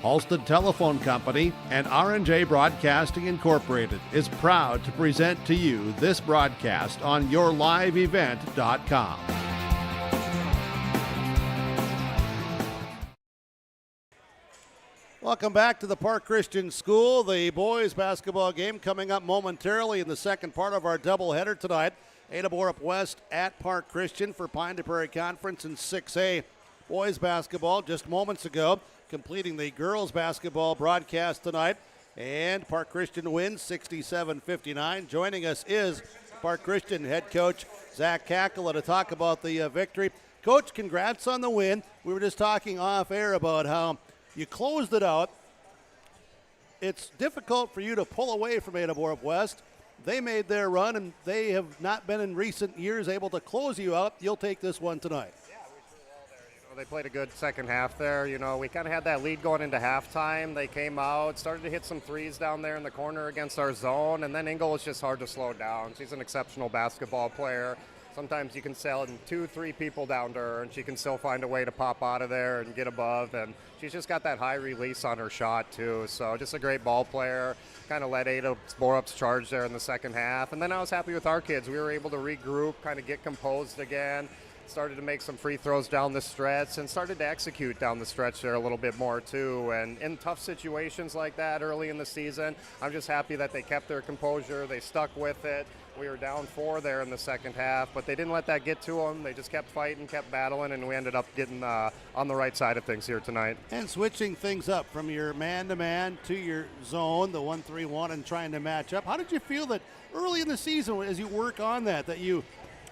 Halsted Telephone Company and R&J Broadcasting Incorporated is proud to present to you this broadcast on yourliveevent.com. Welcome back to the Park Christian School. The boys basketball game coming up momentarily in the second part of our doubleheader tonight. Ada-Borup-West at Park Christian for Pine to Prairie Conference in 6A. Boys basketball just moments ago, completing the girls basketball broadcast tonight. And Park Christian wins 67-59. Joining us is Park Christian head coach Zach Kackela to talk about the victory. Coach, congrats on the win. We were just talking off air about how you closed it out. It's difficult for you to pull away from Ada-Borup-West. They made their run, and they have not been in recent years able to close you out. You'll take this one tonight. Yeah, we sure will there. They played a good second half there. We kind of had that lead going into halftime. They came out, started to hit some threes down there in the corner against our zone, and then Ingle was just hard to slow down. She's an exceptional basketball player. Sometimes you can sell 2-3 people down to her, and she can still find a way to pop out of there and get above. And she's just got that high release on her shot, too. So just a great ball player. Kind of led Ada-Borup's charge there in the second half. And then I was happy with our kids. We were able to regroup, kind of get composed again. Started to make some free throws down the stretch and started to execute down the stretch there a little bit more, too. And in tough situations like that early in the season, I'm just happy that they kept their composure. They stuck with it. We were down 4 there in the second half, but they didn't let that get to them. They just kept fighting, kept battling, and we ended up getting on the right side of things here tonight. And switching things up from your man-to-man to your zone, the 1-3-1, and trying to match up. How did you feel that early in the season as you work on that you,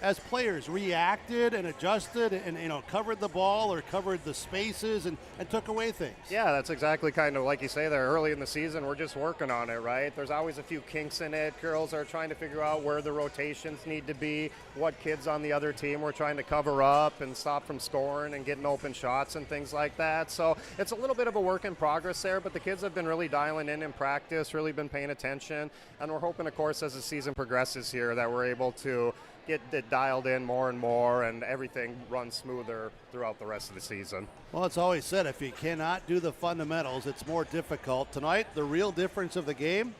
as players, reacted and adjusted and covered the ball or covered the spaces and took away things? Yeah, that's exactly kind of like you say there. Early in the season, we're just working on it, right? There's always a few kinks in it. Girls are trying to figure out where the rotations need to be, what kids on the other team we're trying to cover up and stop from scoring and getting open shots and things like that. So it's a little bit of a work in progress there, but the kids have been really dialing in practice, really been paying attention, and we're hoping, of course, as the season progresses here that we're able to get it dialed in more and more and everything runs smoother throughout the rest of the season. Well, it's always said if you cannot do the fundamentals, it's more difficult. Tonight, the real difference of the game,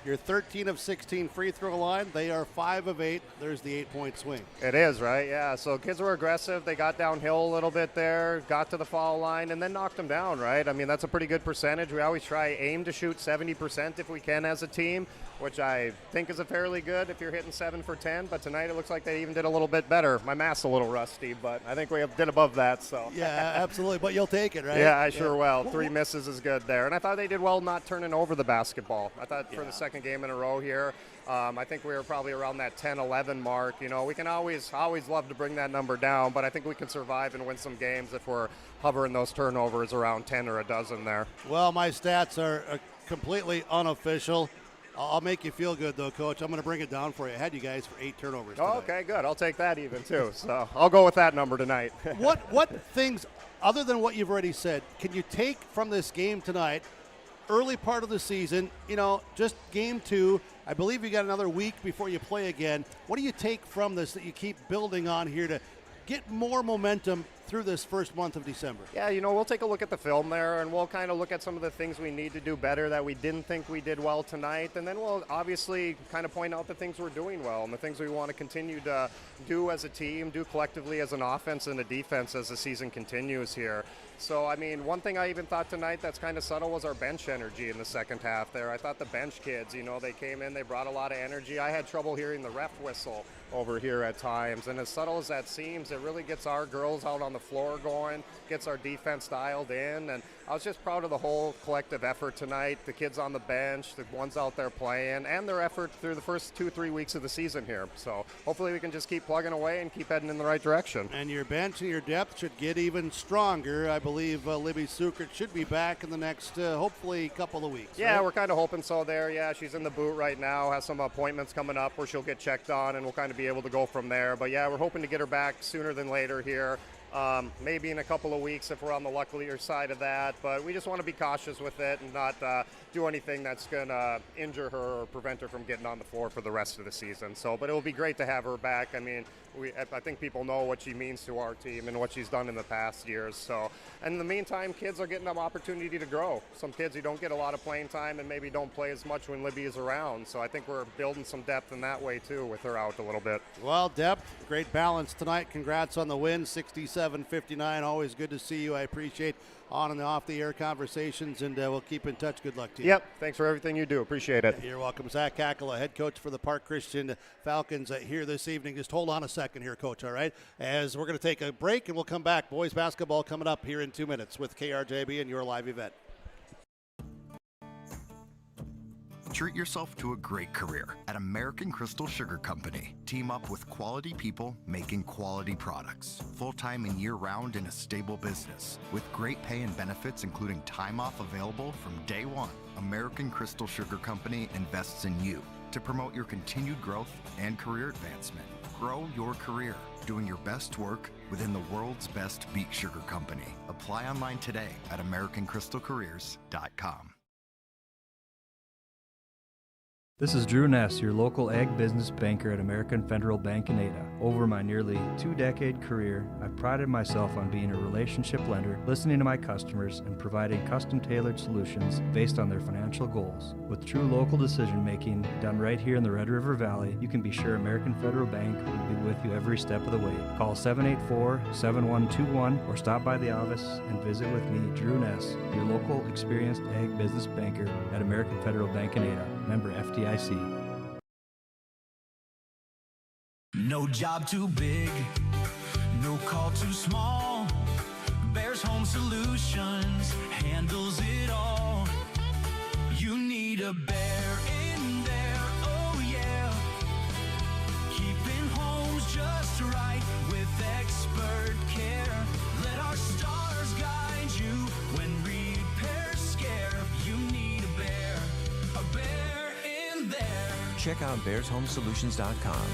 you're 13 of 16 free throw line. They are 5 of 8. There's the 8-point swing. It is, right? Yeah. So kids were aggressive. They got downhill a little bit there, got to the foul line, and then knocked them down, right? I mean, that's a pretty good percentage. We always aim to shoot 70% if we can as a team, which I think is a fairly good if you're hitting 7 for 10. But tonight it looks like they even did a little bit better. My math's a little rusty, but I think we did above that. So yeah, absolutely. But you'll take it, right? Yeah, I sure will. 3 misses is good there. And I thought they did well not turning over the basketball. I thought for the second game in a row here, I think we were probably around that 10-11 mark. We can always love to bring that number down, but I think we can survive and win some games if we're hovering those turnovers around 10 or a dozen there. Well, my stats are completely unofficial. I'll make you feel good, though, Coach. I'm going to bring it down for you. I had you guys for 8 turnovers tonight. Okay, good. I'll take that even, too. So I'll go with that number tonight. What things, other than what you've already said, can you take from this game tonight, early part of the season, just game 2, I believe you got another week before you play again. What do you take from this that you keep building on here to get more momentum through this first month of December? Yeah, we'll take a look at the film there, and we'll kind of look at some of the things we need to do better that we didn't think we did well tonight, and then we'll obviously kind of point out the things we're doing well and the things we want to continue to do as a team, do collectively as an offense and a defense as the season continues here. So, I mean, one thing I even thought tonight that's kind of subtle was our bench energy in the second half there. I thought the bench kids, they came in, they brought a lot of energy. I had trouble hearing the ref whistle over here at times, and as subtle as that seems, it really gets our girls out on the floor going, gets our defense dialed in, and I was just proud of the whole collective effort tonight, the kids on the bench, the ones out there playing, and their effort through the first 2-3 weeks of the season here. So hopefully we can just keep plugging away and keep heading in the right direction. And your bench and your depth should get even stronger. I believe Libby Sukert should be back in the next, hopefully, couple of weeks. Yeah, right? We're kind of hoping so there. Yeah, she's in the boot right now, has some appointments coming up where she'll get checked on, and we'll kind of be able to go from there. But yeah, we're hoping to get her back sooner than later here. maybe in a couple of weeks if we're on the luckier side of that. But we just want to be cautious with it and not do anything that's going to injure her or prevent her from getting on the floor for the rest of the season. So, but it will be great to have her back. I mean, I think people know what she means to our team and what she's done in the past years. So, and in the meantime, kids are getting an opportunity to grow. Some kids who don't get a lot of playing time and maybe don't play as much when Libby is around. So I think we're building some depth in that way too with her out a little bit. Well, depth, great balance tonight. Congrats on the win, 67-59. Always good to see you. I appreciate on and off the air conversations, and we'll keep in touch. Good luck to you. Yep, thanks for everything you do. Appreciate it. You're welcome. Zach Hackala, head coach for the Park Christian Falcons here this evening. Just hold on a second here, Coach, all right? As we're going to take a break, and we'll come back. Boys basketball coming up here in 2 minutes with KRJB and your live event. Treat yourself to a great career at American Crystal Sugar Company. Team up with quality people making quality products. Full-time and year-round in a stable business. With great pay and benefits including time off available from day one. American Crystal Sugar Company invests in you to promote your continued growth and career advancement. Grow your career doing your best work within the world's best beet sugar company. Apply online today at AmericanCrystalCareers.com. This is Drew Ness, your local ag business banker at American Federal Bank in Ada. Over my nearly 2-decade career, I've prided myself on being a relationship lender, listening to my customers, and providing custom-tailored solutions based on their financial goals. With true local decision-making done right here in the Red River Valley, you can be sure American Federal Bank will be with you every step of the way. Call 784-7121 or stop by the office and visit with me, Drew Ness, your local experienced ag business banker at American Federal Bank in Ada, member FDIC. No job too big, no call too small. Bears Home Solutions handles it all. You need a bear in there, oh yeah. Keeping homes just right with expert care. Let our stars guide you when repairs scare. You need a bear in there. Check out bearshomesolutions.com.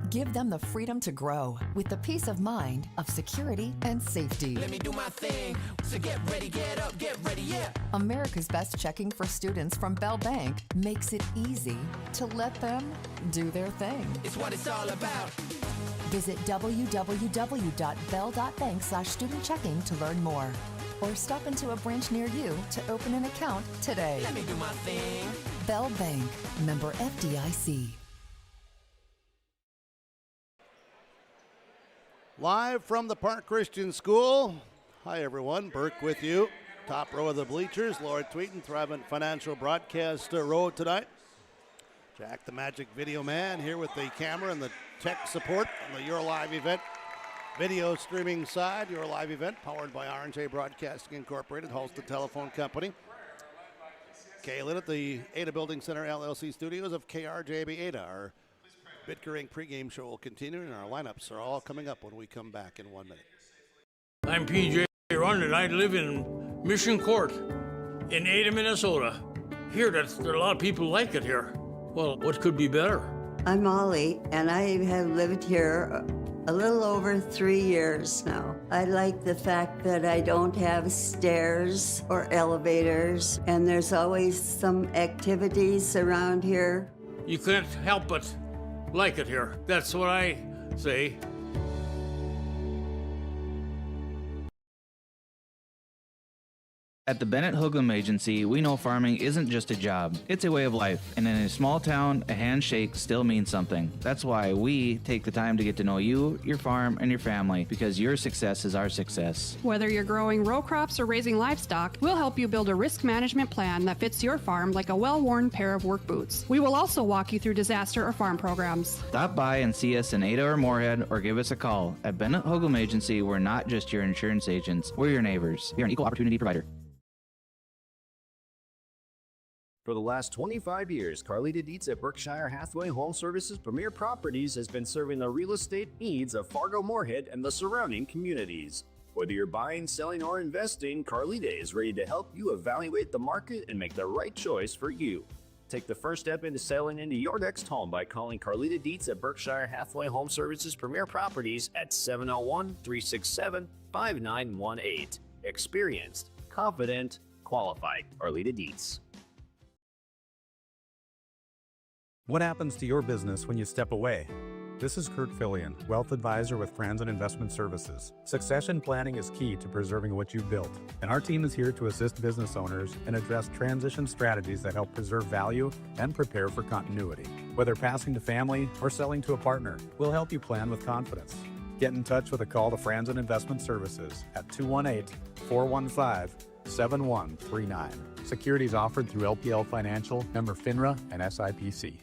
Give them the freedom to grow with the peace of mind of security and safety. Let me do my thing. So get ready, get up, get ready, yeah. America's Best Checking for students from Bell Bank makes it easy to let them do their thing. It's what it's all about. Visit www.bell.bank/student-checking to learn more. Or stop into a branch near you to open an account today. Let me do my thing. Bell Bank, member FDIC. Live from the Park Christian School. Hi, everyone. Burke with you. Top row of the bleachers. Lord Tweeten, Thrivent Financial Broadcast Row tonight. Jack the Magic Video Man here with the camera and the tech support on the Your Live event. Video streaming side, Your Live event, powered by R&J Broadcasting Incorporated, Halsted Telephone Company. Kaylin at the Ada Building Center LLC studios of KRJB Ada. Our Bitker pregame show will continue, and our lineups are all coming up when we come back in 1 minute. I'm PJ Run, and I live in Mission Court in Ada, Minnesota. Here, there are a lot of people like it here. Well, what could be better? I'm Molly, and I have lived here a little over 3 years now. I like the fact that I don't have stairs or elevators, and there's always some activities around here. You couldn't help but like it here. That's what I say. At the Bennett Hoogland Agency, we know farming isn't just a job, it's a way of life. And in a small town, a handshake still means something. That's why we take the time to get to know you, your farm, and your family, because your success is our success. Whether you're growing row crops or raising livestock, we'll help you build a risk management plan that fits your farm like a well-worn pair of work boots. We will also walk you through disaster or farm programs. Stop by and see us in Ada or Moorhead, or give us a call. At Bennett Hoogland Agency, we're not just your insurance agents, we're your neighbors. We are an equal opportunity provider. For the last 25 years, Carlita Dietz at Berkshire Hathaway Home Services Premier Properties has been serving the real estate needs of Fargo Moorhead and the surrounding communities. Whether you're buying, selling, or investing, Carlita is ready to help you evaluate the market and make the right choice for you. Take the first step into selling into your next home by calling Carlita Dietz at Berkshire Hathaway Home Services Premier Properties at 701-367-5918. Experienced, confident, qualified. Carlita Dietz. What happens to your business when you step away? This is Kurt Fillion, Wealth Advisor with Franzen Investment Services. Succession planning is key to preserving what you've built, and our team is here to assist business owners and address transition strategies that help preserve value and prepare for continuity. Whether passing to family or selling to a partner, we'll help you plan with confidence. Get in touch with a call to Franzen Investment Services at 218-415-7139. Securities offered through LPL Financial, member FINRA, and SIPC.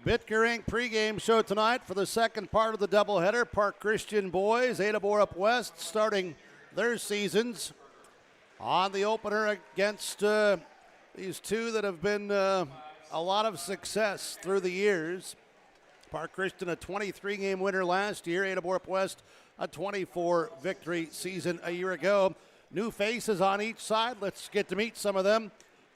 Bitker Inc. pregame show tonight for the second part of the doubleheader. Park Christian boys, Ada-Borup-West starting their seasons on the opener against these two that have been a lot of success through the years. Park Christian a 23-game winner last year. Ada-Borup-West a 24-victory season a year ago. New faces on each side. Let's get to meet some of them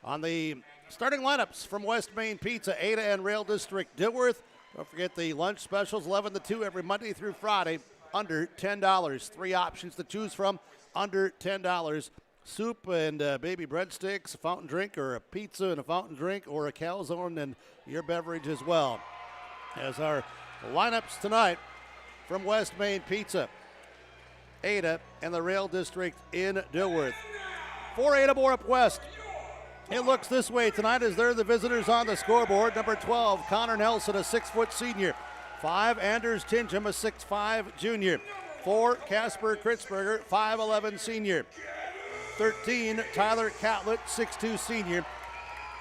on the starting lineups from West Main Pizza, Ada and Rail District Dilworth. Don't forget the lunch specials, 11 to 2 every Monday through Friday, under $10. 3 options to choose from, under $10. Soup and baby breadsticks, a fountain drink, or a pizza and a fountain drink, or a calzone and your beverage as well. As our lineups tonight from West Main Pizza, Ada and the Rail District in Dilworth. For Ada-Borup-West, it looks this way tonight as they're the visitors on the scoreboard. Number 12, Connor Nelson, a 6-foot senior. 5, Anders Tingham, a 6'5 junior. 4, Casper Kritzberger, 5'11 senior. 13, Tyler Catlett, 6'2 senior.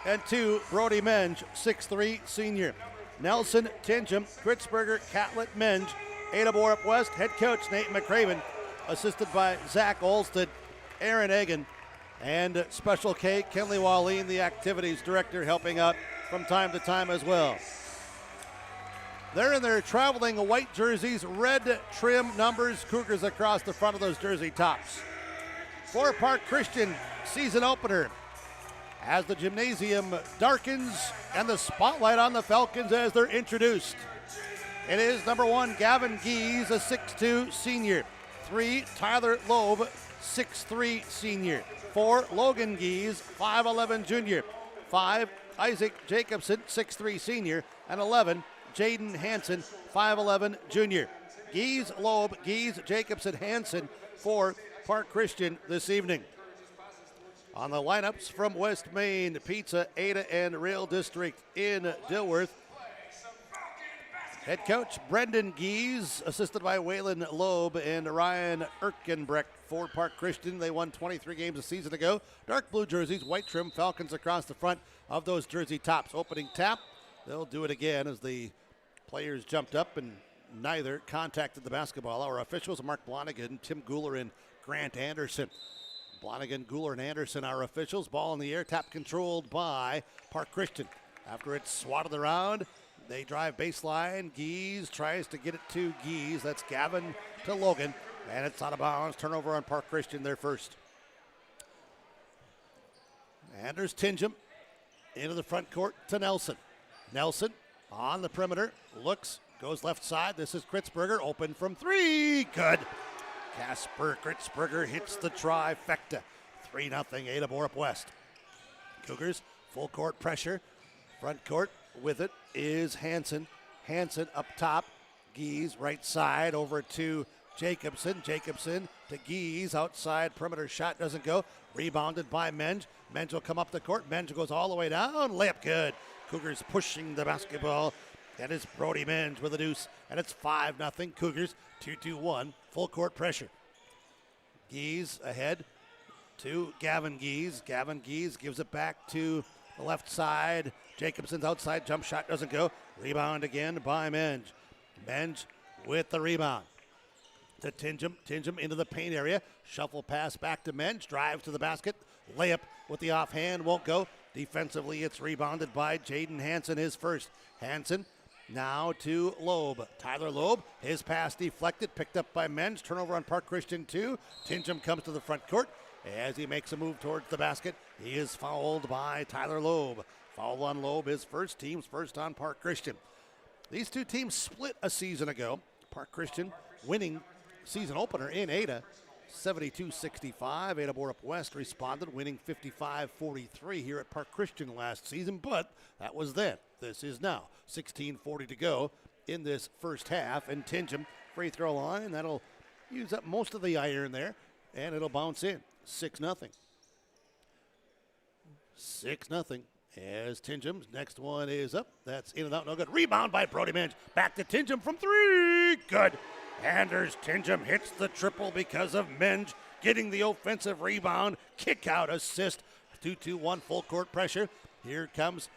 And 2, Brody Menge, 6'3 senior. Nelson, Tingham, Kritzberger, Catlett, Menge. Ada-Borup-West head coach Nate McCraven, assisted by Zach Olsted, Aaron Egan, and Special K, Kenley Wallin, the activities director, helping out from time to time as well. They're in their traveling white jerseys, red trim numbers, Cougars across the front of those jersey tops. For Park Christian season opener, as the gymnasium darkens and the spotlight on the Falcons as they're introduced. It is number 1, Gavin Gies, a 6'2 senior. 3, Tyler Loeb, 6'3 senior. 4, Logan Gies, 5'11 junior. 5, Isaac Jacobson, 6'3 senior. And 11, Jaden Hansen, 5'11 junior. Gies, Loeb, Gies, Jacobson, Hansen for Park Christian this evening. On the lineups from West Main Pizza, Ada and Rail District in Dilworth. Head coach Brendan Gies, assisted by Waylon Loeb and Ryan Erkenbrecht for Park Christian. They won 23 games a season ago. Dark blue jerseys, white trim, Falcons across the front of those jersey tops. Opening tap, they'll do it again as the players jumped up and neither contacted the basketball. Our officials, Mark Blonigan, Tim Guler, and Grant Anderson. Blonigan, Guler, and Anderson, our officials. Ball in the air, tap controlled by Park Christian. After it's swatted around, they drive baseline. Gies tries to get it to Gies. That's Gavin to Logan. And it's out of bounds. Turnover on Park Christian there first. Anders Tingham into the front court to Nelson. Nelson on the perimeter. Looks, goes left side. This is Kritzberger. Open from 3. Good. Casper Kritzberger hits the trifecta. 3-0 Ada-Borup-West. Cougars full court pressure. Front court with it is Hansen. Hansen up top. Gies right side over to Jacobson. Jacobson to Gies. Outside perimeter shot doesn't go. Rebounded by Menge. Menge will come up the court. Menge goes all the way down. Layup good. Cougars pushing the basketball. That is Brody Menge with a deuce. And it's 5-0 Cougars. 2-2-1. Full court pressure. Gies ahead to Gavin Gies. Gavin Gies gives it back to the left side. Jacobson's outside jump shot doesn't go. Rebound again by Menge. Menge with the rebound. To Tingham. Tingham into the paint area. Shuffle pass back to Menge. Drive to the basket. Layup with the offhand. Won't go. Defensively, it's rebounded by Jaden Hansen, his first. Hansen Now to Loeb. Tyler Loeb, his pass deflected, picked up by Mensch. Turnover on Park Christian 2. Tingham comes to the front court. As he makes a move towards the basket, he is fouled by Tyler Loeb. Foul on Loeb, his first, team's first on Park Christian. These two teams split a season ago. Park Christian winning season opener in Ada, 72-65. Ada-Borup-West responded, winning 55-43 here at Park Christian last season, but that was then. This is now. 16:40 to go in this first half, and Tingham free throw line. That'll use up most of the iron there, and it'll bounce in. 6-0. 6-0. As Tingham's next one is up. That's in and out, no good. Rebound by Brody Mensch. Back to Tingham from three. Good. Anders Tingham hits the triple because of Mensch getting the offensive rebound. Kick out assist. 2-2-1 full court pressure. Here comes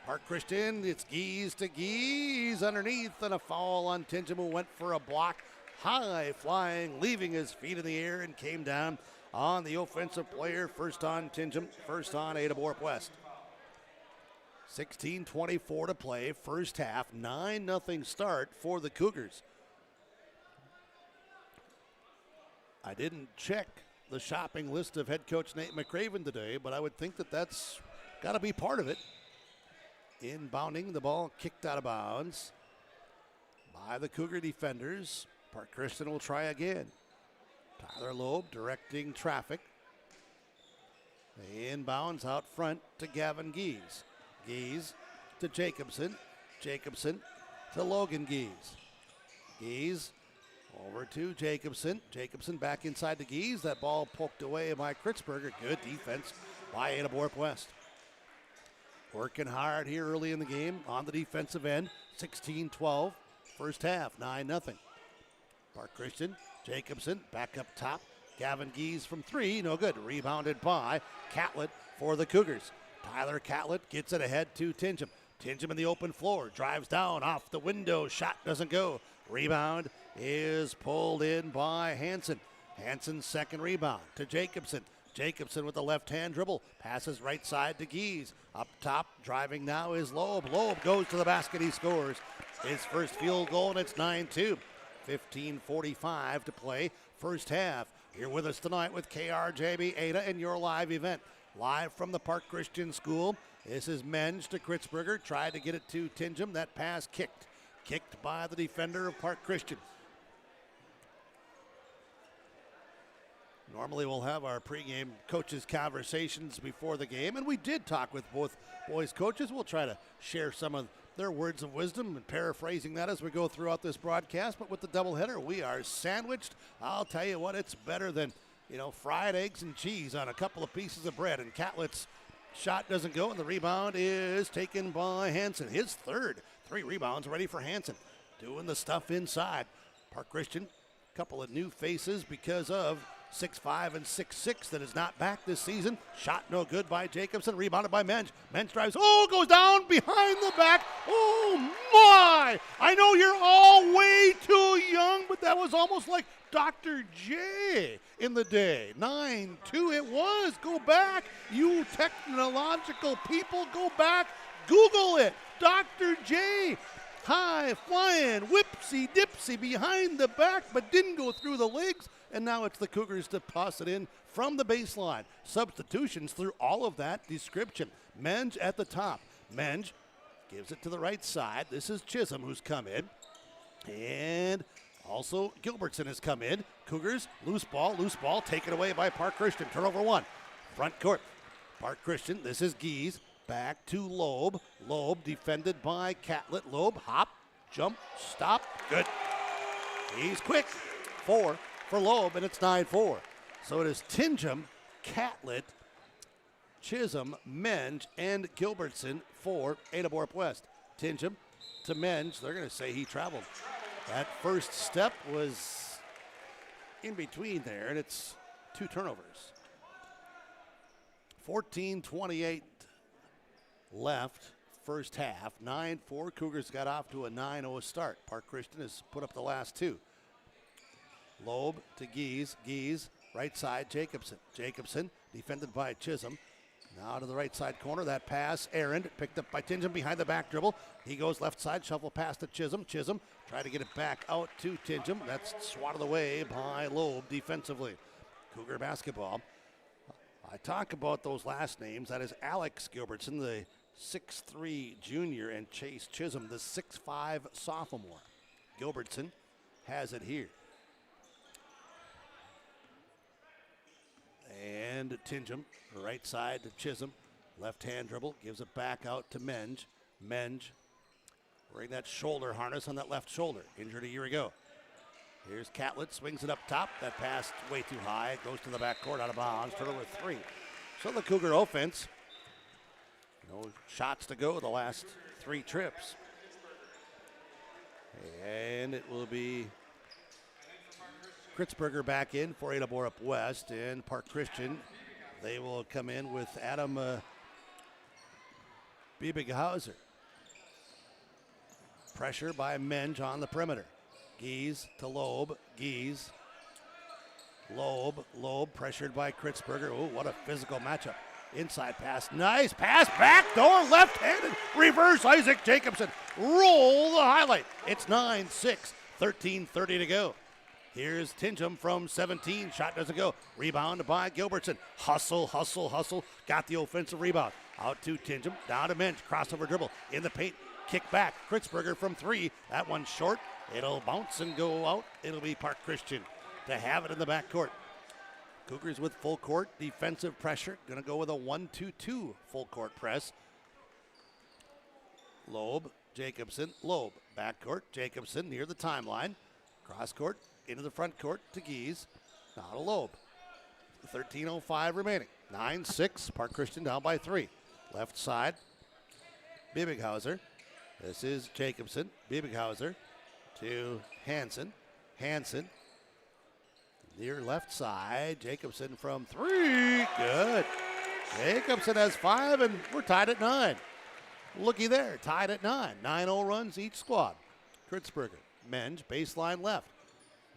Park Christian. It's Geese to Geese underneath, and a foul on Tingham, who went for a block. High flying, leaving his feet in the air, and came down on the offensive player. First on Tingham, first on Ada-Borup-West. 16:24 to play, first half, 9-0 start for the Cougars. I didn't check the shopping list of head coach Nate McRaven today, but I would think that that's got to be part of it. Inbounding, the ball kicked out of bounds by the Cougar defenders. Park Christian will try again. Tyler Loeb directing traffic. Inbounds out front to Gavin Geese. Geese to Jacobson. Jacobson to Logan Geese. Geese over to Jacobson. Jacobson back inside to Geese. That ball poked away by Kritzberger. Good defense by Ada-Borup-West. Working hard here early in the game on the defensive end. 16-12. First half, 9-0. Park Christian, Jacobson back up top. Gavin Geese from three, no good. Rebounded by Catlett for the Cougars. Tyler Catlett gets it ahead to Tingham. Tingham in the open floor, drives down off the window, shot doesn't go. Rebound is pulled in by Hansen. Hansen's second rebound to Jacobson. Jacobson with the left-hand dribble, passes right side to Geese. Up top, driving now is Loeb. Loeb goes to the basket, he scores his first field goal, and it's 9-2. 15:45 to play, first half. You're with us tonight with KRJB Ada and your live event. Live from the Park Christian School. This is Mensch to Kritzberger. Tried to get it to Tingham. That pass kicked. Kicked by the defender of Park Christian. Normally we'll have our pregame coaches conversations before the game, and we did talk with both boys coaches. We'll try to share some of their words of wisdom and paraphrasing that as we go throughout this broadcast. But with the doubleheader, we are sandwiched. I'll tell you what, it's better than, fried eggs and cheese on a couple of pieces of bread. And Catlett's shot doesn't go, and the rebound is taken by Hansen. His third. 3 rebounds ready for Hansen. Doing the stuff inside. Park Christian, a couple of new faces because of 6'5" and 6'6" that is not back this season. Shot no good by Jacobson. Rebounded by Mensch. Mensch drives. Oh, goes down behind the back. Oh, my. I know you're all way too young, but that was almost like Dr. J in the day. 9-2 it was. Go back. You technological people, go back. Google it. Dr. J. High flying, whipsy dipsy behind the back, but didn't go through the legs. And now it's the Cougars to toss it in from the baseline. Substitutions through all of that description. Mensch at the top. Mensch gives it to the right side. This is Chisholm who's come in. And also Gilbertson has come in. Cougars, loose ball, taken away by Park Christian. Turnover 1. Front court. Park Christian, this is Geese. Back to Loeb. Loeb defended by Catlett. Loeb, hop, jump, stop. Good. He's quick. 4 for Loeb, and it's 9-4. So it is Tingham, Catlett, Chisholm, Mensch, and Gilbertson for Ada-Borup-West. Tingham to Mensch. They're going to say he traveled. That first step was in between there, and it's 2 turnovers. 14:28 left, first half. 9-4. Cougars got off to a 9-0 start. Park Christian has put up the last 2. Loeb to Geese. Geese, right side, Jacobson. Jacobson, defended by Chisholm. Now to the right side corner. That pass, Aaron, picked up by Tingham behind the back dribble. He goes left side, shuffle pass to Chisholm. Chisholm trying to get it back out to Tingham. That's swatted away by Loeb defensively. Cougar basketball. I talk about those last names. That is Alex Gilbertson, the 6'3 junior, and Chase Chisholm, the 6'5 sophomore. Gilbertson has it here. And Tingham, right side to Chisholm. Left-hand dribble, gives it back out to Menge. Menge wearing that shoulder harness on that left shoulder. Injured a year ago. Here's Catlett, swings it up top. That pass way too high. Goes to the backcourt, out of bounds. Turnover 3. So the Cougar offense, no shots to go the last 3 trips. And it will be Kritzberger back in for Ada-Borup-West, and Park Christian. They will come in with Adam Biebighauser. Pressure by Menge on the perimeter. Gies to Loeb. Gies. Loeb pressured by Kritzberger. Oh, what a physical matchup. Inside pass. Nice pass. Backdoor left-handed. Reverse Isaac Jacobson. Roll the highlight. It's 9-6. 13:30 to go. Here's Tingham from 17. Shot doesn't go. Rebound by Gilbertson. Hustle. Got the offensive rebound. Out to Tingham. Down to Menge. Crossover dribble. In the paint. Kick back. Kritzberger from 3. That one's short. It'll bounce and go out. It'll be Park Christian to have it in the backcourt. Cougars with full court defensive pressure. Going to go with a 1-2-2 full court press. Loeb, Jacobson, Loeb. Backcourt, Jacobson near the timeline. Cross court, into the front court to Gies. Now to Loeb. 13:05 remaining. 9-6. Park Christian down by 3. Left side, Biebighauser. This is Jacobson. Biebighauser to Hansen. Hansen near left side. Jacobson from 3. Good. Jacobson has 5, and we're tied at 9. Looky there, tied at 9. 9-0 runs each squad. Kritzberger. Menge, baseline left.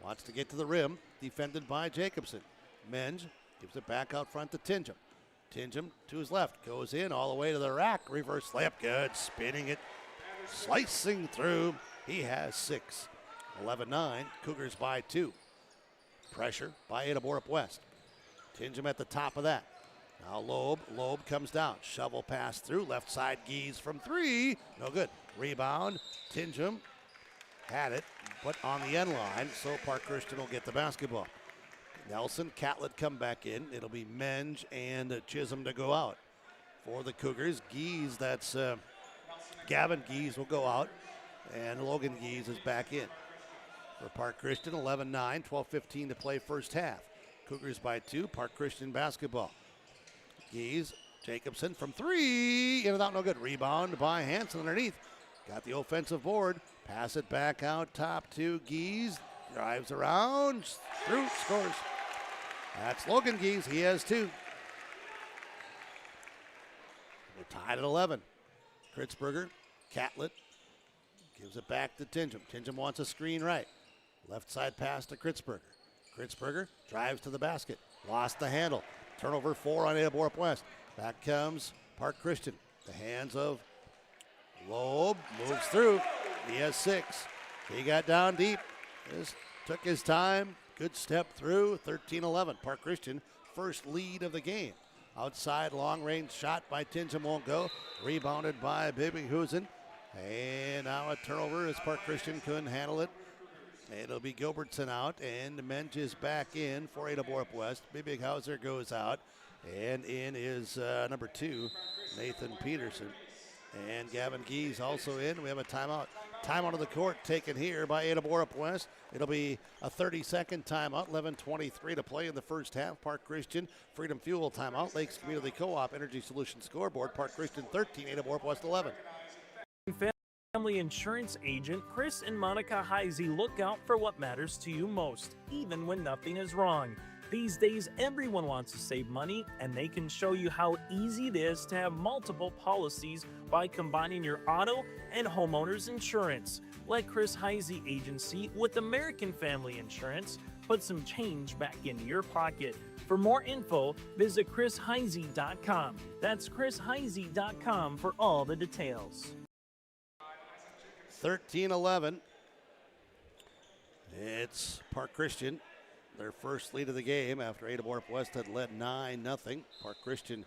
Wants to get to the rim. Defended by Jacobson. Menge gives it back out front to Tingham. Tingham to his left. Goes in all the way to the rack. Reverse layup. Good. Spinning it. Slicing through. He has 6. 11-9. Cougars by 2. Pressure by Ada-Borup-West. Tingham at the top of that. Now Loeb. Loeb comes down. Shovel pass through. Left side Gies from 3. No good. Rebound. Tingham had it, but on the end line, so Park Christian will get the basketball. Nelson, Catlett come back in. It'll be Menge and Chisholm to go out. For the Cougars, Gies, that's Gavin Gies will go out, and Logan Gies is back in. For Park Christian, 11-9, 12:15 to play first half. Cougars by 2, Park Christian basketball. Gies, Jacobson from 3, in and out, no good. Rebound by Hansen underneath. Got the offensive board. Pass it back out top to Gies. Drives around, through, scores. That's Logan Gies. He has 2. We're tied at 11. Kritzberger, Catlett gives it back to Tingham. Tingham wants a screen right. Left side pass to Kritzberger. Kritzberger drives to the basket. Lost the handle. Turnover 4 on Ada-Borup-West. Back comes Park Christian. The hands of Loeb moves through. He has 6. He got down deep. Just took his time. Good step through. 13-11. Park Christian, first lead of the game. Outside long range shot by Tingham won't go. Rebounded by Biebighausen. And now a turnover as Park Christian couldn't handle it. It'll be Gilbertson out, and Menge is back in for Ada-Borup-West. Biebighauser goes out, and in is number 2, Nathan Peterson. And Gavin Gies also in. We have a timeout. Timeout of the court taken here by Ada-Borup-West. It'll be a 30-second timeout. 11:23 to play in the first half. Park Christian, Freedom Fuel timeout. Lakes Community Co-op Energy Solutions scoreboard. Park Christian 13, Ada-Borup-West 11. Family insurance agent Chris and Monica Heisey look out for what matters to you most, even when nothing is wrong. These days, everyone wants to save money, and they can show you how easy it is to have multiple policies by combining your auto and homeowners insurance. Let Chris Heisey Agency with American Family Insurance put some change back into your pocket. For more info, visit chrisheisey.com. That's chrisheisey.com for all the details. 13-11. It's Park Christian, their first lead of the game after Ada-Borup-West had led 9-0. Park Christian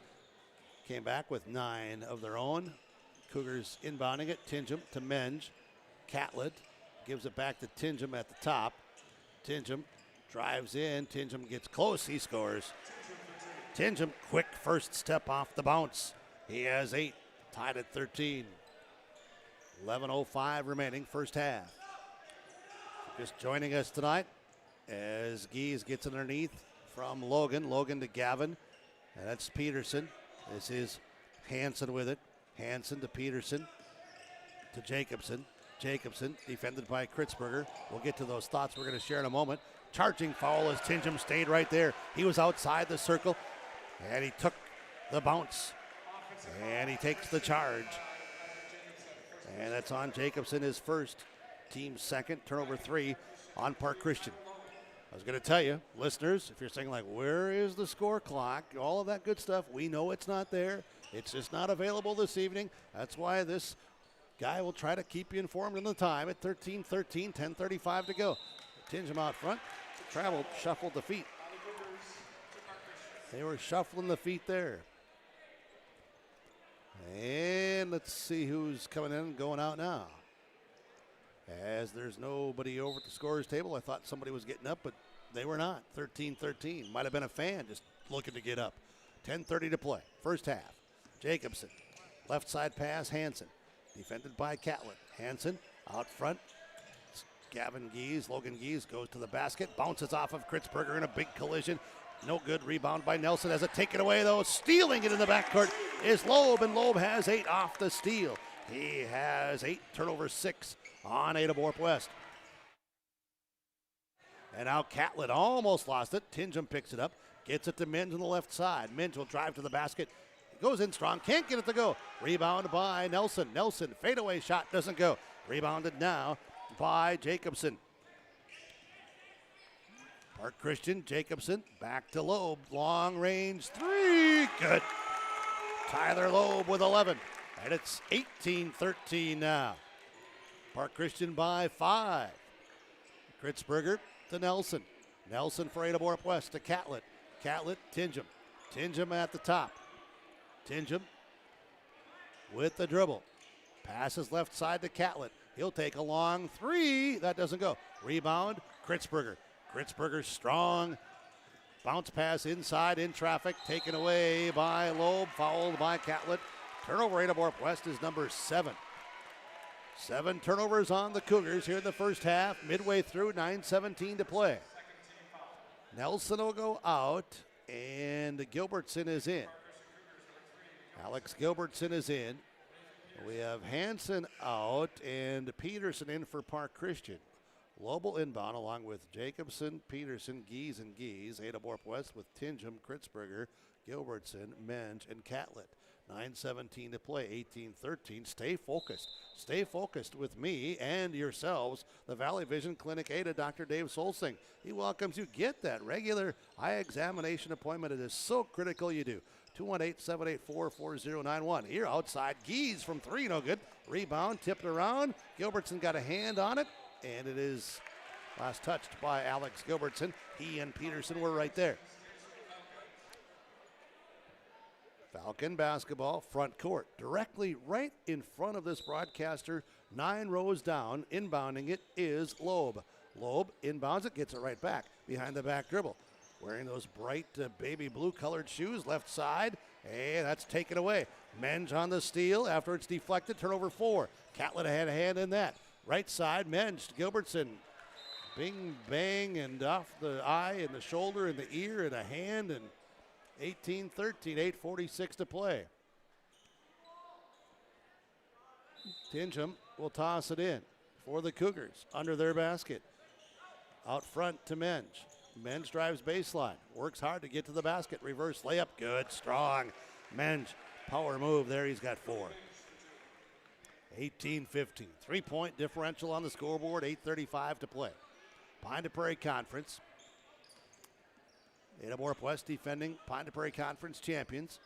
came back with 9 of their own. Cougars inbounding it. Tingham to Menge. Catlett gives it back to Tingham at the top. Tingham drives in. Tingham gets close. He scores. Tingham, quick first step off the bounce. He has 8, tied at 13. 11:05 remaining, first half. Just joining us tonight as Gies gets underneath from Logan. Logan to Gavin. And that's Peterson. This is Hansen with it. Hansen to Peterson to Jacobson. Jacobson defended by Kritzberger. We'll get to those thoughts we're going to share in a moment. Charging foul as Tingham stayed right there. He was outside the circle and he took the bounce and he takes the charge. And that's on Jacobson, his first, team's second, turnover 3 on Park Christian. I was going to tell you, listeners, if you're saying like, where is the score clock, all of that good stuff, we know it's not there. It's just not available this evening. That's why this guy will try to keep you informed in the time at 13-13, 10:35 to go. Tingham out front, traveled, shuffled the feet. They were shuffling the feet there. And let's see who's coming in and going out now. As there's nobody over at the scorer's table, I thought somebody was getting up, but they were not. 13-13. Might have been a fan just looking to get up. 10:30 to play. First half. Jacobson. Left side pass, Hansen. Defended by Catlett. Hansen out front. Gavin Gies, Logan Gies goes to the basket. Bounces off of Kritzberger in a big collision. No good. Rebound by Nelson. Has it taken away, though. Stealing it in the backcourt is Loeb, and Loeb has 8 off the steal. He has 8, turnover 6 on Ada-Borup-West. And now Catlett almost lost it. Tingham picks it up. Gets it to Menge on the left side. Menge will drive to the basket. Goes in strong. Can't get it to go. Rebound by Nelson. Nelson, fadeaway shot doesn't go. Rebounded now by Jacobson. Park Christian, Jacobson, back to Loeb. Long range 3. Good. Tyler Loeb with 11. And it's 18-13 now. Park Christian by 5. Kritzberger to Nelson. Nelson for Ada-Borup-West to Catlett. Catlett, Tingham. Tingham at the top. Tingham with the dribble. Passes left side to Catlett. He'll take a long 3. That doesn't go. Rebound, Kritzberger. Kritzberger strong. Bounce pass inside in traffic. Taken away by Loeb. Fouled by Catlett. Turnover Ada-Borup-West is number 7. 7 turnovers on the Cougars here in the first half. Midway through, 9:17 to play. Nelson will go out, and Gilbertson is in. Alex Gilbertson is in. We have Hansen out and Peterson in for Park Christian. Lobel inbound along with Jacobson, Peterson, Gies, and Gies. Ada-Borup-West with Tingham, Kritzberger, Gilbertson, Menge, and Catlett. 9:17 to play, 18-13. Stay focused. Stay focused with me and yourselves. The Valley Vision Clinic Ada, Dr. Dave Solsing. He welcomes you. Get that regular eye examination appointment. It is so critical you do. 218-784-4091. Here outside, Gies from 3, no good. Rebound, tipped around. Gilbertson got a hand on it, and it is last touched by Alex Gilbertson. He and Peterson were right there. Falcon basketball, front court, directly right in front of this broadcaster, 9 rows down. Inbounding it is Loeb. Loeb inbounds it, gets it right back, behind the back dribble. Wearing those bright baby blue colored shoes, left side, and that's taken away. Menge on the steal after it's deflected, turnover 4. Catlett had a hand in that. Right side, Menge to Gilbertson. Bing, bang, and off the eye and the shoulder and the ear and a hand, and 18-13, 8:46 to play. Tingham will toss it in for the Cougars under their basket. Out front to Menge. Menge drives baseline, works hard to get to the basket. Reverse layup, good, strong. Menge, power move there, he's got 4. 18-15, 3-point differential on the scoreboard, 8:35 to play. Pine to Prairie Conference, Ada-Borup-West defending Pine de Prairie Conference champions,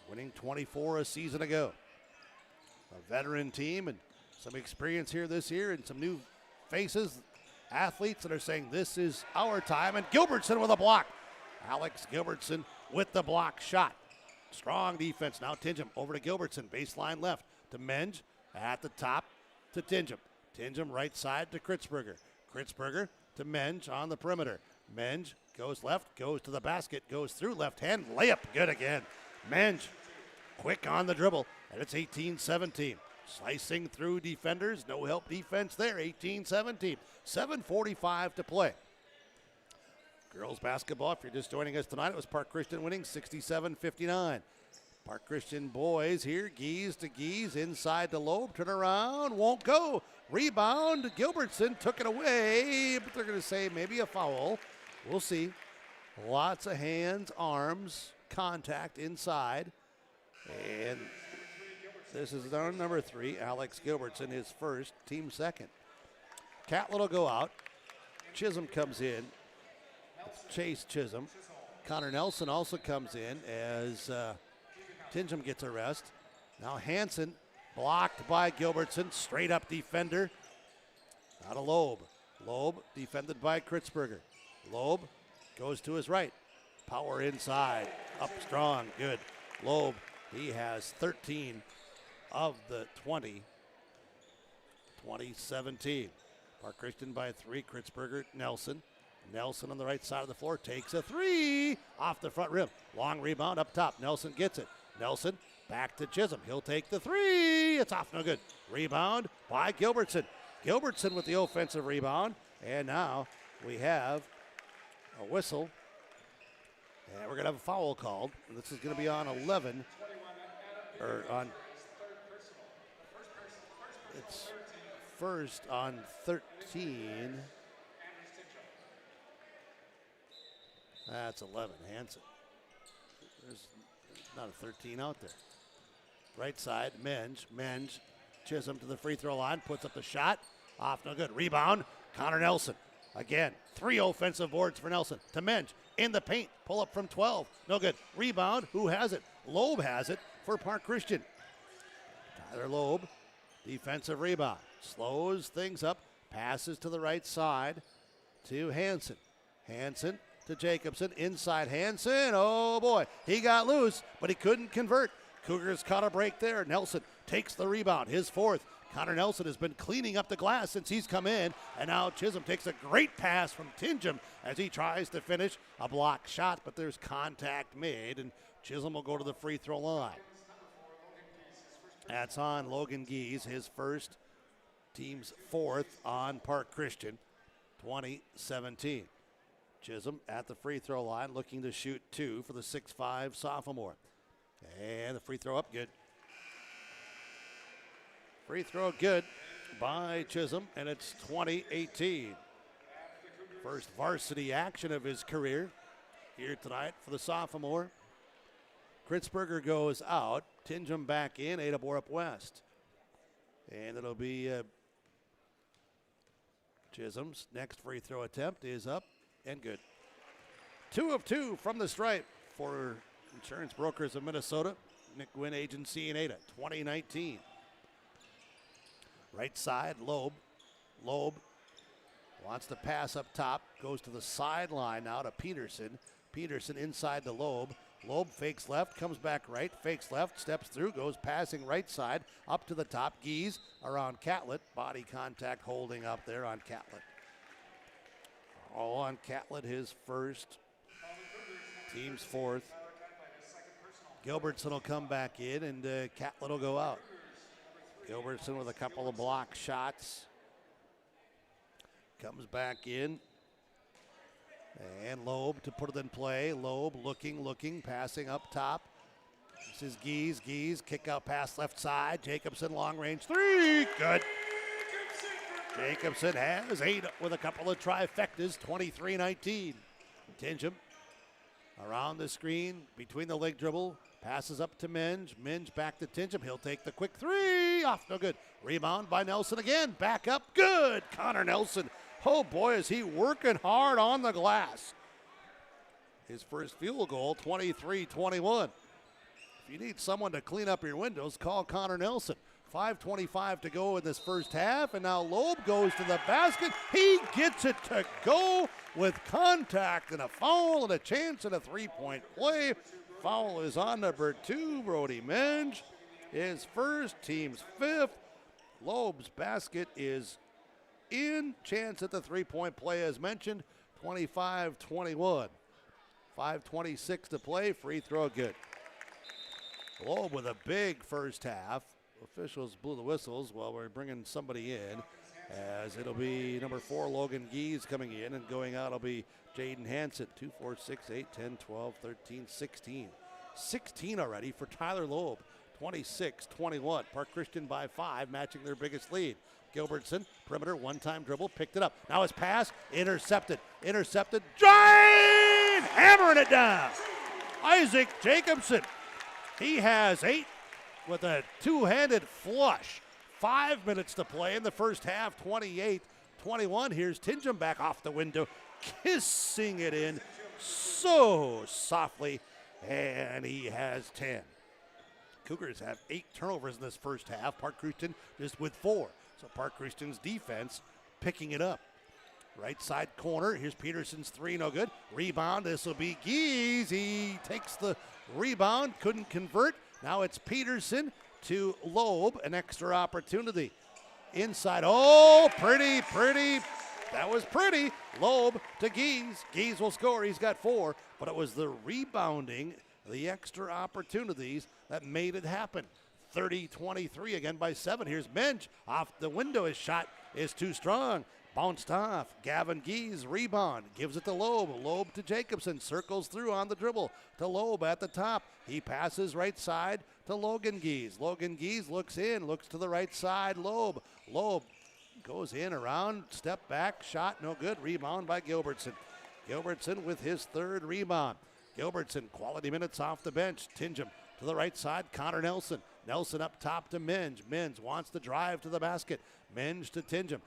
winning 24 a season ago. A veteran team and some experience here this year and some new faces, athletes that are saying this is our time. And Gilbertson with a block. Alex Gilbertson with the block shot. Strong defense. Now Tingham over to Gilbertson. Baseline left to Menge. At the top to Tingham. Tingham right side to Kritzberger. Kritzberger to Menge on the perimeter. Menge goes left, goes to the basket, goes through left hand. Layup good again. Menge quick on the dribble, and it's 18-17. Slicing through defenders. No help defense there. 18-17. 7:45 to play. Girls basketball, if you're just joining us tonight, it was Park Christian winning 67-59. Park Christian boys here, Geese to Geese, inside to Loeb, turn around, won't go. Rebound, Gilbertson took it away, but they're going to say maybe a foul. We'll see. Lots of hands, arms, contact inside. And this is our number 3, Alex Gilbertson, his first, team second. Catlett will go out. Chisholm comes in. It's Chase Chisholm. Connor Nelson also comes in as Tingham gets a rest. Now Hansen blocked by Gilbertson. Straight up defender. Out of Loeb. Loeb defended by Kritzberger. Loeb goes to his right. Power inside. Up strong. Good. Loeb, he has 13 of the 20. 20-17. Park Christian by 3. Kritzberger, Nelson. Nelson on the right side of the floor takes a 3 off the front rim. Long rebound up top. Nelson gets it. Nelson back to Chisholm. He'll take the 3. It's off, no good. Rebound by Gilbertson. Gilbertson with the offensive rebound. And now we have a whistle. And we're going to have a foul called. And this is going to be on 11. Or on. It's first on 13. That's 11, Hansen. There's not a 13 out there. Right side, Menge. Chisholm to the free throw line, puts up the shot. Off, no good. Rebound, Connor Nelson. Again, 3 offensive boards for Nelson. To Menge, in the paint, pull up from 12. No good. Rebound, who has it? Loeb has it for Park Christian. Tyler Loeb, defensive rebound. Slows things up, passes to the right side to Hansen. Hansen to Jacobson, inside Hansen. Oh boy, he got loose, but he couldn't convert. Cougars caught a break there. Nelson takes the rebound, his 4th. Connor Nelson has been cleaning up the glass since he's come in, and now Chisholm takes a great pass from Tingham as he tries to finish a block shot, but there's contact made, and Chisholm will go to the free throw line. That's on Logan Geese, his first, team's 4th on Park Christian, 20-17. Chisholm at the free throw line looking to shoot 2 for the 6'5 sophomore. And the free throw up, good. Free throw good by Chisholm, and it's 20-18. First varsity action of his career here tonight for the sophomore. Kritzberger goes out. Tingham back in, Ada-Borup-West. And it'll be Chisholm's next free throw attempt is up and good. 2 of 2 from the stripe for Insurance Brokers of Minnesota, Nick Gwynn Agency in Ada, 2019. Right side, Loeb. Loeb wants to pass up top, goes to the sideline now to Peterson. Peterson inside to Loeb. Loeb fakes left, comes back right, fakes left, steps through, goes passing right side, up to the top. Geese around Catlett. Body contact holding up there on Catlett. All on Catlett, his first, team's 4th. Gilbertson will come back in, and Catlett will go out. Gilbertson with a couple of block shots. Comes back in. And Loeb to put it in play. Loeb looking, passing up top. This is Geese. Geese, kick out pass left side. Jacobson, long range 3. Good. Jacobson has 8 with a couple of trifectas, 23-19. Tingham around the screen, between the leg dribble, passes up to Menge. Menge back to Tingham. He'll take the quick 3. Off, no good. Rebound by Nelson again. Back up, good. Connor Nelson. Oh boy, is he working hard on the glass. his first field goal, 23-21. If you need someone to clean up your windows, call Connor Nelson. 5:25 to go in this first half, and now Loeb goes to the basket. He gets it to go with contact and a foul and a chance at a three-point play. Foul is on number 2, Brody Menge. His first, team's 5th. Loeb's basket is in. Chance at the three-point play as mentioned, 25-21. 5:26 to play, free throw good. Loeb with a big first half. Officials blew the whistles while we're bringing somebody in, as it'll be number 4, Logan Gies coming in, and going out will be Jaden Hansen. 2, 4, 6, 8, 10, 12, 13, 16. 16 already for Tyler Loeb. 26-21. Park Christian by 5, matching their biggest lead. Gilbertson, perimeter, one-time dribble, picked it up. Now his pass, intercepted. Giant hammering it down. Isaac Jacobson. He has 8 with a two-handed flush. 5 minutes to play in the first half, 28-21. Here's Tingham back off the window, kissing it in so softly, and he has 10. Cougars have 8 turnovers in this first half. Park Christian just with 4. So Park Christian's defense picking it up. Right side corner, here's Peterson's 3, no good. Rebound, this will be Gies. He takes the rebound, couldn't convert. Now it's Peterson to Loeb, an extra opportunity. Inside, oh, pretty. That was pretty. Loeb to Gies. Gies will score, he's got 4. But it was the rebounding, the extra opportunities that made it happen. 30-23 again by 7. Here's Menge off the window. His shot is too strong. Bounced off. Gavin Gies rebound. Gives it to Loeb. Loeb to Jacobson. Circles through on the dribble to Loeb at the top. He passes right side to Logan Gies. Logan Gies looks in. Looks to the right side. Loeb goes in around. Step back. Shot no good. Rebound by Gilbertson. Gilbertson with his 3rd rebound. Gilbertson, quality minutes off the bench. Tingham to the right side. Connor Nelson. Nelson up top to Menge. Menge wants to drive to the basket. Menge to Tingham.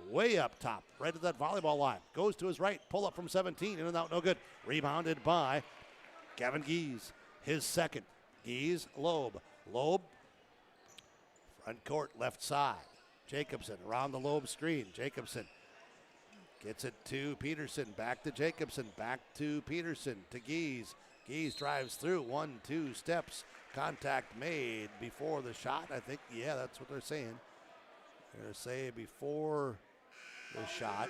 Way up top, right at that volleyball line. Goes to his right, pull up from 17, in and out, no good. Rebounded by Gavin Gies, his 2nd. Gies, Loeb. Front court, left side. Jacobson around the Loeb screen. Jacobson gets it to Peterson, back to Jacobson, back to Peterson, to Gies. Gies drives through, 1-2 steps. Contact made before the shot, I think. Yeah, that's what they're saying. They're going to say before the shot.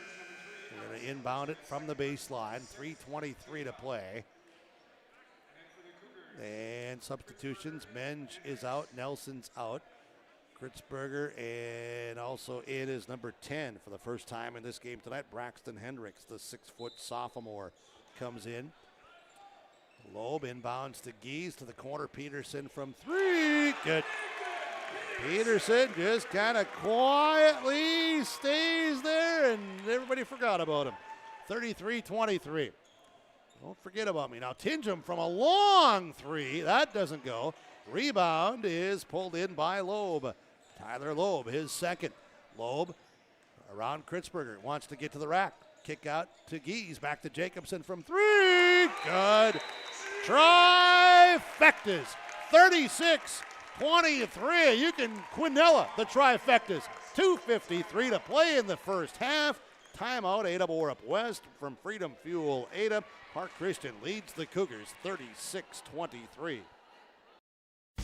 They're going to inbound it from the baseline. 3:23 to play. And substitutions. Menge is out. Nelson's out. Kritzberger, and also in is number 10 for the first time in this game tonight. Braxton Hendricks, the 6-foot sophomore, comes in. Loeb inbounds to Gies to the corner. Peterson from 3. Good. Peterson just kind of quietly stays there, and everybody forgot about him. 33-23. Don't forget about me. Now Tingham from a long 3. That doesn't go. Rebound is pulled in by Loeb. Tyler Loeb, his 2nd. Loeb around Kritzberger. Wants to get to the rack. Kick out to Gies. Back to Jacobson from 3. Good. Trifectas. 36-23. You can quinella the trifectas. 2:53 to play in the first half. Timeout, Ada-Borup-West from Freedom Fuel Ada. Park Christian leads the Cougars 36-23.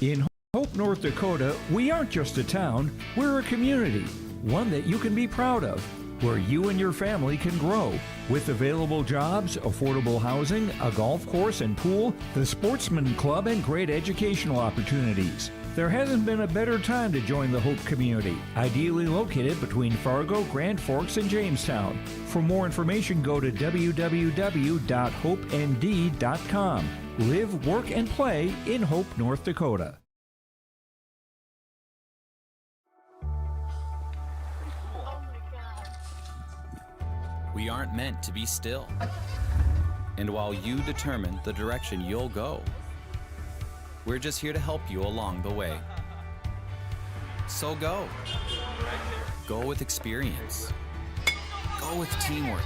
In Hope, North Dakota, we aren't just a town, we're a community, one that you can be proud of, where you and your family can grow. With available jobs, affordable housing, a golf course and pool, the Sportsman Club, and great educational opportunities. There hasn't been a better time to join the Hope community, ideally located between Fargo, Grand Forks, and Jamestown. For more information, go to www.hopend.com. Live, work, and play in Hope, North Dakota. We aren't meant to be still. And while you determine the direction you'll go, we're just here to help you along the way. So go. Go with experience. Go with teamwork.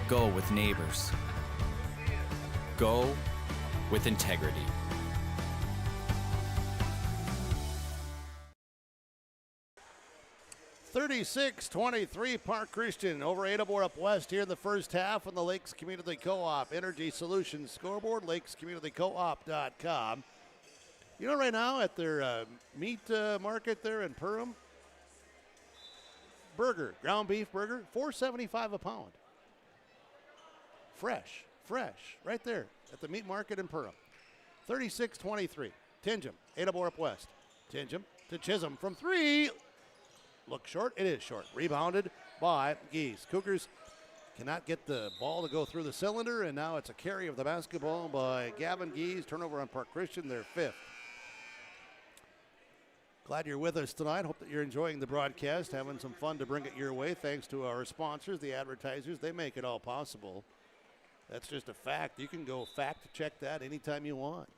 Go with neighbors. Go with integrity. (36-23) Park Christian over Ada-Borup-West here in the first half on the Lakes Community Co-op Energy Solutions scoreboard, lakescommunitycoop.com. You know, right now at their meat market there in Perham, burger, ground beef burger, $4.75 a pound. Fresh, right there at the meat market in Perham. 36-23, Tingham, Ada-Borup-West. Tingham to Chisholm from three. Look short, it is short. Rebounded by Gies. Cougars cannot get the ball to go through the cylinder, and now it's a carry of the basketball by Gavin Gies. Turnover on Park Christian, their fifth. Glad you're with us tonight. Hope that you're enjoying the broadcast, having some fun to bring it your way. Thanks to our sponsors, the advertisers. They make it all possible. That's just a fact. You can go fact check that anytime you want.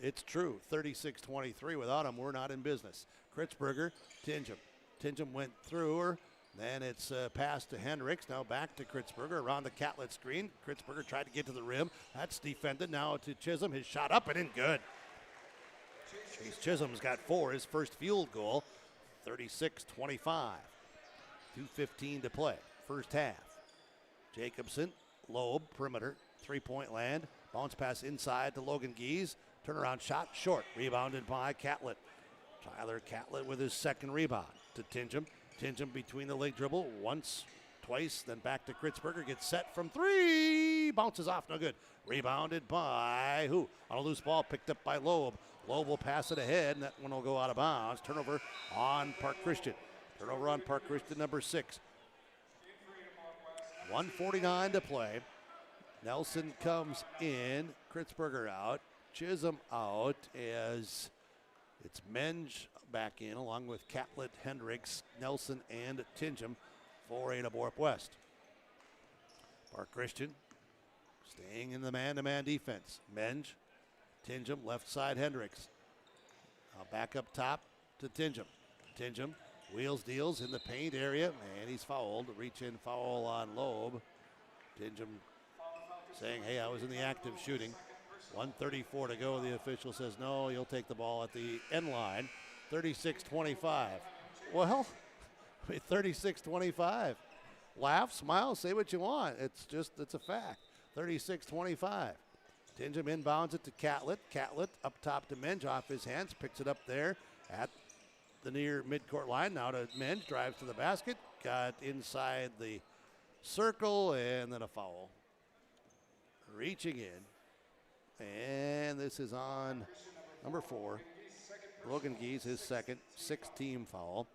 It's true. 36-23. Without them, we're not in business. Kritzberger, Tingham. Tingham went through her. Then it's passed to Hendricks. Now back to Kritzberger around the Catlett screen. Kritzberger tried to get to the rim. That's defended. Now to Chisholm. His shot up and in. Good. Chase Chisholm's got 4, his first field goal. 36-25. 2:15 to play. First half. Jacobson, Loeb, perimeter, three-point land. Bounce pass inside to Logan Gies. Turnaround shot short. Rebounded by Catlett. Tyler Catlett with his second rebound to Tingham. Tingham between the leg dribble once, twice, then back to Kritzberger. Gets set from three. Bounces off, no good. Rebounded by who? On a loose ball, picked up by Loeb. Loeb will pass it ahead, and that one will go out of bounds. Turnover on Park Christian. Turnover on Park Christian, number 6. 1:49 to play. Nelson comes in. Kritzberger out. Chisholm out as it's Menge back in, along with Catlett, Hendricks, Nelson, and Tingham for Ada-Borup-West. Park Christian staying in the man-to-man defense. Menge, Tingham, left side Hendricks. Now back up top to Tingham. Tingham wheels, deals in the paint area, and he's fouled. Reach-in foul on Loeb. Tingham saying, hey, I was in the act of shooting. 1:34 to go. The official says, no, you'll take the ball at the end line. 36-25. Well, 36-25. Laugh, smile, say what you want. It's a fact. 36-25. Tingham inbounds it to Catlett. Catlett up top to Menge, off his hands, picks it up there at the near midcourt line. Now to Menge, drives to the basket, got inside the circle, and then a foul. Reaching in, and this is on number 4. Logan Gies, his second, 6th team foul.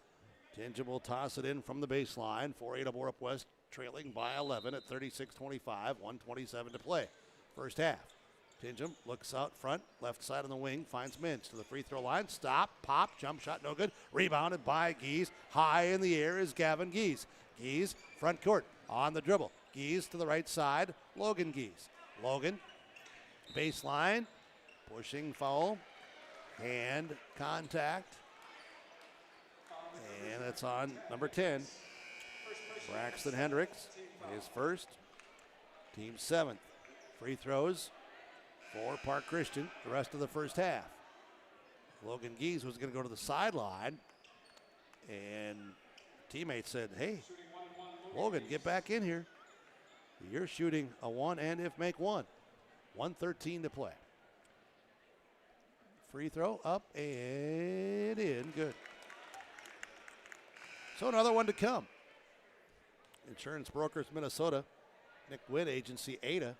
Tingham will toss it in from the baseline for Ada-Borup-West, trailing by 11 at 36-25, 1:27 to play. First half. Tingham looks out front, left side on the wing, finds Mintz to the free throw line. Stop, pop, jump shot, no good. Rebounded by Gies. High in the air is Gavin Gies. Gies, front court, on the dribble. Gies to the right side, Logan Gies. Logan, baseline, pushing foul, hand contact, and it's on number 10. Braxton Hendricks, his first, team 7th. Free throws for Park Christian the rest of the first half. Logan Gies was going to go to the sideline, and teammates said, hey, Logan, get back in here. You're shooting a 1 and if make 1. 1:13 to play. Free throw up and in. Good. So another one to come. Insurance Brokers Minnesota. Nick Witt, Agency Ada.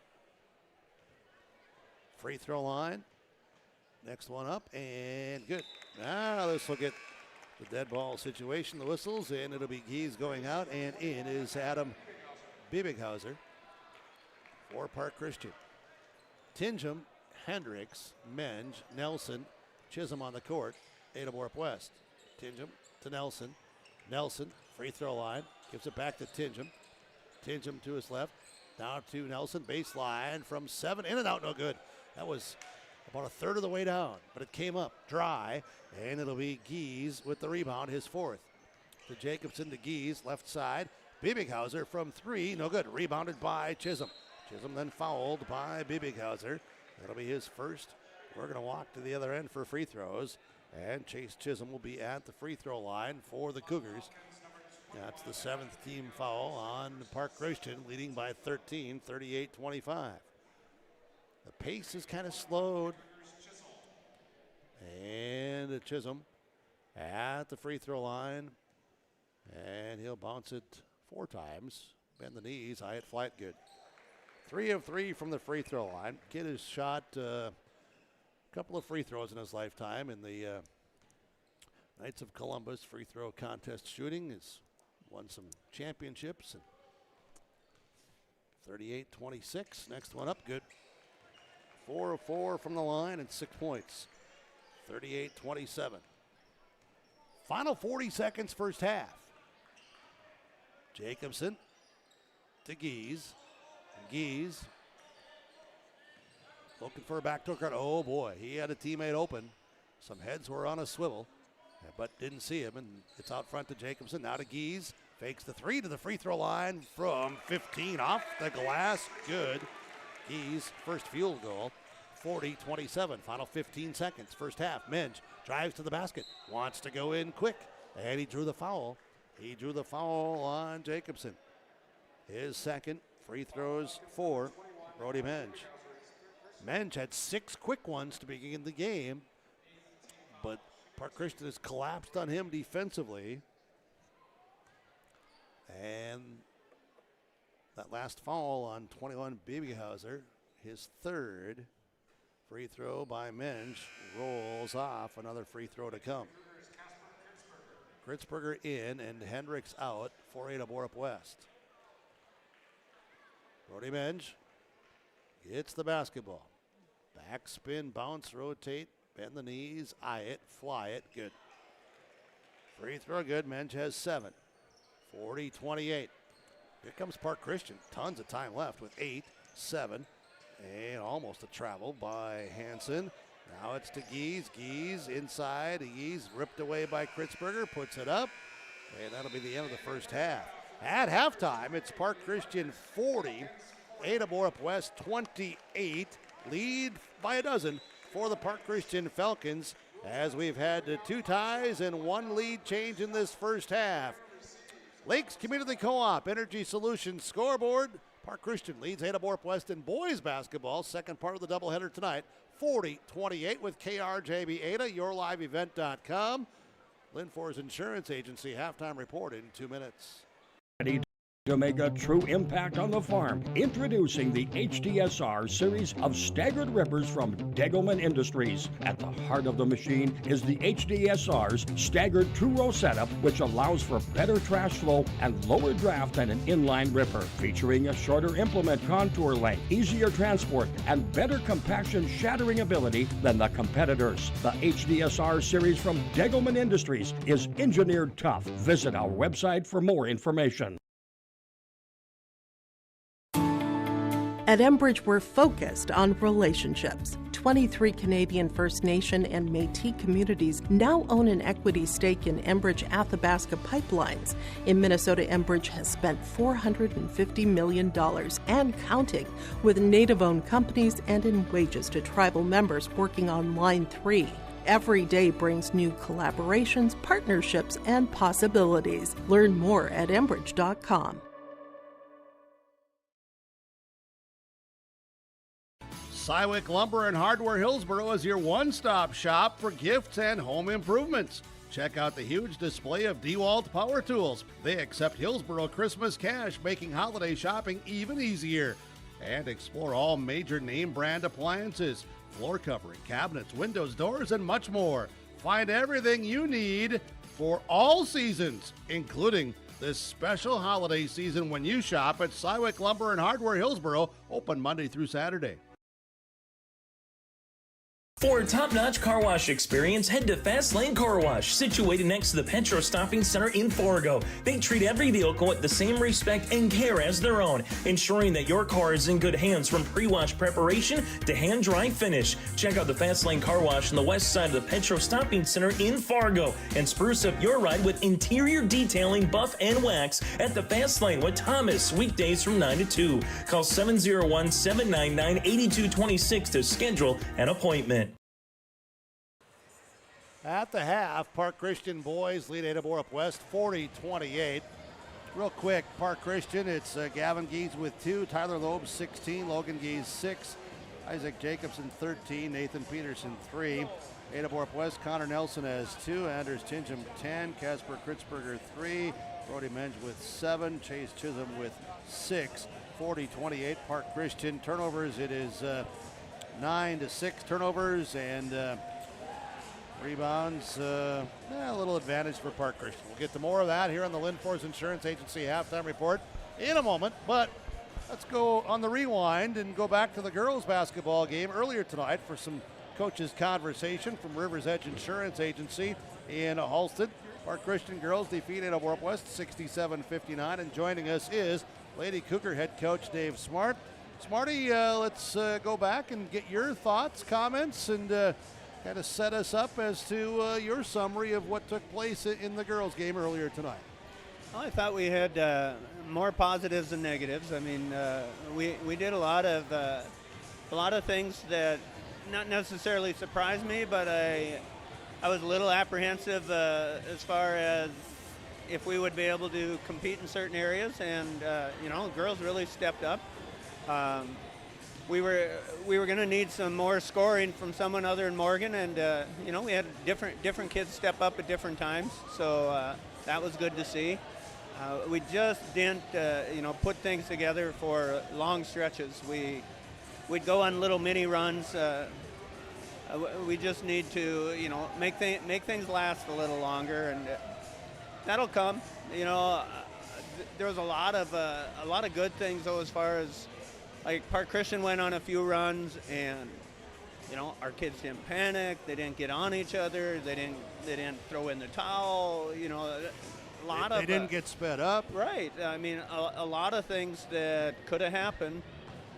Free throw line. Next one up and good. Now this will get the dead ball situation. The whistles, and it'll be Gies going out, and in is Adam Biebighauser for Park Christian. Tingham, Hendricks, Menge, Nelson, Chisholm on the court. Ada-Borup-West. Tingham to Nelson. Nelson, free throw line, gives it back to Tingham. Tingham to his left, down to Nelson, baseline from 7, in and out, no good. That was about a third of the way down, but it came up dry, and it'll be Gies with the rebound, his 4th. To Jacobson to Gies, left side. Biebighauser from 3, no good. Rebounded by Chisholm. Chisholm then fouled by Biebighauser. That'll be his first. We're going to walk to the other end for free throws. And Chase Chisholm will be at the free throw line for the Cougars. That's the 7th team foul on Park Christian, leading by 13, 38-25. The pace is kind of slowed. And Chisholm at the free throw line. And he'll bounce it 4 times. Bend the knees, eye it flat, good. 3 of 3 from the free throw line. Kid has shot a couple of free throws in his lifetime in the Knights of Columbus free throw contest shooting. Has won some championships. And 38-26. Next one up, good. 4 of 4 from the line and 6 points. 38-27. Final 40 seconds, first half. Jacobson to Gies. Gies looking for a backdoor cut. Oh boy, he had a teammate open. Some heads were on a swivel, but didn't see him, and it's out front to Jacobson. Now to Gies. Fakes the 3 to the free throw line from 15 off the glass. Good. Gies, first field goal. 40-27. Final 15 seconds. First half. Minge drives to the basket. Wants to go in quick. And he drew the foul. He drew the foul on Jacobson. His second. Free throws for Brody Menge. Menge had 6 quick ones to begin the game, but Park Christian has collapsed on him defensively. And that last foul on 21 Biebighauser, his third. Free throw by Menge rolls off. Another free throw to come. Kritzberger in and Hendricks out for Ada-Borup-West. Brody Menge gets the basketball. Backspin, bounce, rotate, bend the knees, eye it, fly it, good. Free throw good. Menge has 7. 40-28. Here comes Park Christian. Tons of time left with 8, 7. And almost a travel by Hansen. Now it's to Gies. Gies inside. Gies ripped away by Kritzberger. Puts it up. And that'll be the end of the first half. At halftime, it's Park Christian 40. Ada-Borup-West 28. Lead by a dozen for the Park Christian Falcons, as we've had 2 ties and 1 lead change in this first half. Lakes Community Co-op Energy Solutions scoreboard. Park Christian leads Ada-Borup-West in boys basketball. Second part of the doubleheader tonight. 40-28 with KRJB Ada, yourliveevent.com. Lynn For's Insurance Agency halftime report in 2 minutes. Ready to make a true impact on the farm. Introducing the HDSR series of staggered rippers from Degelman Industries. At the heart of the machine is the HDSR's staggered two-row setup, which allows for better trash flow and lower draft than an inline ripper. Featuring a shorter implement contour length, easier transport, and better compaction shattering ability than the competitors. The HDSR series from Degelman Industries is engineered tough. Visit our website for more information. At Enbridge, we're focused on relationships. 23 Canadian First Nation and Métis communities now own an equity stake in Enbridge Athabasca Pipelines. In Minnesota, Enbridge has spent $450 million and counting, with Native-owned companies and in wages to tribal members working on Line 3. Every day brings new collaborations, partnerships, and possibilities. Learn more at Enbridge.com. Sywick Lumber and Hardware Hillsboro is your one-stop shop for gifts and home improvements. Check out the huge display of DeWalt power tools. They accept Hillsboro Christmas cash, making holiday shopping even easier. And explore all major name brand appliances, floor covering, cabinets, windows, doors, and much more. Find everything you need for all seasons, including this special holiday season when you shop at Sywick Lumber and Hardware Hillsboro, open Monday through Saturday. For a top-notch car wash experience, head to Fast Lane Car Wash, situated next to the Petro Stopping Center in Fargo. They treat every vehicle with the same respect and care as their own, ensuring that your car is in good hands from pre-wash preparation to hand-dry finish. Check out the Fast Lane Car Wash on the west side of the Petro Stopping Center in Fargo and spruce up your ride with interior detailing, buff, and wax at the Fast Lane with Thomas, weekdays from 9 to 2. Call 701-799-8226 to schedule an appointment. At the half, Park Christian boys lead Ada-Borup-West 40-28. Real quick, Park Christian, it's Gavin Gees with 2, Tyler Loeb 16, Logan Gees 6, Isaac Jacobson 13, Nathan Peterson 3. Ada-Borup-West, Connor Nelson has 2, Anders Tingham 10, Casper Kritzberger 3, Brody Menge with 7, Chase Chisholm with 6. 40-28, Park Christian. Turnovers, it is 9-6 turnovers, and rebounds, a little advantage for Park Christian. We'll get to more of that here on the Linfors Insurance Agency halftime report in a moment, but let's go on the rewind and go back to the girls basketball game earlier tonight for some coaches' conversation from Rivers Edge Insurance Agency in Halsted. Park Christian girls defeat Ada-Borup-West 67-59, and joining us is Lady Cougar head coach Dave Smart. Smarty, let's go back and get your thoughts, comments, and kind of set us up as to your summary of what took place in the girls' game earlier tonight. Well, I thought we had more positives than negatives. I mean, we did a lot of things that not necessarily surprised me, but I was a little apprehensive as far as if we would be able to compete in certain areas, and the girls really stepped up. We were going to need some more scoring from someone other than Morgan, and we had different kids step up at different times, so that was good to see. We just didn't put things together for long stretches. We'd go on little mini runs. We just need to make things last a little longer, and that'll come. There was a lot of good things though, as far as like Park Christian went on a few runs, and our kids didn't panic. They didn't get on each other. They didn't throw in the towel. They didn't get sped up. Right. I mean, a lot of things that could have happened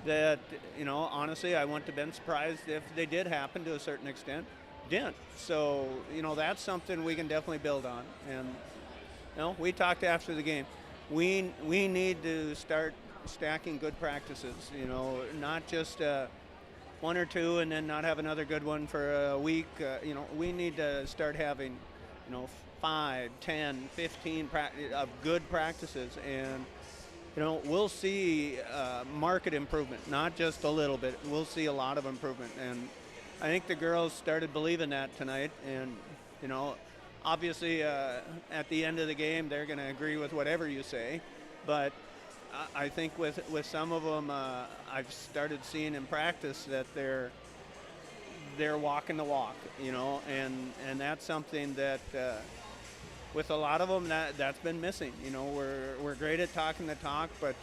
that honestly, I wouldn't have been surprised if they did happen to a certain extent. Didn't. So that's something we can definitely build on. And we talked after the game. We need to start stacking good practices, not just one or two and then not have another good one for a week. We need to start having 5, 10, 15 of good practices, and we'll see market improvement, not just a little bit. We'll see a lot of improvement, and I think the girls started believing that tonight. And obviously at the end of the game they're going to agree with whatever you say, but I think with some of them, I've started seeing in practice that they're walking the walk, and that's something that with a lot of them that's been missing. We're great at talking the talk, but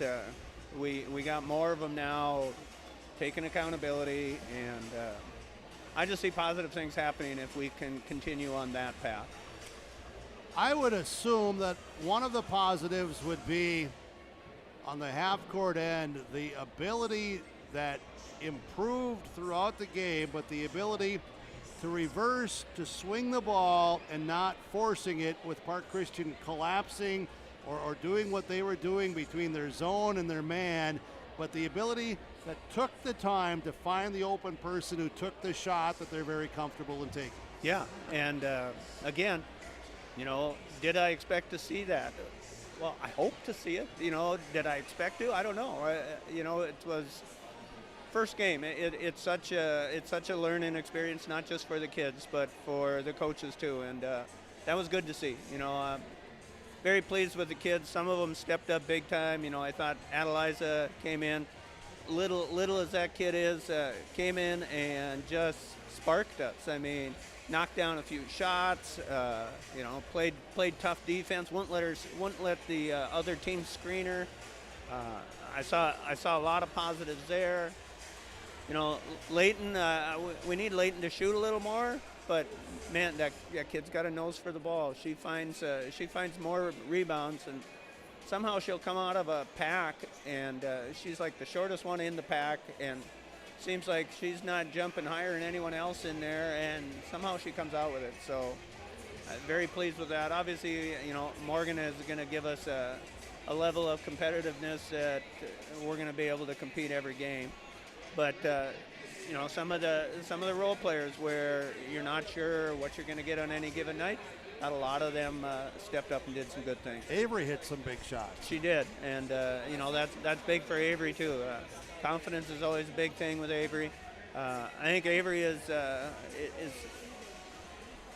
we got more of them now taking accountability, and I just see positive things happening if we can continue on that path. I would assume that one of the positives would be on the half-court end, the ability that improved throughout the game, but the ability to reverse, to swing the ball and not forcing it with Park Christian collapsing or doing what they were doing between their zone and their man, but the ability that took the time to find the open person who took the shot that they're very comfortable in taking. Yeah, and again, did I expect to see that? Well, I hope to see it. Did I expect to? I don't know. It was first game. It's such a learning experience, not just for the kids, but for the coaches too. And that was good to see. Very pleased with the kids. Some of them stepped up big time. I thought Adeliza came in, little as that kid is, came in and just sparked us. I mean, knocked down a few shots, played tough defense, wouldn't let the other team screen her. I saw a lot of positives there. Leighton, we need Leighton to shoot a little more, but man, that kid's got a nose for the ball. She finds more rebounds, and somehow she'll come out of a pack, and she's like the shortest one in the pack, and seems like she's not jumping higher than anyone else in there, and somehow she comes out with it. So very pleased with that. Obviously, Morgan is going to give us a level of competitiveness that we're going to be able to compete every game. But some of the role players where you're not sure what you're going to get on any given night, not a lot of them stepped up and did some good things. Avery hit some big shots. She did, and that's big for Avery too. Confidence is always a big thing with Avery. I think Avery is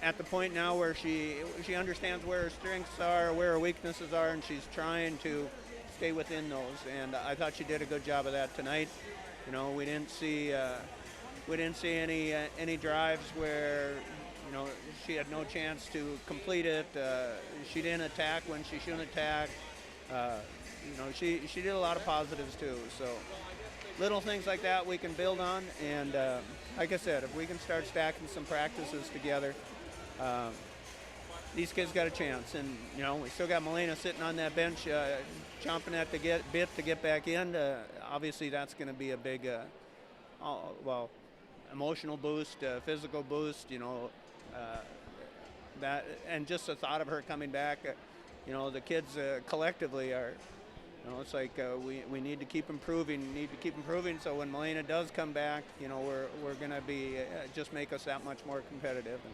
at the point now where she understands where her strengths are, where her weaknesses are, and she's trying to stay within those. And I thought she did a good job of that tonight. We didn't see any drives where she had no chance to complete it. She didn't attack when she shouldn't attack. She did a lot of positives too. So little things like that we can build on. And like I said, if we can start stacking some practices together, these kids got a chance. And we still got Milena sitting on that bench, chomping at the bit to get back in. Obviously, that's going to be a big, emotional boost, physical boost. That, and just the thought of her coming back. The kids collectively are. It's like we need to keep improving. So when Milena does come back, we're going to be just make us that much more competitive. And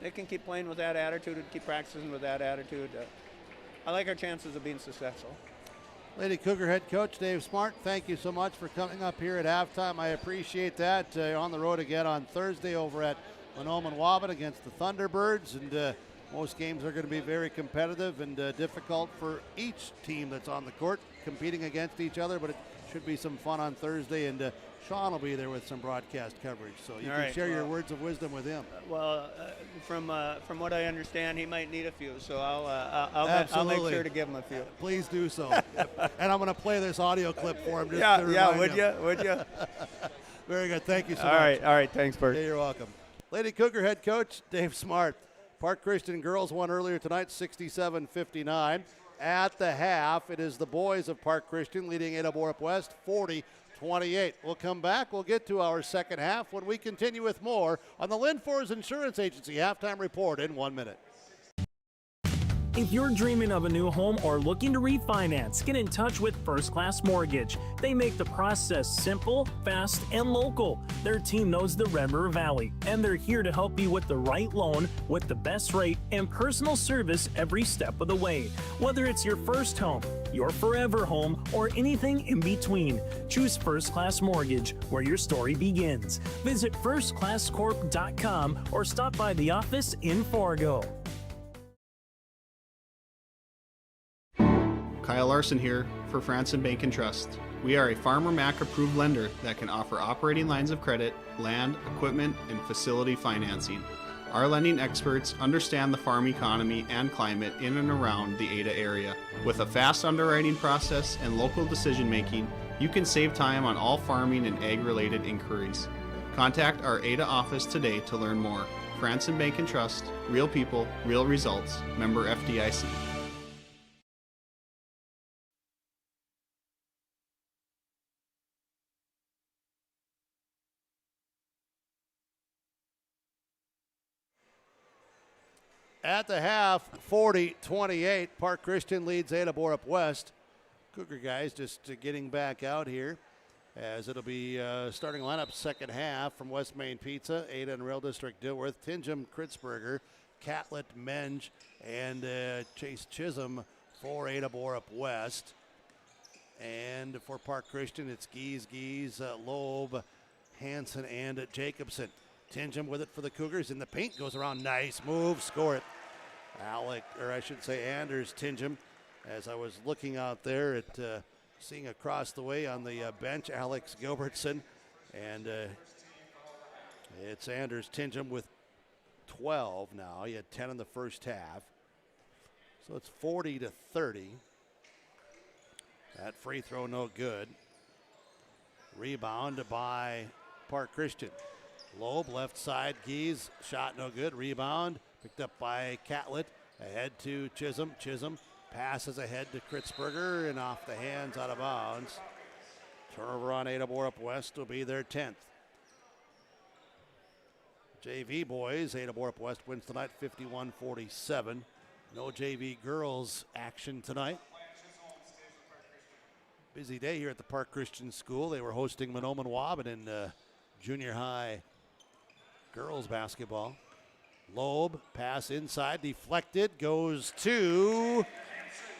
they can keep playing with that attitude and keep practicing with that attitude. I like our chances of being successful. Lady Cougar head coach Dave Smart, thank you so much for coming up here at halftime. I appreciate that. On the road again on Thursday over at Mahnomen-Waubun against the Thunderbirds, and most games are going to be very competitive and difficult for each team that's on the court competing against each other, but it should be some fun on Thursday, and Sean will be there with some broadcast coverage, so you can share your words of wisdom with him. From what I understand, he might need a few, so I'll make sure to give him a few. Please do so. And I'm going to play this audio clip for him. Would you? Very good. Thank you so much. All right. Thanks, Bert. Yeah, you're welcome. Lady Cougar head coach Dave Smart. Park Christian girls won earlier tonight, 67-59. At the half, it is the boys of Park Christian leading Ada-Borup-West 40-28. We'll come back. We'll get to our second half when we continue with more on the Linfors Insurance Agency halftime report in 1 minute. If you're dreaming of a new home or looking to refinance, get in touch with First Class Mortgage. They make the process simple, fast, and local. Their team knows the Red River Valley, and they're here to help you with the right loan, with the best rate, and personal service every step of the way. Whether it's your first home, your forever home, or anything in between, choose First Class Mortgage, where your story begins. Visit firstclasscorp.com or stop by the office in Fargo. Kyle Larson here for Franson Bank and Trust. We are a Farmer Mac approved lender that can offer operating lines of credit, land, equipment, and facility financing. Our lending experts understand the farm economy and climate in and around the Ada area. With a fast underwriting process and local decision making, you can save time on all farming and ag-related inquiries. Contact our Ada office today to learn more. Franson Bank and Trust, real people, real results. Member FDIC. At the half, 40-28, Park Christian leads Ada-Borup-West. Cougar guys just getting back out here as it'll be starting lineup second half from West Main Pizza, Ada and Rail District Dilworth, Tingham, Kritzberger, Catlett, Menge, and Chase Chisholm for Ada-Borup-West. And for Park Christian, it's Gies, Loeb, Hansen, and Jacobson. Tingham with it for the Cougars in the paint, goes around, nice move, score it. Anders Tingham, as I was looking out there at seeing across the way on the bench, Alex Gilbertson, and it's Anders Tingham with 12 now. He had 10 in the first half, so it's 40-30. That free throw no good. Rebound by Park Christian. Loeb, left side, Gies, shot no good. Rebound, picked up by Catlett. Ahead to Chisholm. Chisholm passes ahead to Kritzberger and off the hands, out of bounds. Turnover on Ada-Borup-West will be their 10th. JV boys, Ada-Borup-West wins tonight 51-47. No JV girls action tonight. Busy day here at the Park Christian School. They were hosting Mahnomen Waban in junior high girls basketball. Loeb, pass inside, deflected, goes to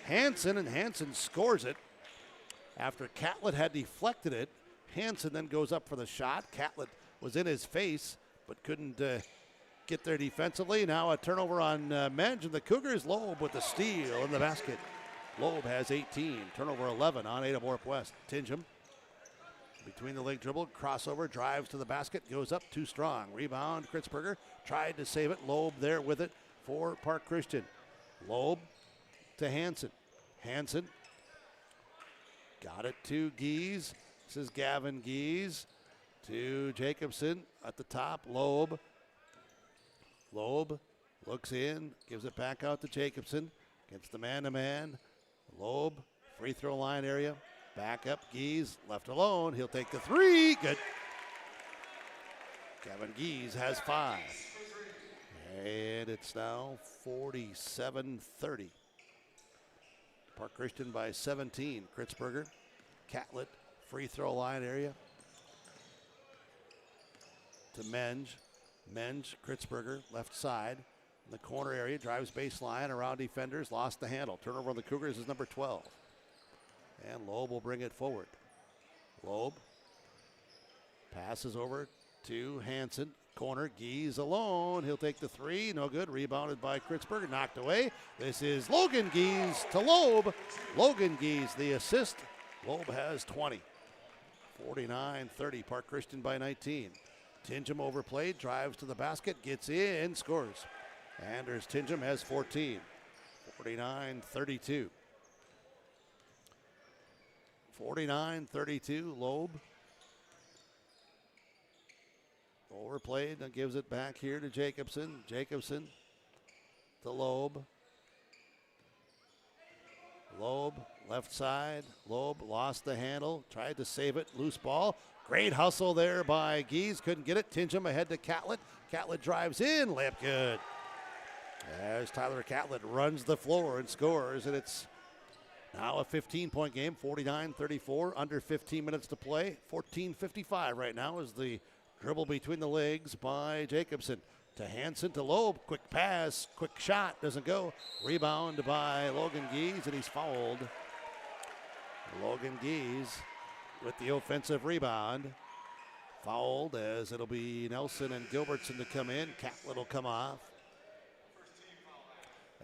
Hansen, and Hansen scores it. After Catlett had deflected it, Hansen then goes up for the shot. Catlett was in his face, but couldn't get there defensively. Now a turnover on Menge, and the Cougars. Loeb with the steal in the basket. Loeb has 18, turnover 11 on Ada-Borup-West. Tingham, between the leg dribble, crossover, drives to the basket, goes up too strong. Rebound, Kritzberger tried to save it. Loeb there with it for Park Christian. Loeb to Hansen. Hansen got it to Gies. This is Gavin Gies to Jacobson at the top. Loeb. Loeb looks in, gives it back out to Jacobson. Against the man-to-man. Loeb, free throw line area. Back up, Gies, left alone. He'll take the three. Good. Gavin Gies has 5. And it's now 47-30. Park Christian by 17. Kritzberger, Catlett, free throw line area. To Menge. Menge, Kritzberger, left side. In the corner area, drives baseline around defenders, lost the handle. Turnover on the Cougars is number 12. And Loeb will bring it forward. Loeb passes over to Hansen. Corner, Gies alone. He'll take the three. No good. Rebounded by Kritzberger. Knocked away. This is Logan Gies to Loeb. Logan Gies, the assist. Loeb has 20. 49-30. Park Christian by 19. Tingham overplayed. Drives to the basket. Gets in. Scores. Anders Tingham has 14. 49-32. 49-32, Loeb. Overplayed and gives it back here to Jacobson. Jacobson to Loeb. Loeb, left side. Loeb lost the handle, tried to save it. Loose ball. Great hustle there by Gies. Couldn't get it. Tingham ahead to Catlett. Catlett drives in. Layup good. As Tyler Catlett runs the floor and scores, and it's now a 15-point game, 49-34, under 15 minutes to play. 14:55 right now is the dribble between the legs by Jacobson. To Hansen, to Loeb, quick pass, quick shot, doesn't go. Rebound by Logan Gies, and he's fouled. Logan Gies with the offensive rebound. Fouled, as it'll be Nelson and Gilbertson to come in. Catlett will come off.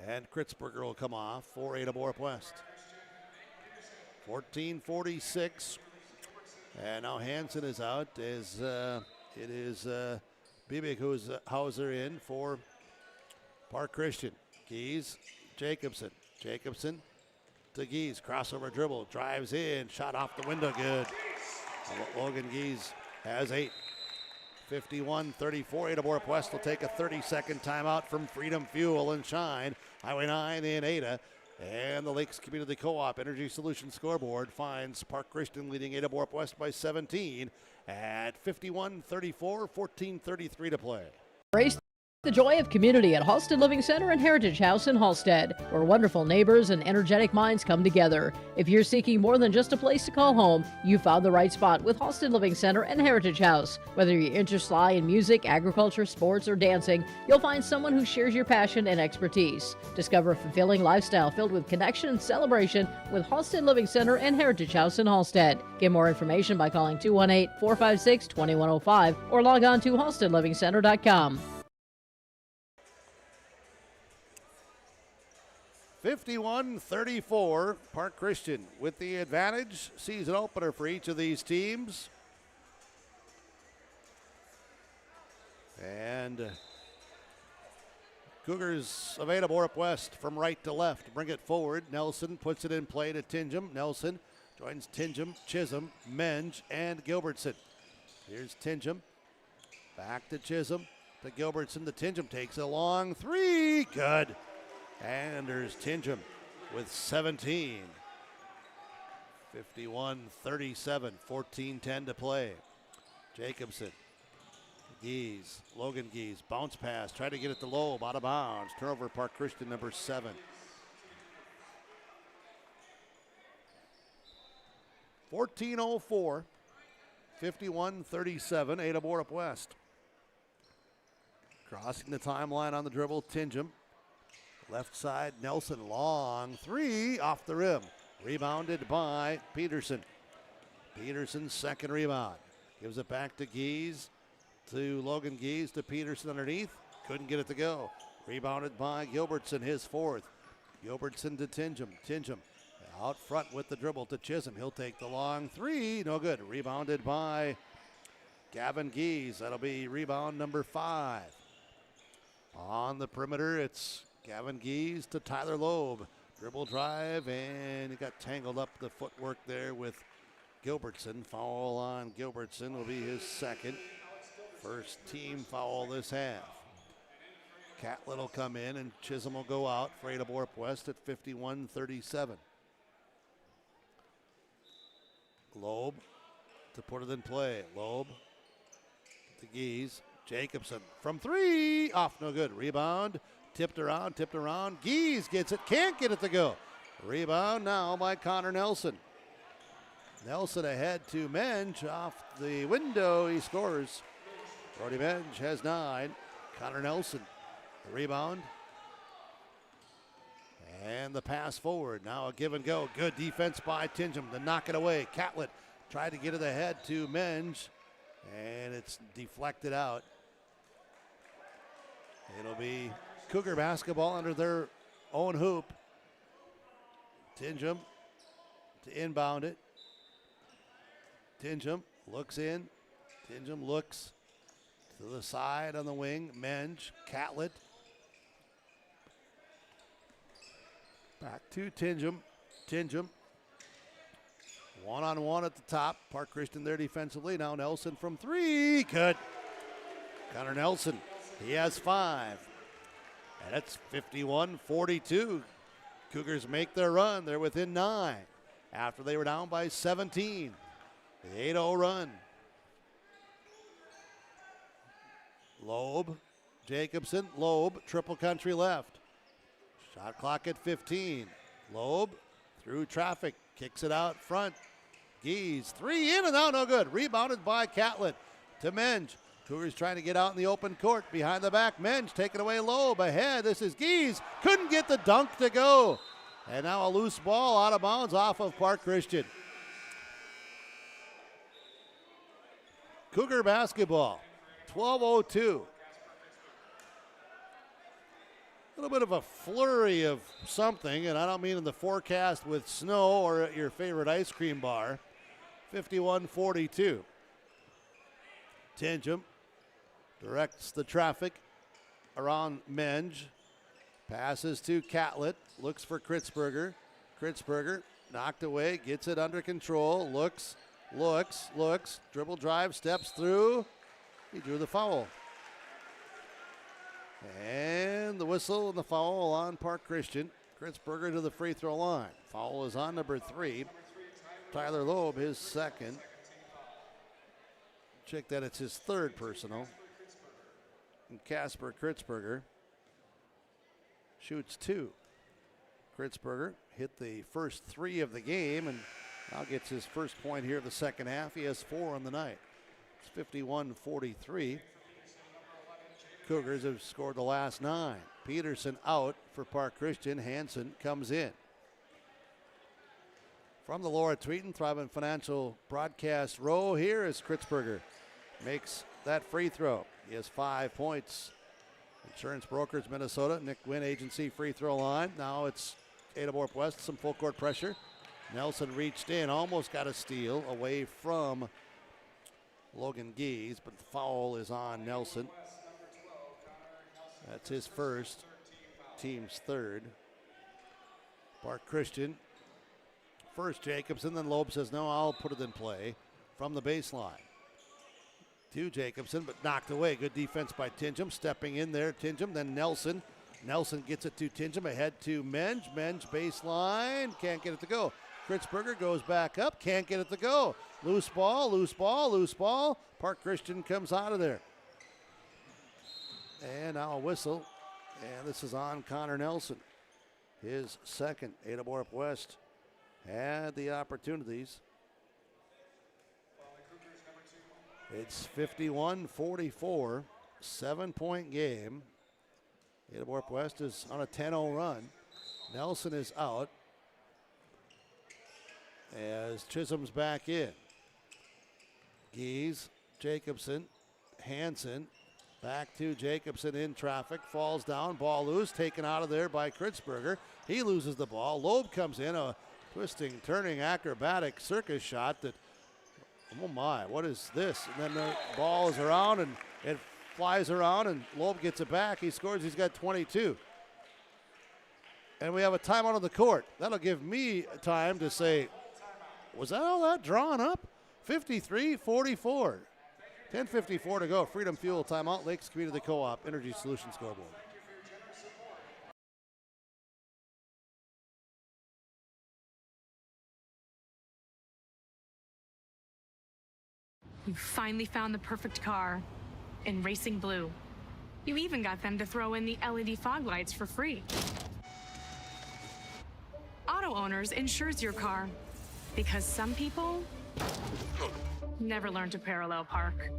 And Kritzberger will come off for Ada-Borup-West. 14:46. And now Hansen is out as it is Bibik who's Hauser in for Park Christian. Gies, Jacobson. Jacobson to Gies. Crossover dribble. Drives in. Shot off the window. Good. Logan Gies has 8. 51-34. Ada-Borup-West will take a 30-second timeout from Freedom Fuel and Shine. Highway 9 in Ada. And the Lakes Community Co-op Energy Solutions scoreboard finds Park Christian leading Ada-Borup-West by 17 at 51-34, 14:33 to play. Embrace the joy of community at Halsted Living Center and Heritage House in Halsted, where wonderful neighbors and energetic minds come together. If you're seeking more than just a place to call home, you found the right spot with Halsted Living Center and Heritage House. Whether your interests lie in music, agriculture, sports, or dancing, you'll find someone who shares your passion and expertise. Discover a fulfilling lifestyle filled with connection and celebration with Halsted Living Center and Heritage House in Halsted. Get more information by calling 218-456-2105 or log on to halstedlivingcenter.com. 51-34, Park Christian with the advantage. Season opener for each of these teams. And Cougars of Ada-Borup-West from right to left bring it forward. Nelson puts it in play to Tingham. Nelson Joins Tingham, Chisholm, Menge, and Gilbertson. Here's Tingham. Back to Chisholm. To Gilbertson. To Tingham. Takes a long three. Good. And there's Tingham with 17. 51-37. 14-10 to play. Jacobson. Gies. Logan Gies. Bounce pass. Try to get it to Loeb. Out of bounds. Turnover, Park Christian, number 7. 14:04. 51-37. Ada-Borup-West. Crossing the timeline on the dribble, Tingham. Left side, Nelson, long three, off the rim. Rebounded by Peterson. Peterson's second rebound. Gives it back to Gies, to Logan Gies, to Peterson underneath. Couldn't get it to go. Rebounded by Gilbertson, his fourth. Gilbertson to Tingham. Tingham out front with the dribble to Chisholm. He'll take the long three, no good. Rebounded by Gavin Gies. That'll be rebound number 5. On the perimeter, it's Gavin Gies to Tyler Loeb. Dribble drive, and he got tangled up the footwork there with Gilbertson. Foul on Gilbertson will be his second. First team foul this half. Catlett will come in, and Chisholm will go out for Ada-Borup-West at 51-37. Loeb to put it in play. Loeb to Gies. Jacobson from 3, off no good. Rebound, tipped around. Gies gets it, can't get it to go. Rebound now by Connor Nelson. Nelson ahead to Menge, off the window, he scores. Brody Menge has 9. Connor Nelson, the rebound. And the pass forward, now a give and go. Good defense by Tingham to knock it away. Catlett tried to get it ahead to Menge, and it's deflected out. It'll be Cougar basketball under their own hoop. Tingham to inbound it. Tingham looks in. Tingham looks to the side on the wing. Menge, Catlett. Back to Tingham. Tingham. One-on-one at the top. Park Christian there defensively. Now Nelson from 3. Good. Connor Nelson. He has 5. And it's 51-42. Cougars make their run. They're within 9 after they were down by 17. The 8-0 run. Loeb, Jacobson, Loeb, triple country left. Shot clock at 15. Loeb through traffic, kicks it out front. Gies, 3 in and out, no good. Rebounded by Catlett to Menge. Cougars trying to get out in the open court. Behind the back, Menge taking away Loeb. Ahead, this is Gies. Couldn't get the dunk to go. And now a loose ball out of bounds off of Park Christian. Cougar basketball, 12:02. A little bit of a flurry of something, and I don't mean in the forecast with snow or at your favorite ice cream bar. 51-42. Tingham directs the traffic around Menge. Passes to Catlett. Looks for Kritzberger. Kritzberger knocked away. Gets it under control. Looks. Dribble drive. Steps through. He drew the foul. And the whistle and the foul on Park Christian. Kritzberger to the free throw line. Foul is on number 3. Tyler Loeb, his second. Check that, it's his third personal. And Casper Kritzberger shoots 2. Kritzberger hit the first 3 of the game and now gets his first point here of the second half. He has 4 on the night. It's 51-43. Cougars have scored the last 9. Peterson out for Park Christian. Hansen comes in. From the Laura Tweeten Thrivent Financial broadcast row, here is Kritzberger. Makes that free throw. He has 5 points. Insurance Brokers Minnesota, Nick Gwynn Agency free throw line. Now it's Ada-Borup-West, some full court pressure. Nelson reached in, almost got a steal away from Logan Gies, but the foul is on Nelson. That's his first, team's third. Park Christian First Jacobson, then Loeb says, no, I'll put it in play from the baseline. To Jacobson, but knocked away. Good defense by Tingham. Stepping in there, Tingham, then Nelson. Nelson gets it to Tingham, ahead to Menge. Menge baseline, can't get it to go. Kritzberger goes back up, can't get it to go. Loose ball, loose ball, loose ball. Park Christian comes out of there. And now a whistle, and this is on Connor Nelson. His second. Ada-Borup-West had the opportunities. It's 51-44, 7-point game. Ada-Borup-West is on a 10-0 run. Nelson is out as Chisholm's back in. Gies, Jacobson, Hansen, back to Jacobson in traffic, falls down, ball loose, taken out of there by Kritzberger. He loses the ball. Loeb comes in, a twisting, turning, acrobatic circus shot that, oh my, what is this? And then the ball is around and it flies around and Loeb gets it back. He scores, he's got 22. And we have a timeout on the court. That'll give me time to say, was that all that drawn up? 53-44. 10:54 to go. Freedom Fuel timeout. Lakes Community Co-op Energy Solutions scoreboard. You finally found the perfect car in racing blue. You even got them to throw in the LED fog lights for free. Auto Owners insures your car because some people never learn to parallel park.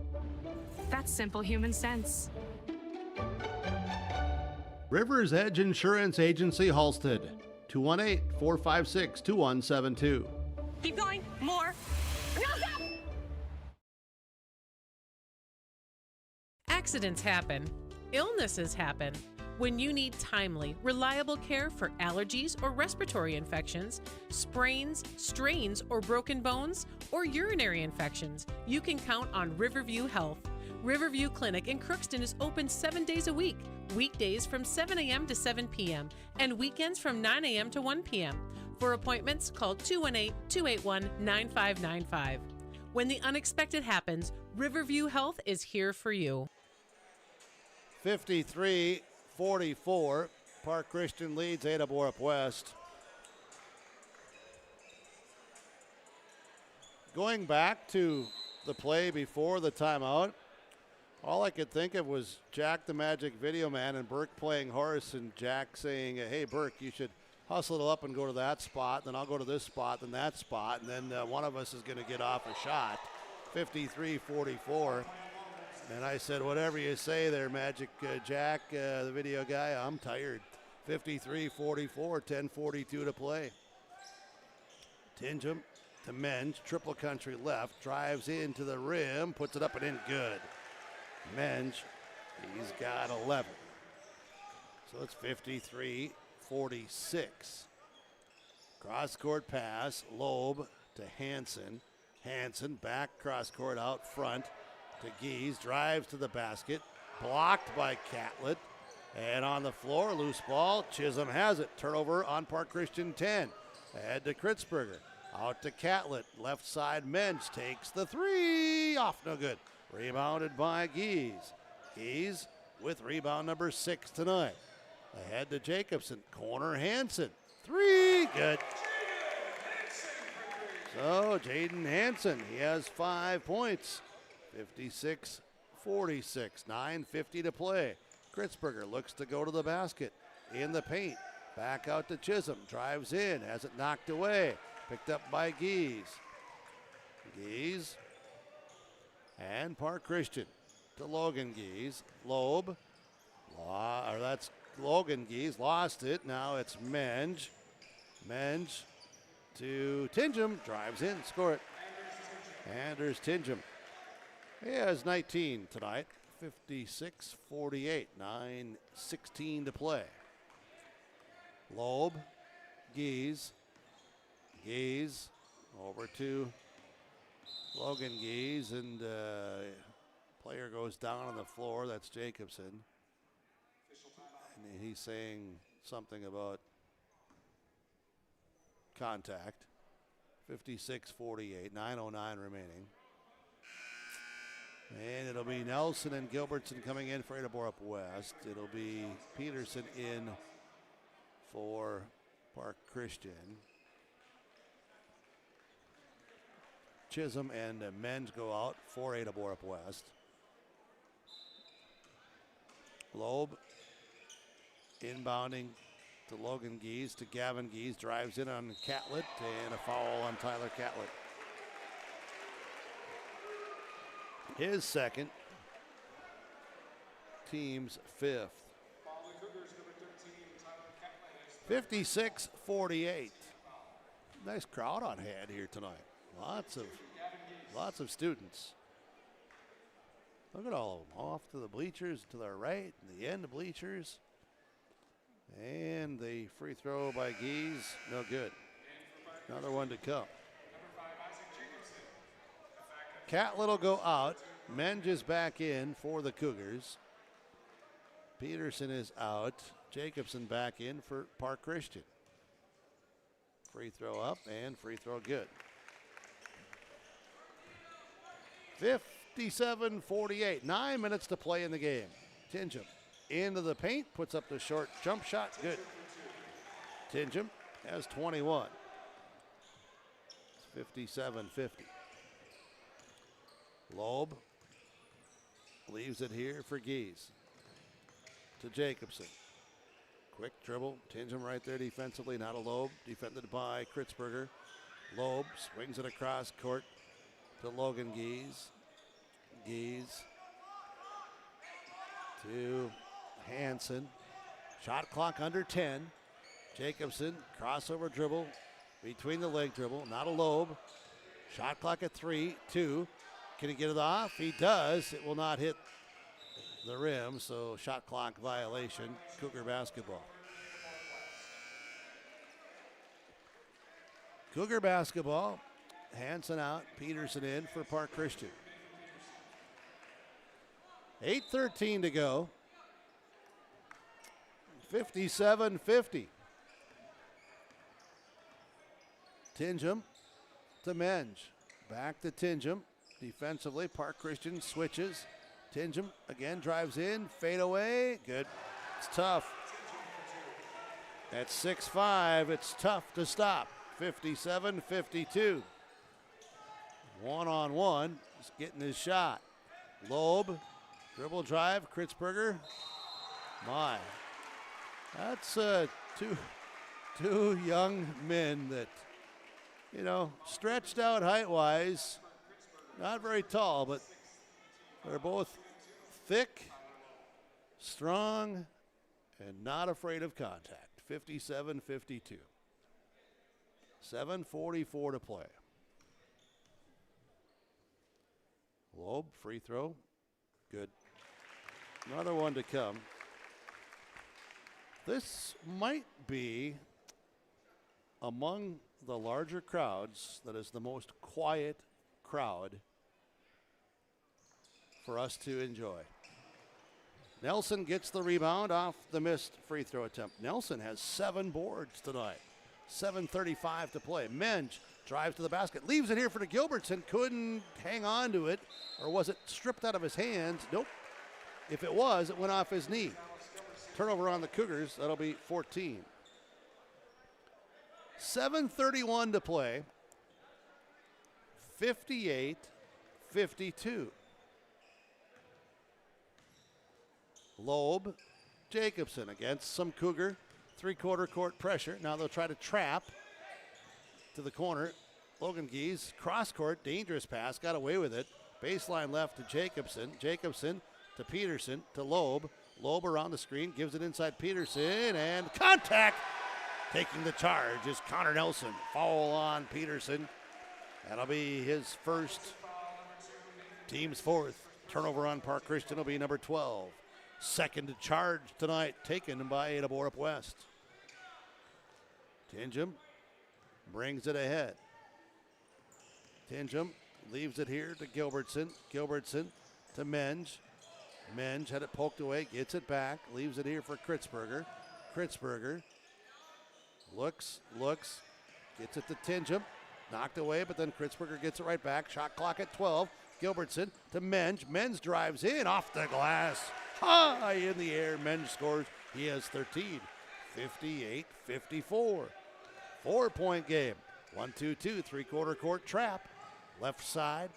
That's simple human sense. Rivers Edge Insurance Agency, Halstead. 218-456-2172. Keep going. More. No, stop! Accidents happen. Illnesses happen. When you need timely, reliable care for allergies or respiratory infections, sprains, strains, or broken bones, or urinary infections, you can count on Riverview Health. Riverview Clinic in Crookston is open 7 days a week, weekdays from 7 a.m. to 7 p.m., and weekends from 9 a.m. to 1 p.m. For appointments, call 218-281-9595. When the unexpected happens, Riverview Health is here for you. 53-44. Park Christian leads Ada-Borup-West. Going back to the play before the timeout, all I could think of was Jack the Magic Video Man and Burke playing horse, and Jack saying, hey, Burke, you should hustle it up and go to that spot, then I'll go to this spot, then that spot, and then one of us is going to get off a shot. 53-44. And I said, whatever you say there, Magic Jack, the video guy, I'm tired. 53-44, 10:42 to play. Tingham to Menge, triple country left, drives into the rim, puts it up and in, good. Menge, he's got 11. So it's 53-46. Cross-court pass, Loeb to Hansen. Hansen back cross-court out front to Gies, drives to the basket, blocked by Catlett. And on the floor, loose ball, Chisholm has it. Turnover on Park Christian 10. Ahead to Kritzberger. Out to Catlett. Left side, Menge takes the three. Off, no good. Rebounded by Gies. Gies with rebound number 6 tonight. Ahead to Jacobson. Corner, Hansen. Three, good. So Jaden Hansen, he has 5 points. 56-46, 9:50 to play. Kritzberger looks to go to the basket. In the paint. Back out to Chisholm. Drives in. Has it knocked away. Picked up by Gies. Gies. And Park Christian to Logan Gies. Loeb. That's Logan Gies. Lost it. Now it's Menge. Menge to Tingham. Drives in. Score it. Anders Tingham. He has 19 tonight. 56-48. 9:16 to play. Loeb. Gies. Gies over to Logan Gies, and player goes down on the floor. That's Jacobson. And he's saying something about contact. 56-48, 9:09 remaining. And it'll be Nelson and Gilbertson coming in for Ada-Borup-West. It'll be Peterson in for Park Christian. Chisholm and Menge go out for Ada-Borup-West. Loeb inbounding to Logan Gies, to Gavin Gies, drives in on Catlett, and a foul on Tyler Catlett. His second, team's fifth. 56-48. Nice crowd on hand here tonight. Lots of students. Look at all of them, off to the bleachers, to the right, and the end of bleachers. And the free throw by Gies, no good. Another one to come. Catlett will go out. Menge is back in for the Cougars. Peterson is out. Jacobson back in for Park Christian. Free throw up and free throw good. 57-48. 9 minutes to play in the game. Tingham into the paint, puts up the short jump shot. Good. Tingham has 21. It's 57-50. Loeb leaves it here for Gies. To Jacobson. Quick dribble. Tingham right there defensively. Not a Loeb. Defended by Kritzberger. Loeb swings it across court to Logan Gies. Gies to Hansen. Shot clock under 10. Jacobson, crossover dribble between the leg dribble. Not a Loeb. Shot clock at 3, 2. Can he get it off? He does. It will not hit the rim, so shot clock violation. Cougar basketball. Cougar basketball. Hansen out. Peterson in for Park Christian. 8:13 to go. 57-50. Tingham to Menge. Back to Tingham. Defensively, Park Christian switches. Tingham again drives in. Fade away. Good. It's tough. At 6'5", it's tough to stop. 57-52. One-on-one. He's getting his shot. Loeb. Dribble drive. Kritzberger. My. That's two young men that, stretched out height-wise. Not very tall, but they're both thick, strong, and not afraid of contact. 57-52. 7:44 to play. Loeb, free throw. Good. Another one to come. This might be, among the larger crowds, that is the most quiet crowd for us to enjoy. Nelson gets the rebound off the missed free throw attempt. Nelson has 7 boards tonight. 7:35 to play. Menge drives to the basket, leaves it here for the Gilbertson. Couldn't hang on to it, or was it stripped out of his hands? Nope. If it was, it went off his knee. Turnover on the Cougars. That'll be 14. 7:31 to play. 58-52. Loeb, Jacobson against some Cougar three-quarter court pressure. Now they'll try to trap to the corner. Logan Gies, cross court, dangerous pass, got away with it. Baseline left to Jacobson. Jacobson to Peterson to Loeb. Loeb around the screen, gives it inside Peterson, and contact. Taking the charge is Connor Nelson. Foul on Peterson. That'll be his first, team's fourth. Turnover on Park Christian will be number 12. Second charge tonight taken by Ada-Borup-West. Tingham brings it ahead. Tingham leaves it here to Gilbertson. Gilbertson to Menge. Menge had it poked away, gets it back, leaves it here for Kritzberger. Kritzberger looks, gets it to Tingham. Knocked away, but then Kritzberger gets it right back. Shot clock at 12. Gilbertson to Menge. Menge drives in off the glass. High in the air. Menge scores. He has 13. 58-54. 4-point game. 1-2-2. Three-quarter court trap. Left side.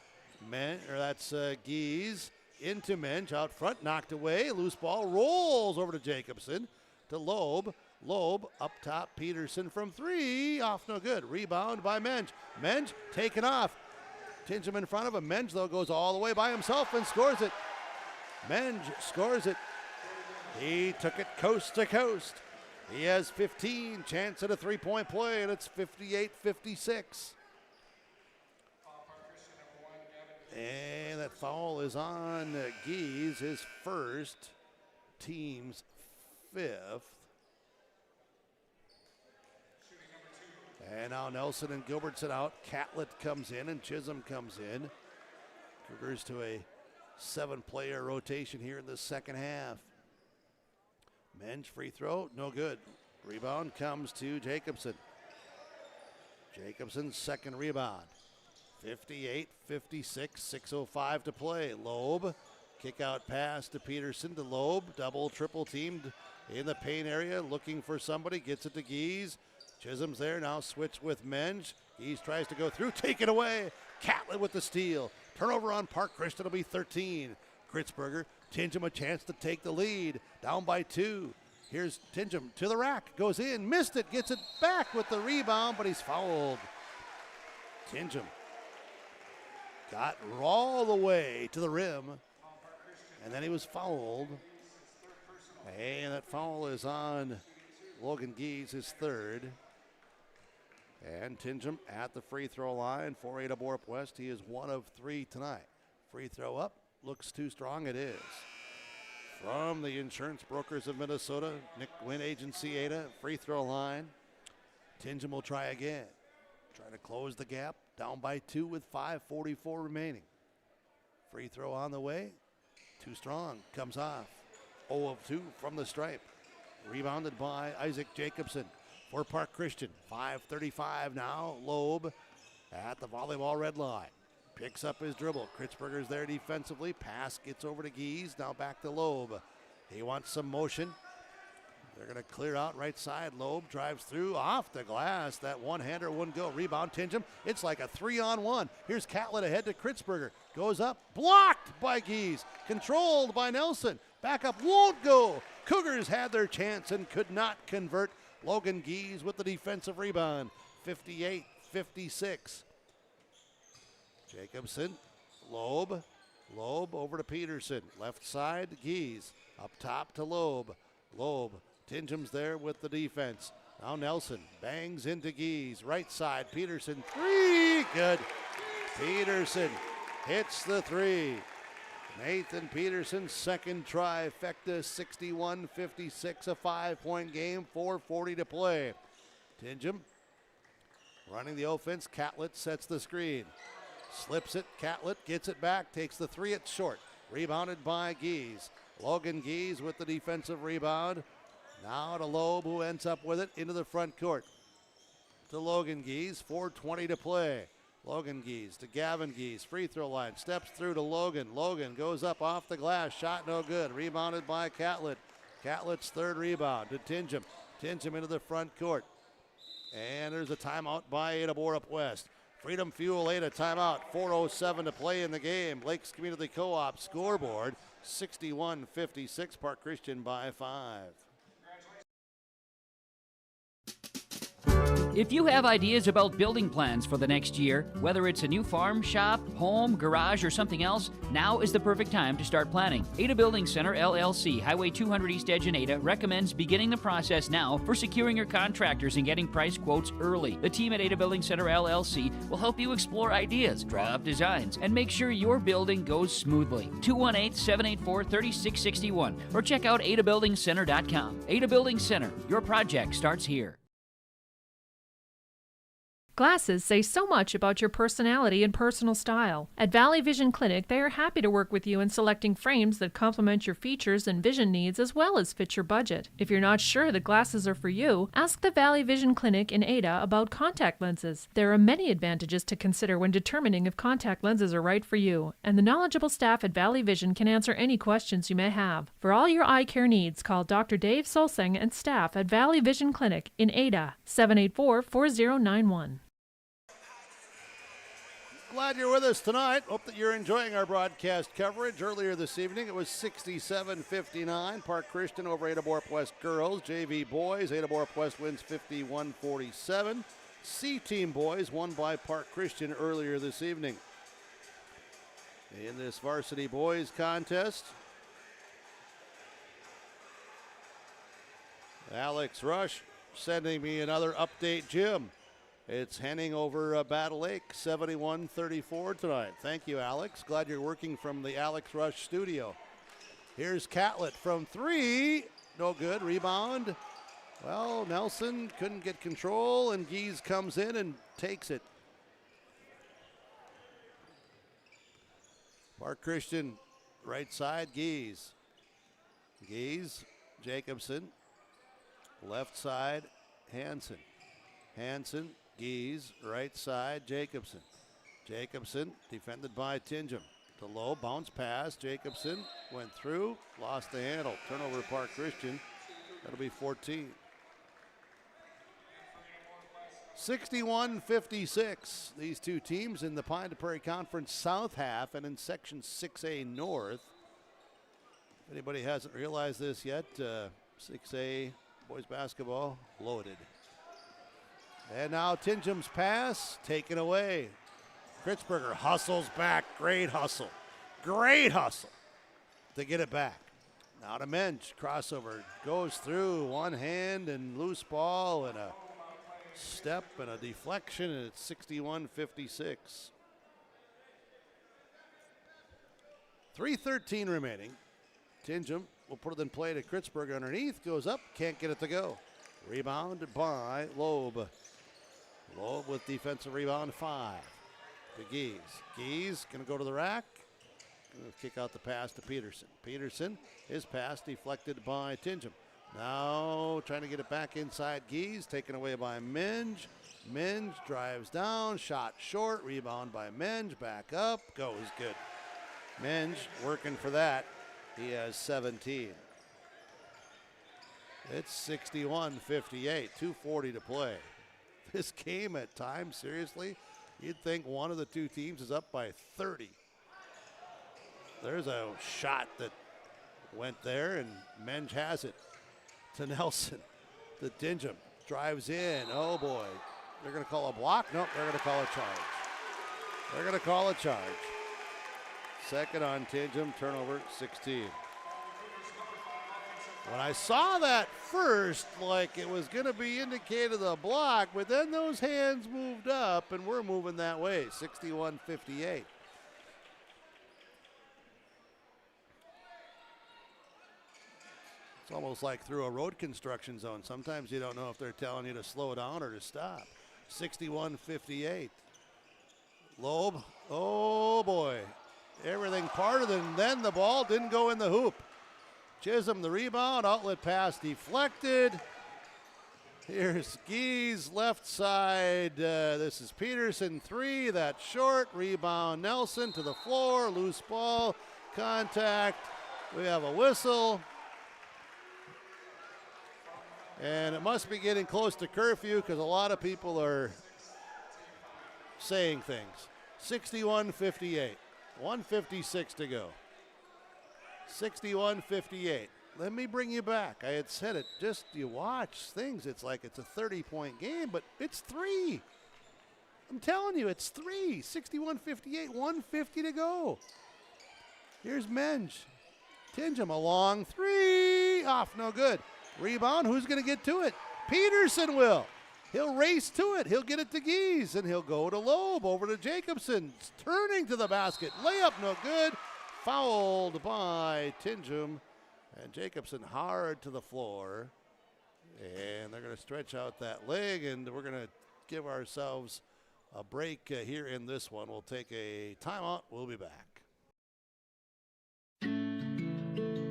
That's Gies into Menge. Out front. Knocked away. Loose ball. Rolls over to Jacobson. To Loeb. Loeb up top. Peterson from three. Off no good. Rebound by Menge. Menge taken off. Tingham in front of him. Menge, though, goes all the way by himself and scores it. Menge scores it. He took it coast to coast. He has 15. Chance at a three-point play, and it's 58-56. And that foul is on Gies, his first, team's fifth. And now Nelson and Gilbertson out. Catlett comes in and Chisholm comes in. Cougars to a 7-player rotation here in the second half. Menge free throw, no good. Rebound comes to Jacobson. Jacobson's second rebound. 58-56, 6:05 to play. Loeb, kick out pass to Peterson to Loeb. Double, triple teamed in the paint area, looking for somebody. Gets it to Gies. Chisholm's there, now switch with Menge. Gies tries to go through, take it away. Catlett with the steal. Turnover on Park Christian, it'll be 13. Kritzberger, Tingham a chance to take the lead. Down by 2. Here's Tingham to the rack, goes in, missed it, gets it back with the rebound, but he's fouled. Tingham got all the way to the rim, and then he was fouled. And that foul is on Logan Gies, his third. And Tingham at the free throw line for Ada-Borup-West. He is 1 of 3 tonight. Free throw up, looks too strong, it is. From the Insurance Brokers of Minnesota, Nick Wynn Agency Ada, free throw line. Tingham will try again. Try to close the gap, down by 2 with 5:44 remaining. Free throw on the way, too strong, comes off. 0 of 2 from the stripe. Rebounded by Isaac Jacobson for Park Christian. 5:35 now. Loeb at the volleyball red line. Picks up his dribble. Kritzberger's there defensively. Pass gets over to Gies. Now back to Loeb. He wants some motion. They're going to clear out right side. Loeb drives through off the glass. That one-hander wouldn't go. Rebound Tingham. It's like a 3-on-1. Here's Catlett ahead to Kritzberger. Goes up. Blocked by Gies. Controlled by Nelson. Back up. Won't go. Cougars had their chance and could not convert. Logan Gies with the defensive rebound. 58-56. Jacobson. Loeb. Loeb over to Peterson. Left side, Gies. Up top to Loeb. Loeb. Tingham's there with the defense. Now Nelson bangs into Gies. Right side, Peterson. 3. Good. Peterson hits the 3. Nathan Peterson's second trifecta, 61-56, a 5-point game, 4:40 to play. Tingham running the offense. Catlett sets the screen. Slips it. Catlett gets it back. Takes the 3. It's short. Rebounded by Gies. Logan Gies with the defensive rebound. Now to Loeb, who ends up with it into the front court. To Logan Gies. 4:20 to play. Logan Gies to Gavin Gies. Free throw line. Steps through to Logan. Logan goes up off the glass. Shot no good. Rebounded by Catlett. Catlett's third rebound to Tingham. Tingham into the front court. And there's a timeout by Ada-Borup-West. Freedom Fuel Ada timeout. 4:07 to play in the game. Lakes Community Co-op scoreboard. 61-56. Park Christian by 5. If you have ideas about building plans for the next year, whether it's a new farm, shop, home, garage, or something else, now is the perfect time to start planning. Ada Building Center, LLC, Highway 200 East Edge in Ada, recommends beginning the process now for securing your contractors and getting price quotes early. The team at Ada Building Center, LLC will help you explore ideas, draw up designs, and make sure your building goes smoothly. 218-784-3661 or check out adabuildingcenter.com. Ada Building Center, your project starts here. Glasses say so much about your personality and personal style. At Valley Vision Clinic, they are happy to work with you in selecting frames that complement your features and vision needs as well as fit your budget. If you're not sure that glasses are for you, ask the Valley Vision Clinic in Ada about contact lenses. There are many advantages to consider when determining if contact lenses are right for you, and the knowledgeable staff at Valley Vision can answer any questions you may have. For all your eye care needs, call Dr. Dave Solseng and staff at Valley Vision Clinic in Ada, 784-4091. Glad you're with us tonight. Hope that you're enjoying our broadcast coverage. Earlier this evening, it was 67-59. Park Christian over Ada-Borup-West girls. JV boys, Ada-Borup-West wins 51-47. C-team boys won by Park Christian earlier this evening. In this varsity boys contest, Alex Rush sending me another update, Jim. It's Henning over Battle Lake, 71-34 tonight. Thank you, Alex. Glad you're working from the Alex Rush studio. Here's Catlett from three. No good. Rebound. Well, Nelson couldn't get control, and Gies comes in and takes it. Park Christian, right side, Gies. Gies, Jacobson. Left side, Hansen. Hansen, Gies, right side, Jacobson. Jacobson, defended by Tingham. To low, bounce pass, Jacobson went through, lost the handle. Turnover Park Christian, that'll be 14. 61-56, these two teams in the Pine to Prairie Conference South half and in Section 6A North. If anybody hasn't realized this yet, 6A boys basketball loaded. And now Tingham's pass taken away. Kritzberger hustles back. Great hustle. Great hustle to get it back. Now to Mensch. Crossover goes through one hand and loose ball and a step and a deflection, and it's 61-56. 3:13 remaining. Tingham will put it in play to Kritzberger underneath. Goes up. Can't get it to go. Rebound by Loeb. Loeb with defensive rebound 5 to Gies. Gies going to go to the rack. Gonna kick out the pass to Peterson. Peterson, his pass deflected by Tingham. Now trying to get it back inside Gies, taken away by Minge. Minge drives down, shot short, rebound by Minge, back up, goes good. Minge working for that. He has 17. It's 61-58, 2:40 to play. This game at times, seriously, you'd think one of the two teams is up by 30. There's a shot that went there, and Menge has it to Nelson. The Tingham drives in. Oh, boy. They're going to call a block? Nope, they're going to call a charge. They're going to call a charge. Second on Tingham, turnover 16. When I saw that first, like it was going to be indicated a block, but then those hands moved up, and we're moving that way, 61-58. It's almost like through a road construction zone. Sometimes you don't know if they're telling you to slow down or to stop. 61-58. Loeb, oh boy. Everything parted, and then the ball didn't go in the hoop. Chisholm the rebound, outlet pass deflected. Here's Gies, left side. This is Peterson, 3, that's short. Rebound Nelson to the floor, loose ball, contact. We have a whistle. And it must be getting close to curfew because a lot of people are saying things. 61-58, 1:56 to go. 61-58. Let me bring you back. I had said it. Just you watch things. It's like it's a 30-point game, but it's 3. I'm telling you, it's 3. 61-58, 1:50 to go. Here's Menge. Tingham, a long 3. Off, no good. Rebound, who's going to get to it? Peterson will. He'll race to it. He'll get it to Gies, and he'll go to Loeb, over to Jacobson. Turning to the basket. Layup, no good. Fouled by Tingham. And Jacobson hard to the floor. And they're going to stretch out that leg, and we're going to give ourselves a break here in this one. We'll take a timeout. We'll be back.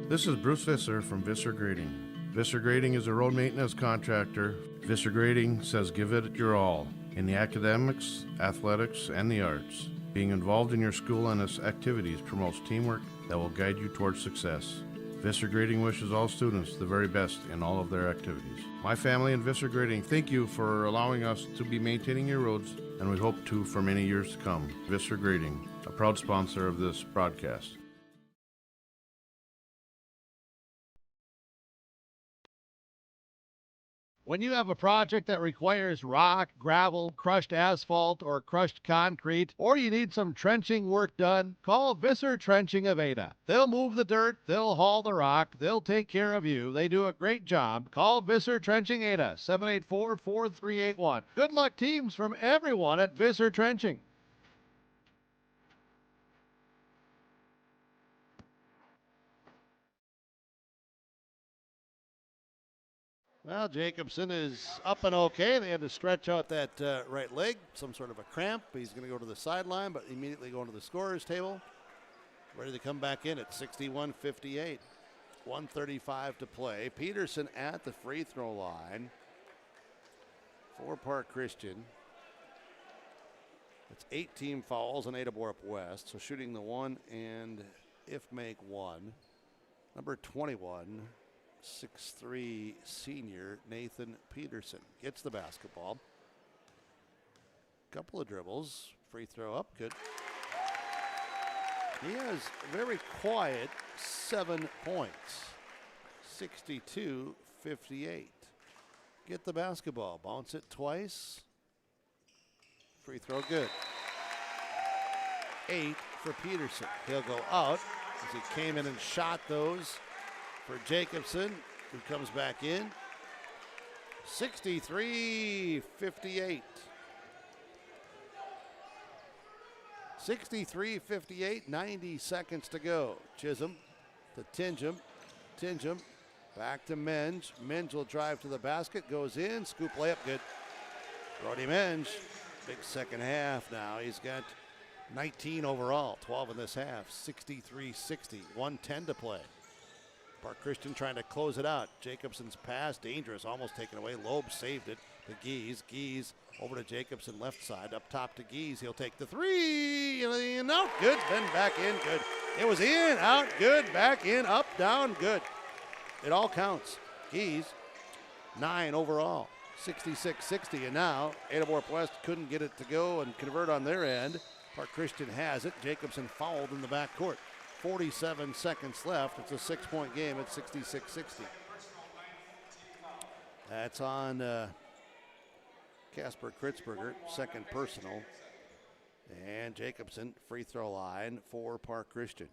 This is Bruce Visser from Visser Grading. Visser Grading is a road maintenance contractor. Visser Grading says give it your all in the academics, athletics, and the arts. Being involved in your school and its activities promotes teamwork that will guide you towards success. Visser Grading wishes all students the very best in all of their activities. My family and Visser Grading thank you for allowing us to be maintaining your roads, and we hope to for many years to come. Visser Grading, a proud sponsor of this broadcast. When you have a project that requires rock, gravel, crushed asphalt, or crushed concrete, or you need some trenching work done, call Visser Trenching of Ada. They'll move the dirt, they'll haul the rock, they'll take care of you. They do a great job. Call Visser Trenching Ada, 784-4381. Good luck, teams, from everyone at Visser Trenching. Well, Jacobson is up and okay. They had to stretch out that right leg, some sort of a cramp. He's going to go to the sideline, but immediately going to the scorer's table. Ready to come back in at 61-58. 1:35 to play. Peterson at the free throw line for Park Christian. It's 18 fouls on Ada-Borup-West, so shooting the one and if make one. Number 21. 6'3" senior Nathan Peterson gets the basketball. Couple of dribbles. Free throw up. Good. He has a very quiet 7 points. 62-58. Get the basketball. Bounce it twice. Free throw good. 8 for Peterson. He'll go out as he came in and shot those. For Jacobson, who comes back in. 63-58. 63-58, 90 seconds to go. Chisholm to Tingham. Tingham back to Menge. Menge will drive to the basket, goes in, scoop layup, good. Brody Menge, big second half now. He's got 19 overall, 12 in this half. 63-60, 1:10 to play. Park Christian trying to close it out. Jacobson's pass, dangerous, almost taken away. Loeb saved it to Gies. Gies over to Jacobson, left side, up top to Gies. He'll take the three, and out, good. Then back in, good. It was in, out, good. Back in, up, down, good. It all counts. Gies, 9 overall, 66-60, and now Ada-Borup-West couldn't get it to go and convert on their end. Park Christian has it. Jacobson fouled in the backcourt. 47 seconds left. It's a 6-point game at 66-60. That's on Casper Kritzberger, second personal. And Jacobson, free throw line for Park Christian.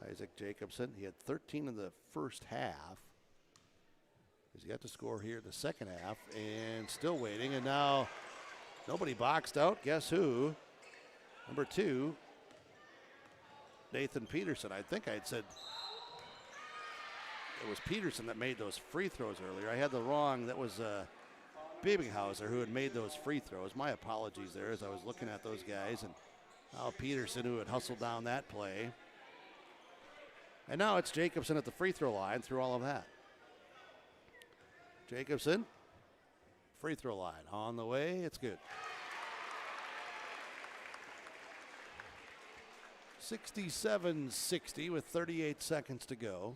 Isaac Jacobson, he had 13 in the first half. He's got to score here in the second half and still waiting. And now nobody boxed out. Guess who? Number 2. Nathan Peterson. I think I'd said it was Peterson that made those free throws earlier. I had the wrong. That was Biebenhauser who had made those free throws. My apologies there as I was looking at those guys. And now Peterson who had hustled down that play. And now it's Jacobson at the free throw line through all of that. Jacobson, free throw line on the way. It's good. 67-60 with 38 seconds to go.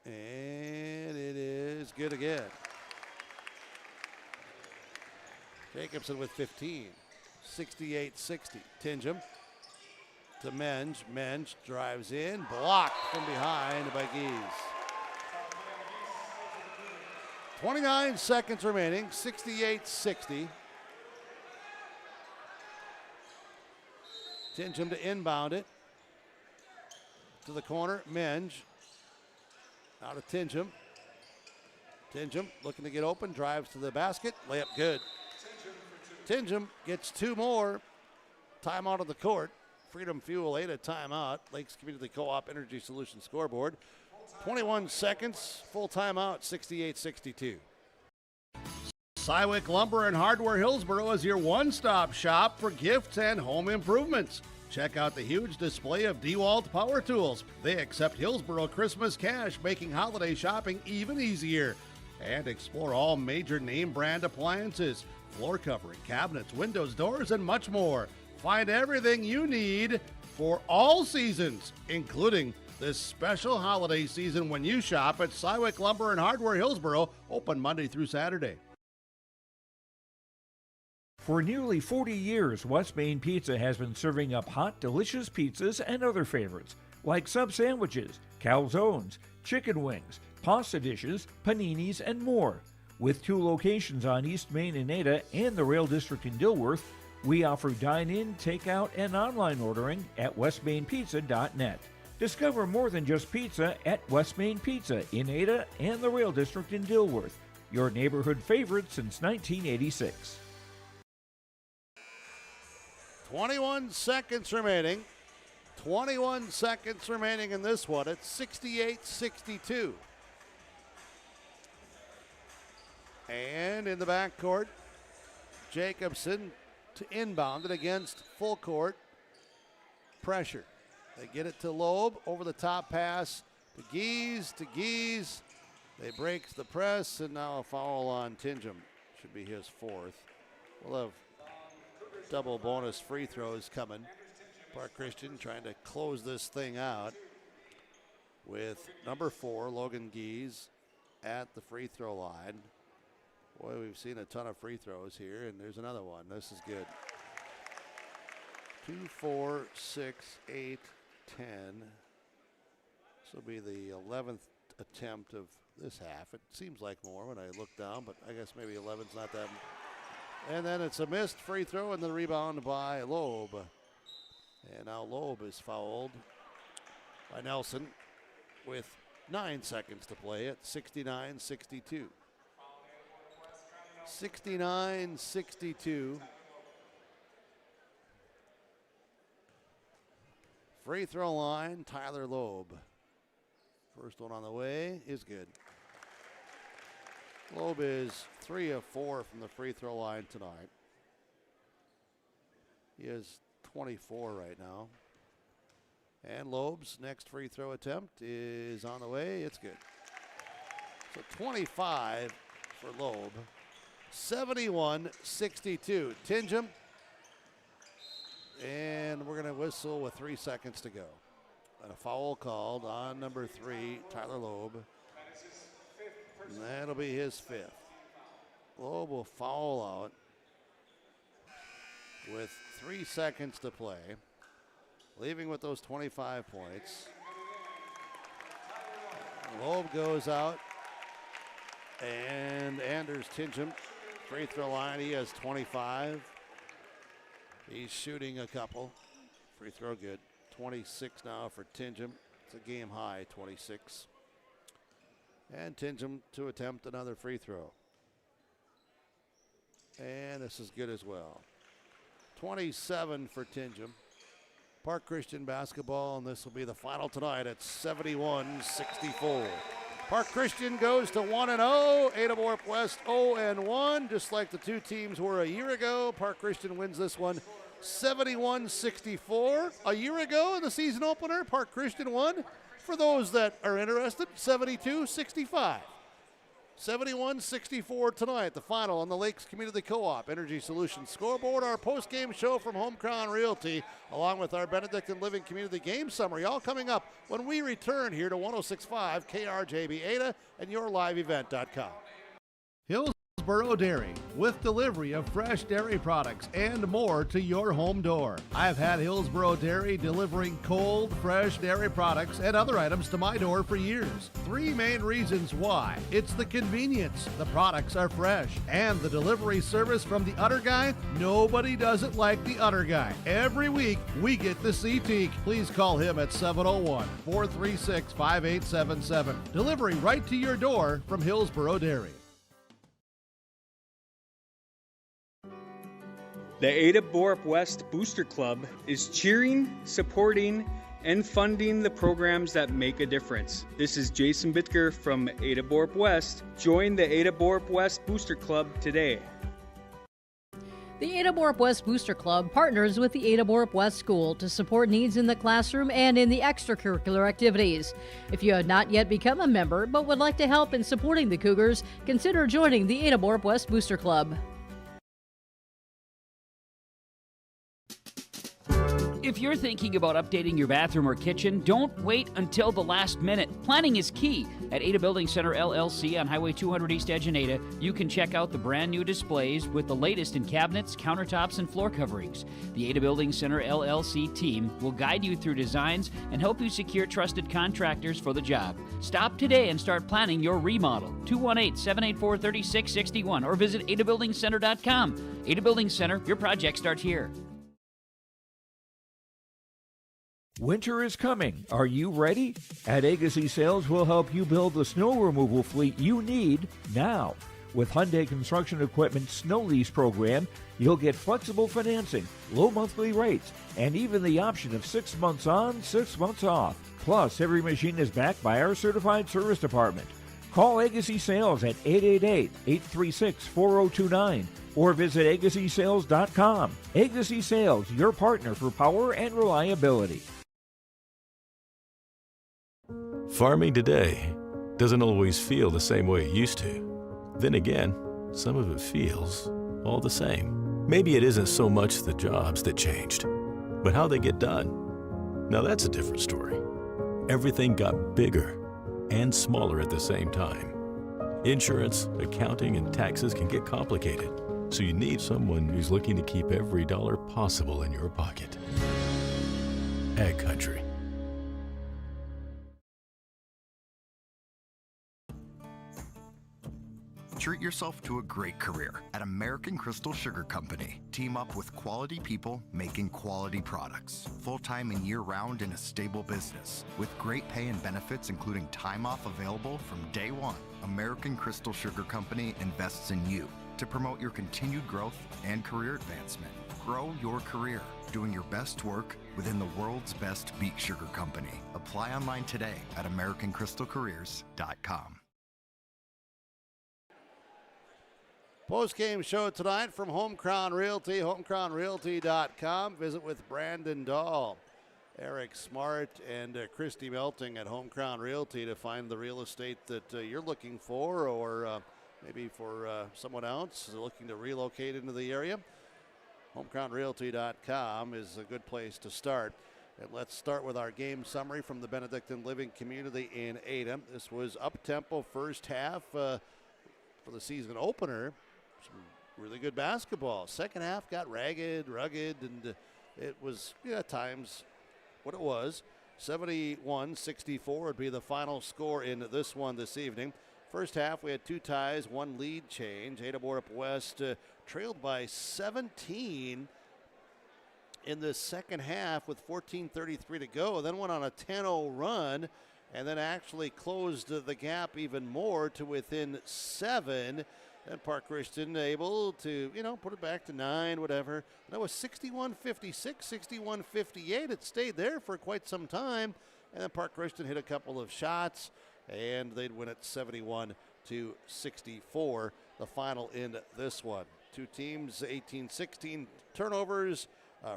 And it is good again. Jacobson with 15. 68-60. Tingham to Menge. Menge drives in. Blocked from behind by Gies. 29 seconds remaining. 68-60. Tingham to inbound it. To the corner. Menge. Out of Tingham. Tingham looking to get open. Drives to the basket. Layup good. Tingham gets 2 more. Timeout of the court. Freedom Fuel Ada timeout. Lakes Community Co-op Energy Solutions scoreboard. 21 seconds, full timeout, 68-62. Cywick Lumber and Hardware Hillsboro is your one-stop shop for gifts and home improvements. Check out the huge display of DeWalt power tools. They accept Hillsboro Christmas cash, making holiday shopping even easier. And explore all major name brand appliances, floor covering, cabinets, windows, doors, and much more. Find everything you need for all seasons, including this special holiday season when you shop at Cywick Lumber and Hardware Hillsboro, open Monday through Saturday. For nearly 40 years, West Main Pizza has been serving up hot, delicious pizzas and other favorites, like sub sandwiches, calzones, chicken wings, pasta dishes, paninis, and more. With 2 locations on East Main in Ada and the Rail District in Dilworth, we offer dine-in, takeout, and online ordering at westmainpizza.net. Discover more than just pizza at West Main Pizza in Ada and the Rail District in Dilworth, your neighborhood favorite since 1986. 21 seconds remaining. 21 seconds remaining in this one. It's 68-62. And in the backcourt, Jacobson to inbound it against full court pressure. They get it to Loeb, over the top pass to Gies, They break the press, and now a foul on Tingham. Should be his 4th. We'll have double bonus free throws coming. Park Christian trying to close this thing out with number 4, Logan Gies, at the free throw line. Boy, we've seen a ton of free throws here, and there's another one. This is good. 2, 4, 6, 8, 10. This will be the 11th attempt of this half. It seems like more when I look down, but I guess maybe 11's not that. And then it's a missed free throw and the rebound by Loeb. And now Loeb is fouled by Nelson with 9 seconds to play at 69-62. 69-62. Free throw line, Tyler Loeb. First one on the way is good. Loeb is 3 of 4 from the free throw line tonight. He is 24 right now. And Loeb's next free throw attempt is on the way. It's good. So 25 for Loeb. 71-62. Tingham. And we're going to whistle with 3 seconds to go. And a foul called on number 3, Tyler Loeb. And that'll be his 5th. Loeb will foul out with 3 seconds to play, leaving with those 25 points. Loeb goes out, and Anders Tingham, free throw line, he has 25. He's shooting a couple. Free throw good. 26 now for Tingham. It's a game high, 26. And Tingham to attempt another free throw. And this is good as well. 27 for Tingham. Park Christian basketball, and this will be the final tonight at 71-64. Park Christian goes to 1-0. Ada-Borup-West 0-1, just like the 2 teams were a year ago. Park Christian wins this one 71-64. A year ago in the season opener, Park Christian won, for those that are interested, 72-65. 71-64 tonight, the final on the Lakes Community Co-op Energy Solutions scoreboard. Our post-game show from Home Crown Realty, along with our Benedictine Living Community Game Summary, all coming up when we return here to 106.5 KRJB Ada and yourliveevent.com. Hillsboro Dairy, with delivery of fresh dairy products and more to your home door. I've had Hillsboro Dairy delivering cold, fresh dairy products and other items to my door for years. 3 main reasons why. It's the convenience, the products are fresh, and the delivery service from the Udder Guy. Nobody does it like the Udder Guy. Every week, we get to see Teak. Please call him at 701-436-5877. Delivery right to your door from Hillsboro Dairy. The Ada-Borup-West Booster Club is cheering, supporting, and funding the programs that make a difference. This is Jason Bitker from Ada-Borup-West. Join the Ada-Borup-West Booster Club today. The Ada-Borup-West Booster Club partners with the Ada-Borup-West School to support needs in the classroom and in the extracurricular activities. If you have not yet become a member but would like to help in supporting the Cougars, consider joining the Ada-Borup-West Booster Club. If you're thinking about updating your bathroom or kitchen, don't wait until the last minute. Planning is key. At Ada Building Center LLC on Highway 200 East Edge in Ada, you can check out the brand new displays with the latest in cabinets, countertops, and floor coverings. The Ada Building Center LLC team will guide you through designs and help you secure trusted contractors for the job. Stop today and start planning your remodel. 218-784-3661 or visit adabuildingcenter.com. Ada Building Center, your project starts here. Winter is coming. Are you ready? At Agassi Sales, we'll help you build the snow removal fleet you need now. With Hyundai Construction Equipment Snow Lease Program, you'll get flexible financing, low monthly rates, and even the option of 6 months on, 6 months off. Plus, every machine is backed by our certified service department. Call Agassi Sales at 888-836-4029 or visit agassisales.com. Agassi Sales, your partner for power and reliability. Farming today doesn't always feel the same way it used to. Then again, some of it feels all the same. Maybe it isn't so much the jobs that changed, but how they get done. Now that's a different story. Everything got bigger and smaller at the same time. Insurance, accounting, and taxes can get complicated, so you need someone who's looking to keep every dollar possible in your pocket. Ag Country. Treat yourself to a great career at American Crystal Sugar Company. Team up with quality people making quality products. Full-time and year-round in a stable business. With great pay and benefits including time off available from day one. American Crystal Sugar Company invests in you to promote your continued growth and career advancement. Grow your career doing your best work within the world's best beet sugar company. Apply online today at AmericanCrystalCareers.com. Post-game show tonight from Home Crown Realty, homecrownrealty.com. Visit with Brandon Dahl, Eric Smart, and Christy Melting at Home Crown Realty to find the real estate that you're looking for, or maybe for someone else looking to relocate into the area. homecrownrealty.com is a good place to start. And let's start with our game summary from the Benedictine Living Community in Ada. This was up-tempo first half for the season opener. Some really good basketball. Second half got rugged, and it was, at times, what it was. 71-64 would be the final score in this one this evening. First half, we had 2 ties, 1 lead change. Ada-Borup-West trailed by 17 in the second half with 14:33 to go. Then went on a 10-0 run and then actually closed the gap even more to within 7. And Park Christian able to, put it back to 9, whatever. That was 61-56, 61-58. It stayed there for quite some time. And then Park Christian hit a couple of shots, and they'd win it 71-64. The final in this one. Two teams, 18-16 turnovers.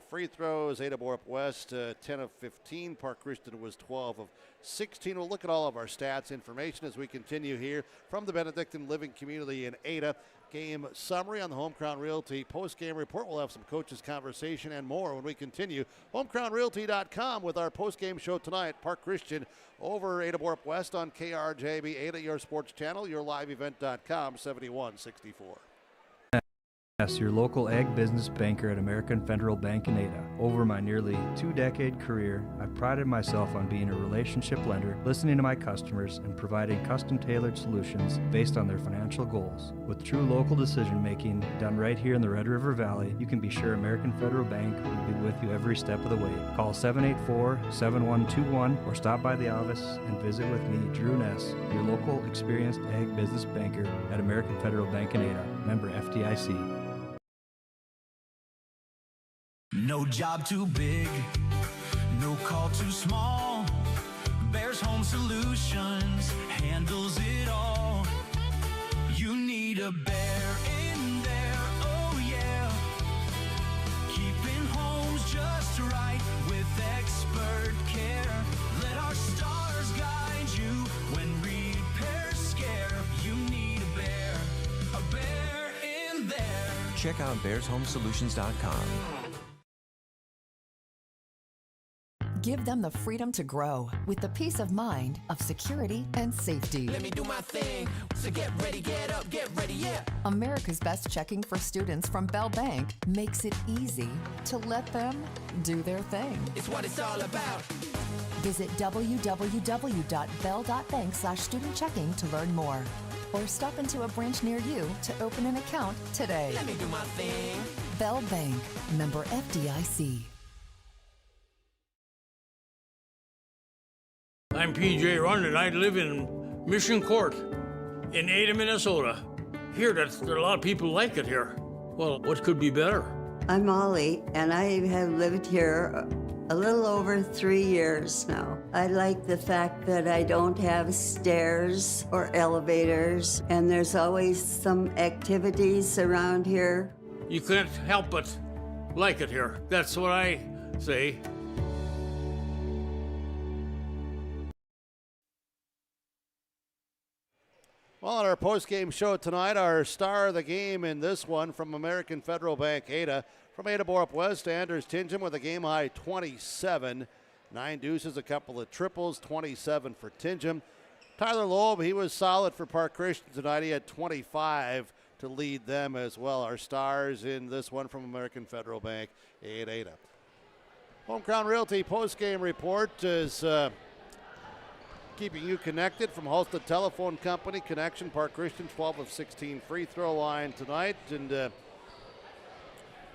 Free throws, Ada-Borup-West, 10 of 15. Park Christian was 12 of 16. We'll look at all of our stats information as we continue here from the Benedictine Living Community in Ada. Game summary on the Home Crown Realty post-game report. We'll have some coaches' conversation and more when we continue. HomeCrownRealty.com with our post-game show tonight. Park Christian over Ada-Borup-West on KRJB Ada, your sports channel, yourliveevent.com, 71-64. Yes, your local ag business banker at American Federal Bank in Ada. Over my nearly 2-decade career, I've prided myself on being a relationship lender, listening to my customers, and providing custom-tailored solutions based on their financial goals. With true local decision-making done right here in the Red River Valley, you can be sure American Federal Bank will be with you every step of the way. Call 784-7121 or stop by the office and visit with me, Drew Ness, your local experienced ag business banker at American Federal Bank in Ada, member FDIC. No job too big, No call too small. Bears Home Solutions handles it all. You need a Bear in there, oh yeah. Keeping homes just right with expert care. Let our stars guide you when repairs scare. You need a Bear in there. Check out bearshomesolutions.com. Give them the freedom to grow with the peace of mind of security and safety. Let me do my thing. So get ready, get up, get ready, yeah. America's Best Checking for students from Bell Bank makes it easy to let them do their thing. It's what it's all about. Visit www.bell.bank/student-checking to learn more. Or stop into a branch near you to open an account today. Let me do my thing. Bell Bank, member FDIC. I'm PJ Rund, and I live in Mission Court in Ada, Minnesota. Here, a lot of people like it here. Well, what could be better? I'm Molly, and I have lived here a little over 3 years now. I like the fact that I don't have stairs or elevators, and there's always some activities around here. You can't help but like it here. That's what I say. Well, on our post-game show tonight, our star of the game in this one from American Federal Bank Ada. From Ada-Borup-West, Anders Tingham with a game-high 27. 9 deuces, a couple of triples, 27 for Tingham. Tyler Loeb, he was solid for Park Christian tonight. He had 25 to lead them as well. Our stars in this one from American Federal Bank at Ada. Home Crown Realty post-game report is keeping you connected from Halstead Telephone Company. Connection, Park Christian, 12 of 16 free throw line tonight. And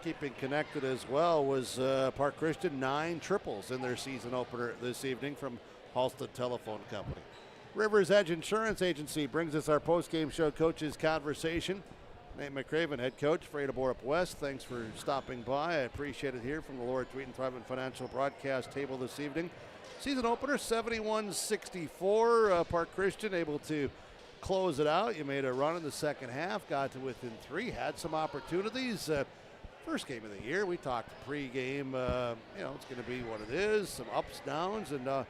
keeping connected as well was Park Christian, 9 triples in their season opener this evening from Halstead Telephone Company. Rivers Edge Insurance Agency brings us our post-game show coaches conversation. Nate McCraven, head coach for Ada-Borup-West. Thanks for stopping by. I appreciate it here from the Laura Tweeten Thrivent Financial broadcast table this evening. Season opener, 71-64. Park Christian able to close it out. You made a run in the second half, got to within 3, had some opportunities. First game of the year, we talked pre-game, it's going to be what it is, some ups, downs, and no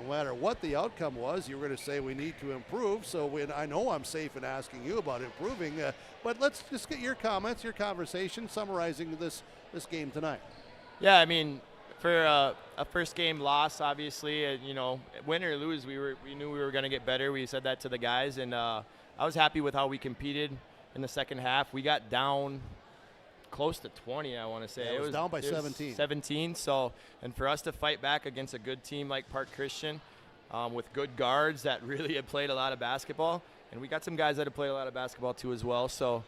matter what the outcome was, you were going to say we need to improve. So I know I'm safe in asking you about improving, but let's just get your comments, your conversation, summarizing this game tonight. Yeah, I mean, for a first game loss, obviously, win or lose, we knew we were going to get better. We said that to the guys, and I was happy with how we competed in the second half. We got down close to 20, I want to say. Yeah, it was down by 17. 17. So, and for us to fight back against a good team like Park Christian, with good guards that really had played a lot of basketball, and we got some guys that have played a lot of basketball too as well. So,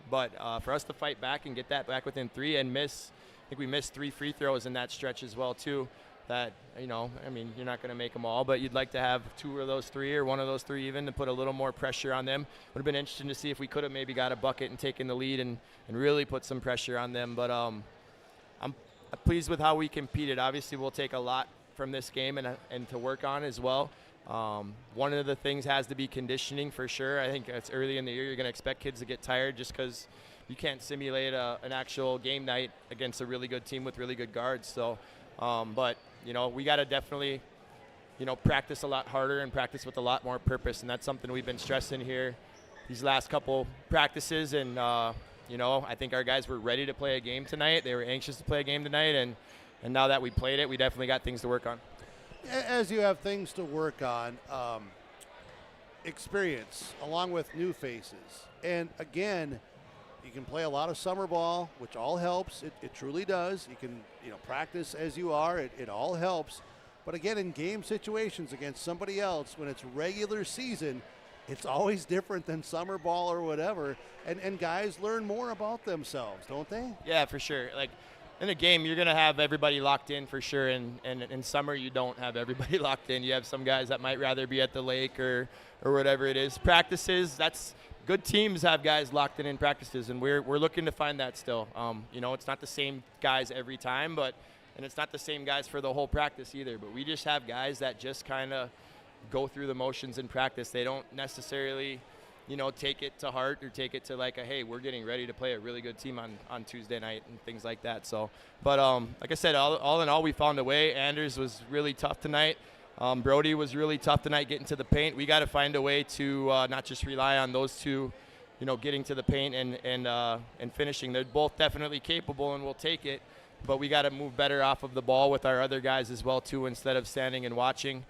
but for us to fight back and get that back within 3 and miss, I think we missed 3 free throws in that stretch as well too. That, you're not going to make them all, but you'd like to have 2 of those 3 or 1 of those 3 even to put a little more pressure on them. Would have been interesting to see if we could have maybe got a bucket and taken the lead and really put some pressure on them. But I'm pleased with how we competed. Obviously, we'll take a lot from this game and to work on as well. One of the things has to be conditioning for sure. I think it's early in the year. You're going to expect kids to get tired just because you can't simulate an actual game night against a really good team with really good guards. So, but we got to definitely, practice a lot harder and practice with a lot more purpose. And that's something we've been stressing here these last couple practices. And, I think our guys were ready to play a game tonight. They were anxious to play a game tonight. And now that we played it, we definitely got things to work on. As you have things to work on, experience along with new faces. And again, you can play a lot of summer ball, which all helps. It truly does. You can, practice as you are. It all helps. But again, in game situations against somebody else, when it's regular season, it's always different than summer ball or whatever. And guys learn more about themselves, don't they? Yeah, for sure. Like in a game, you're going to have everybody locked in for sure. And in summer, you don't have everybody locked in. You have some guys that might rather be at the lake or whatever it is. Practices, good teams have guys locked in practices, and we're looking to find that still. It's not the same guys every time, but and it's not the same guys for the whole practice either, but we just have guys that just kind of go through the motions in practice. They don't necessarily, take it to heart or take it to like hey, we're getting ready to play a really good team on Tuesday night and things like that. So, but like I said, all in all, we found a way. Anders was really tough tonight. Brody was really tough tonight getting to the paint. We got to find a way to not just rely on those two, getting to the paint and finishing. They're both definitely capable, and we'll take it. But we got to move better off of the ball with our other guys as well too, instead of standing and watching.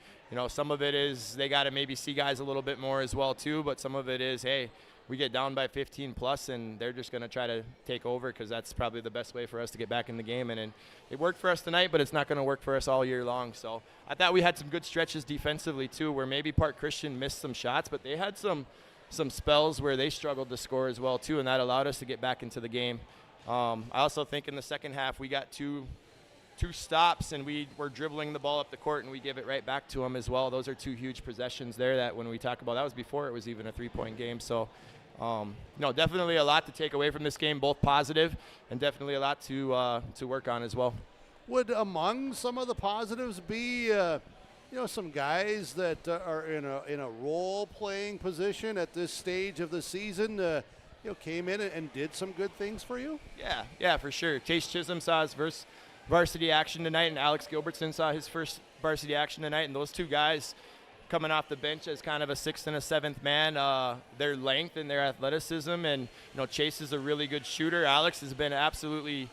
Some of it is they got to maybe see guys a little bit more as well too, but some of it is, hey, we get down by 15 plus and they're just going to try to take over because that's probably the best way for us to get back in the game. And it worked for us tonight, but it's not going to work for us all year long. So I thought we had some good stretches defensively too, where maybe Park Christian missed some shots, but they had some spells where they struggled to score as well too, and that allowed us to get back into the game. I also think in the second half we got two stops and we were dribbling the ball up the court and we give it right back to them as well. Those are two huge possessions there that when we talk about, that was before it was even a 3-point game. So definitely a lot to take away from this game, both positive and definitely a lot to work on as well. Would among some of the positives be some guys that are in a role-playing position at this stage of the season came in and did some good things for you? Yeah, for sure. Chase Chisholm saw his first varsity action tonight, and Alex Gilbertson saw his first varsity action tonight, and those two guys coming off the bench as kind of a 6th and a 7th man, their length and their athleticism, and Chase is a really good shooter. Alex has been absolutely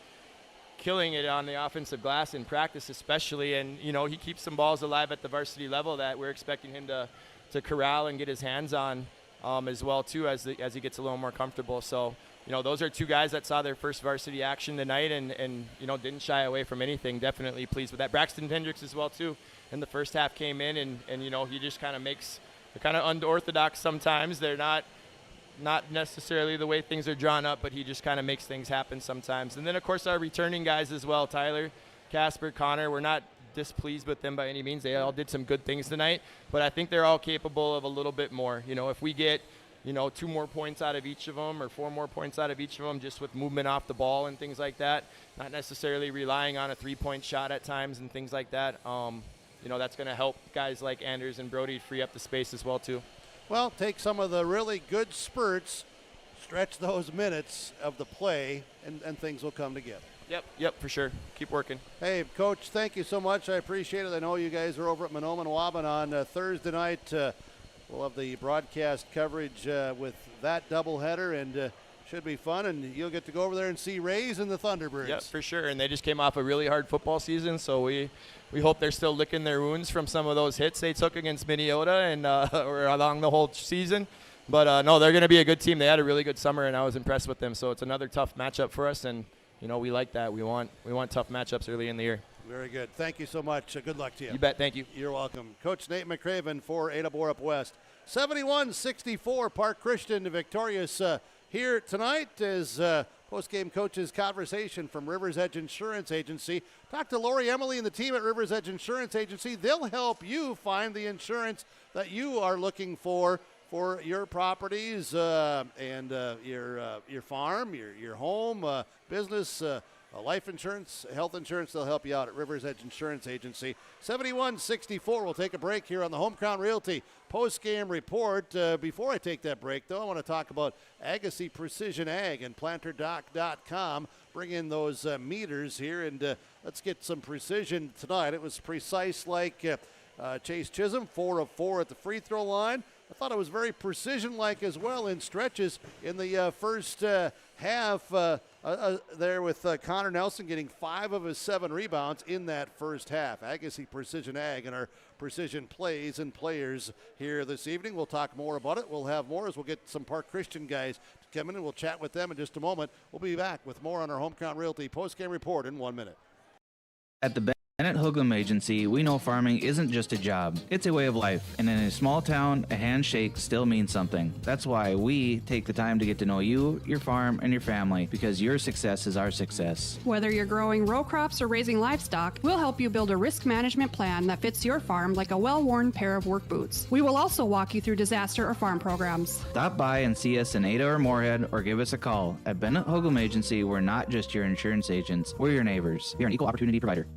killing it on the offensive glass in practice especially, and he keeps some balls alive at the varsity level that we're expecting him to corral and get his hands on as well too as he gets a little more comfortable. So those are two guys that saw their first varsity action tonight and didn't shy away from anything. Definitely pleased with that. Braxton Hendricks as well too in the first half came in and he just kind of makes, they're kind of unorthodox sometimes. They're not necessarily the way things are drawn up, but he just kind of makes things happen sometimes. And then of course our returning guys as well, Tyler, Casper, Connor, we're not displeased with them by any means. They all did some good things tonight, but I think they're all capable of a little bit more. If we get 2 more points out of each of them or 4 more points out of each of them just with movement off the ball and things like that, not necessarily relying on a 3-point shot at times and things like that, that's going to help guys like Anders and Brody free up the space as well too. Well, take some of the really good spurts, stretch those minutes of the play, and things will come together. Yep, for sure. Keep working. Hey, Coach, thank you so much. I appreciate it. I know you guys are over at Mahnomen Waban on Thursday night. We'll have the broadcast coverage with that doubleheader, and should be fun. And you'll get to go over there and see Rays and the Thunderbirds. Yep, for sure. And they just came off a really hard football season, so we hope they're still licking their wounds from some of those hits they took against Minnesota and or along the whole season. But, no, they're going to be a good team. They had a really good summer, and I was impressed with them. So it's another tough matchup for us, and we like that. We want tough matchups early in the year. Very good. Thank you so much. Good luck to you. You bet. Thank you. You're welcome. Coach Nate McCraven for Ada-Borup-West. 71-64, Park Christian victorious here tonight as post-game coaches conversation from Rivers Edge Insurance Agency. Talk to Lori Emily and the team at Rivers Edge Insurance Agency. They'll help you find the insurance that you are looking for your properties and your farm, your home, business, life insurance, health insurance. They'll help you out at Rivers Edge Insurance Agency. 71-64. We'll take a break here on the Home Crown Realty post-game report. Before I take that break, though, I want to talk about Agassiz Precision Ag and PlanterDoc.com. Bring in those meters here, and let's get some precision tonight. It was precise like Chase Chisholm, 4 of 4 at the free throw line. I thought it was very precision-like as well in stretches in the first half there with Connor Nelson getting 5 of his 7 rebounds in that first half. Agassiz Precision Ag and our precision plays and players here this evening. We'll talk more about it. We'll have more as we'll get some Park Christian guys to come in, and we'll chat with them in just a moment. We'll be back with more on our Home Crown Realty post-game report in 1 minute. At the Bennett Hoogland Agency, we know farming isn't just a job, it's a way of life. And in a small town, a handshake still means something. That's why we take the time to get to know you, your farm, and your family, because your success is our success. Whether you're growing row crops or raising livestock, we'll help you build a risk management plan that fits your farm like a well-worn pair of work boots. We will also walk you through disaster or farm programs. Stop by and see us in Ada or Moorhead, or give us a call. At Bennett Hoogland Agency, we're not just your insurance agents, we're your neighbors. We are an equal opportunity provider.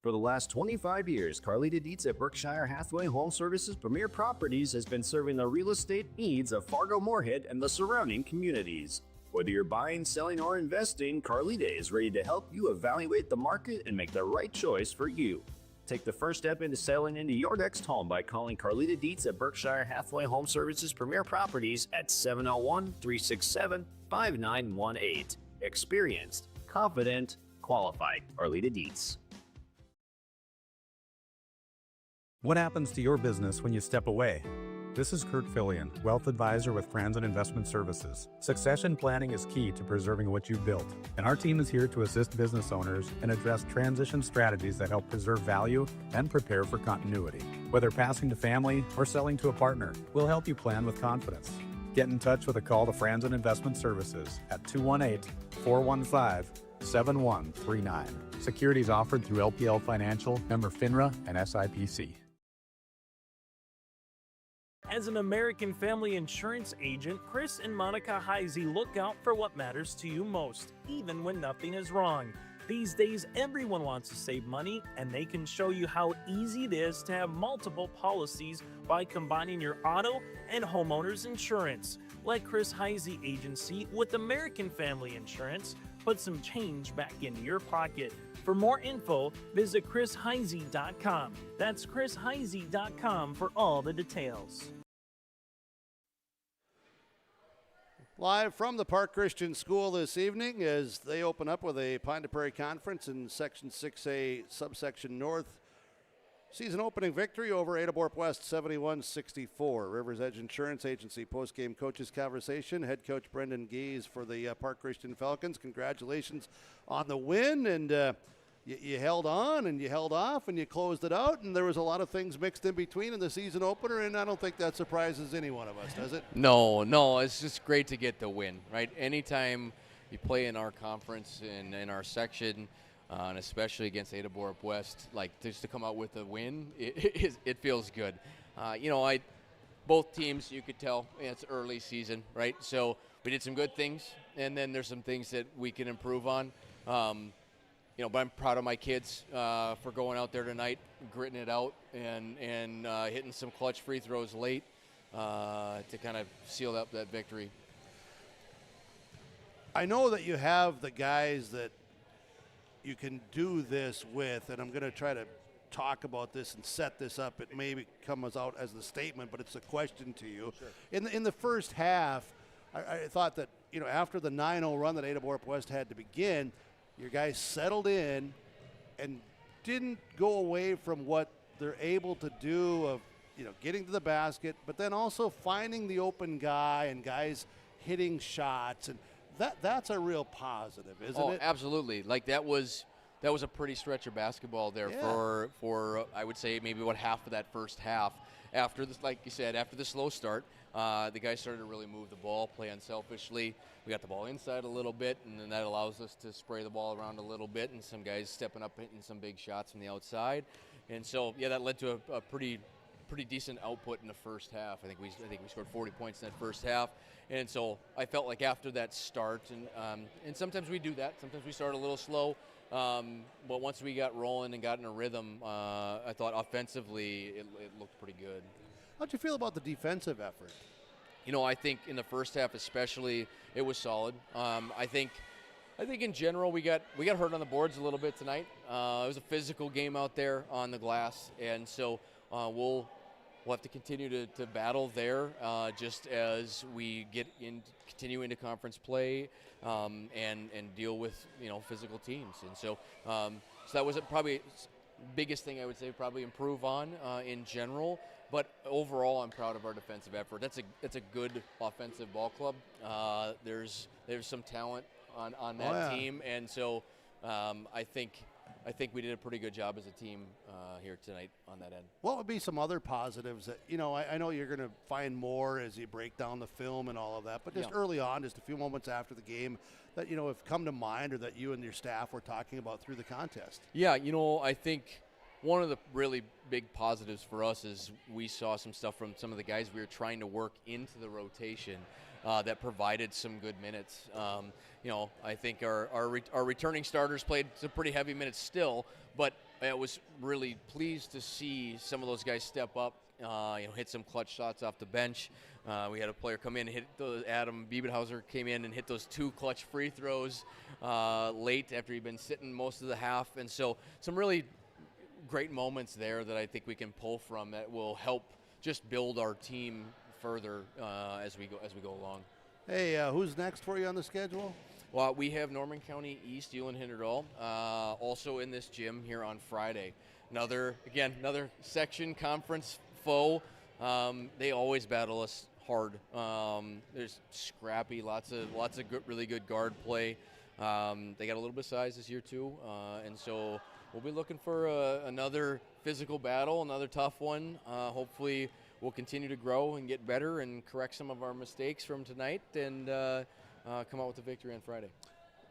For the last 25 years, Carlita Dietz at Berkshire Hathaway Home Services Premier Properties has been serving the real estate needs of Fargo-Moorhead and the surrounding communities. Whether you're buying, selling, or investing, Carlita is ready to help you evaluate the market and make the right choice for you. Take the first step into selling into your next home by calling Carlita Dietz at Berkshire Hathaway Home Services Premier Properties at 701-367-5918. Experienced, confident, qualified. Carlita Dietz. What happens to your business when you step away? This is Kurt Fillion, Wealth Advisor with Franzen Investment Services. Succession planning is key to preserving what you've built, and our team is here to assist business owners and address transition strategies that help preserve value and prepare for continuity. Whether passing to family or selling to a partner, we'll help you plan with confidence. Get in touch with a call to Franzen Investment Services at 218-415-7139. Securities offered through LPL Financial, member FINRA, and SIPC. As an American Family Insurance agent, Chris and Monica Heisey look out for what matters to you most, even when nothing is wrong. These days, everyone wants to save money, and they can show you how easy it is to have multiple policies by combining your auto and homeowner's insurance. Let Chris Heisey Agency with American Family Insurance put some change back into your pocket. For more info, visit chrisheisey.com. That's chrisheisey.com for all the details. Live from the Park Christian School this evening as they open up with a Pine to Prairie Conference in Section 6A, Subsection North. Season opening victory over Ada-Borup-West 71-64. Rivers Edge Insurance Agency post-game coaches conversation. Head coach Brendan Gies for the Park Christian Falcons. Congratulations on the win, and you held on and you held off and you closed it out, and there was a lot of things mixed in between in the season opener, and I don't think that surprises any one of us, does it? No, it's just great to get the win, right? Anytime you play in our conference and in our section, and especially against Ada-Borup-West, like just to come out with a win, it feels good. Both teams, you could tell it's early season, right? So we did some good things, and then there's some things that we can improve on. But I'm proud of my kids for going out there tonight, gritting it out, and hitting some clutch free throws late to kind of seal up that victory. I know that you have the guys that you can do this with, and I'm going to try to talk about this and set this up. It maybe comes out as a statement, but it's a question to you. Sure. In the first half, I thought that after the 9-0 run that Ada-Borup-West had to begin, your guys settled in and didn't go away from what they're able to do of getting to the basket, but then also finding the open guy and guys hitting shots, and that's a real positive, isn't it? Oh, absolutely. Like that was a pretty stretch of basketball there for I would say maybe about half of that first half. After this, like you said, after the slow start, the guys started to really move the ball, play unselfishly. We got the ball inside a little bit, and then that allows us to spray the ball around a little bit, and some guys stepping up, hitting some big shots from the outside. And so, that led to a pretty decent output in the first half. I think we scored 40 points in that first half. And so I felt like after that start, and sometimes we do that. Sometimes we start a little slow. But once we got rolling and got in a rhythm, I thought offensively it looked pretty good. How'd you feel about the defensive effort? I think in the first half especially, it was solid. I think in general we got hurt on the boards a little bit tonight. It was a physical game out there on the glass, and so we'll have to continue to battle there just as we continue into conference play and deal with physical teams. And so that was probably biggest thing I would say probably improve on in general. But overall, I'm proud of our defensive effort. That's a good offensive ball club. There's some talent on that team, and so I think we did a pretty good job as a team here tonight on that end. What would be some other positives that, I know you're going to find more as you break down the film and all of that, but just early on, just a few moments after the game that, have come to mind or that you and your staff were talking about through the contest? Yeah, I think one of the really big positives for us is we saw some stuff from some of the guys we were trying to work into the rotation that provided some good minutes. I think our returning starters played some pretty heavy minutes still, but I was really pleased to see some of those guys step up, hit some clutch shots off the bench. We had a player come in and hit Adam Biebenhauser came in and hit those 2 clutch free throws late after he'd been sitting most of the half. And so some really great moments there that I think we can pull from that will help just build our team further as we go along. Hey, who's next for you on the schedule? Well, we have Norman County East, Euland Hinderdal, also in this gym here on Friday. Another section conference foe. They always battle us hard. There's scrappy, lots of good, really good guard play. They got a little bit of size this year too, and so we'll be looking for another physical battle, another tough one. Hopefully we'll continue to grow and get better and correct some of our mistakes from tonight and come out with a victory on Friday.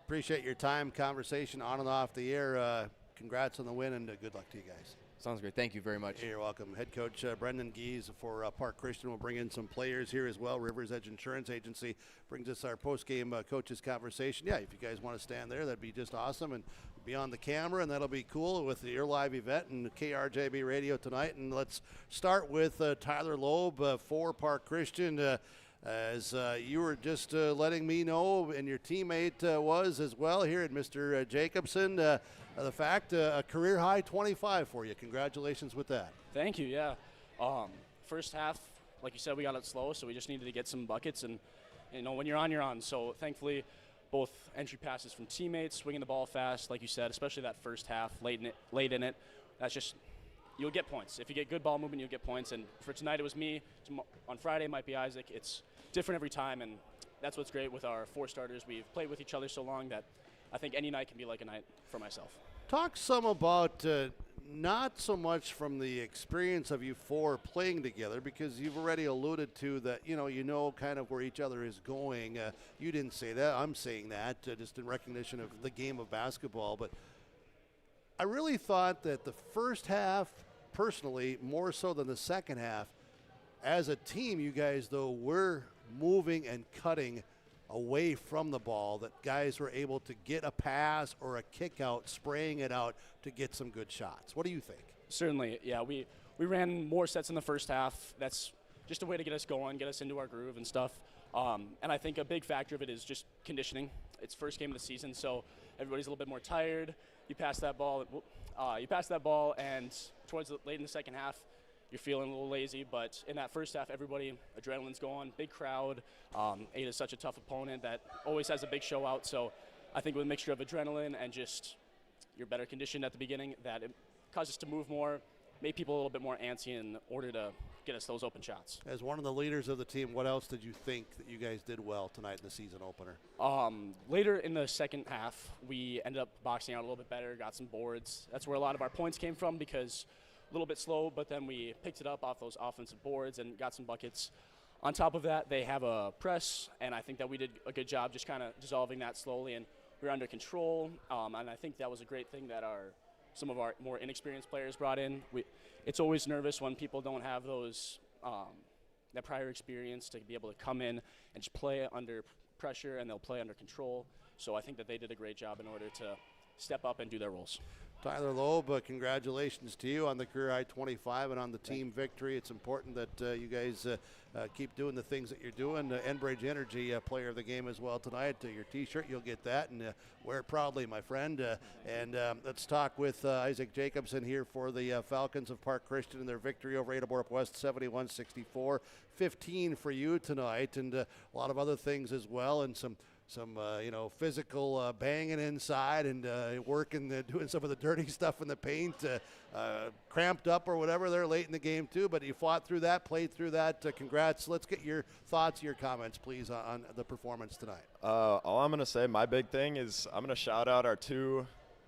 Appreciate your time, conversation on and off the air. Congrats on the win and good luck to you guys. Sounds great. Thank you very much. You're welcome. Head coach Brendan Gies for Park Christian will bring in some players here as well. Rivers Edge Insurance Agency brings us our post-game coaches conversation. Yeah, if you guys want to stand there, that'd be just awesome. And be on the camera, and that'll be cool with the Ear Live event and KRJB Radio tonight. And let's start with Tyler Loeb for Park Christian. As you were just letting me know, and your teammate was as well here at Mr. Jacobson, the fact a career high 25 for you. Congratulations with that. Thank you. Yeah. First half, like you said, we got it slow, so we just needed to get some buckets. And when you're on, you're on. So thankfully, both entry passes from teammates, swinging the ball fast, like you said, especially that first half, late in it. That's just. You'll get points. If you get good ball movement, you'll get points. And for tonight, it was me. On Friday, it might be Isaac. It's different every time, and that's what's great with our 4 starters. We've played with each other so long that I think any night can be like a night for myself. Talk some about not so much from the experience of you 4 playing together, because you've already alluded to that, you know kind of where each other is going. You didn't say that. I'm saying that just in recognition of the game of basketball. But I really thought that the first half, personally, more so than the second half, as a team, you guys, though, were moving and cutting away from the ball, that guys were able to get a pass or a kick out, spraying it out to get some good shots. What do you think? Certainly, yeah. We ran more sets in the first half. That's just a way to get us going, get us into our groove and stuff. And I think a big factor of it is just conditioning. It's first game of the season, so everybody's a little bit more tired. You pass that ball, and towards late in the second half, you're feeling a little lazy. But in that first half, everybody, adrenaline's going, big crowd. Ada's such a tough opponent that always has a big show out. So I think with a mixture of adrenaline and just you're better conditioned at the beginning, that it caused us to move more, made people a little bit more antsy in order to get us those open shots. As one of the leaders of the team, what else did you think that you guys did well tonight in the season opener? Later in the second half, we ended up boxing out a little bit better, got some boards. That's where a lot of our points came from, because a little bit slow, but then we picked it up off those offensive boards and got some buckets. On top of that, they have a press, and I think that we did a good job just kind of dissolving that slowly, and we were under control. And I think that was a great thing that some of our more inexperienced players brought in. It's always nervous when people don't have those that prior experience to be able to come in and just play under pressure, and they'll play under control. So I think that they did a great job in order to step up and do their roles. Tyler Loeb, congratulations to you on the career high 25 and on the team victory. It's important that you guys keep doing the things that you're doing. Enbridge Energy, player of the game as well tonight. Your T-shirt, you'll get that, and wear it proudly, my friend. And let's talk with Isaac Jacobson here for the Falcons of Park Christian and their victory over Ada-Borup-West, 71-64. 15 for you tonight, and a lot of other things as well, and some physical banging inside and working, doing some of the dirty stuff in the paint, cramped up or whatever there late in the game too. But you fought through that, played through that. Congrats. Let's get your thoughts, your comments, please, on the performance tonight. All I'm going to say, my big thing is I'm going to shout out our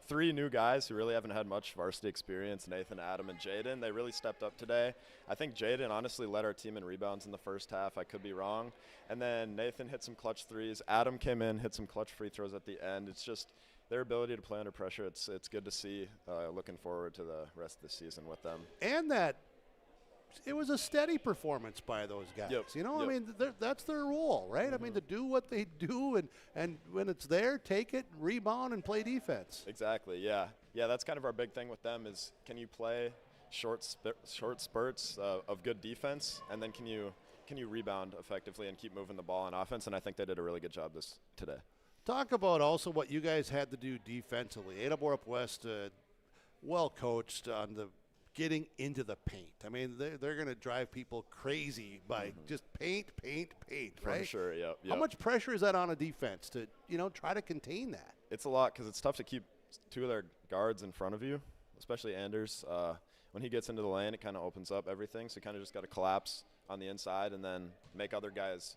3 new guys who really haven't had much varsity experience, Nathan, Adam, and Jaden. They really stepped up today. I think Jaden honestly led our team in rebounds in the first half. I could be wrong. And then Nathan hit some clutch threes. Adam came in, hit some clutch free throws at the end. It's just their ability to play under pressure, it's good to see. Looking forward to the rest of the season with them. And that it was a steady performance by those guys. You know, I mean, that's their role, right? I mean, to do what they do, and when it's there, take it, rebound, and play defense. Exactly, yeah. Yeah, that's kind of our big thing with them is can you play short spurts of good defense, and then can you rebound effectively and keep moving the ball on offense, and I think they did a really good job today. Talk about also what you guys had to do defensively. Ada-Borup-West, well coached on the getting into the paint. I mean, they're going to drive people crazy by just paint, right? For sure, yeah. How much pressure is that on a defense to, try to contain that? It's a lot because it's tough to keep two of their guards in front of you, especially Anders. When he gets into the lane, it kind of opens up everything, so you kind of just got to collapse on the inside and then make other guys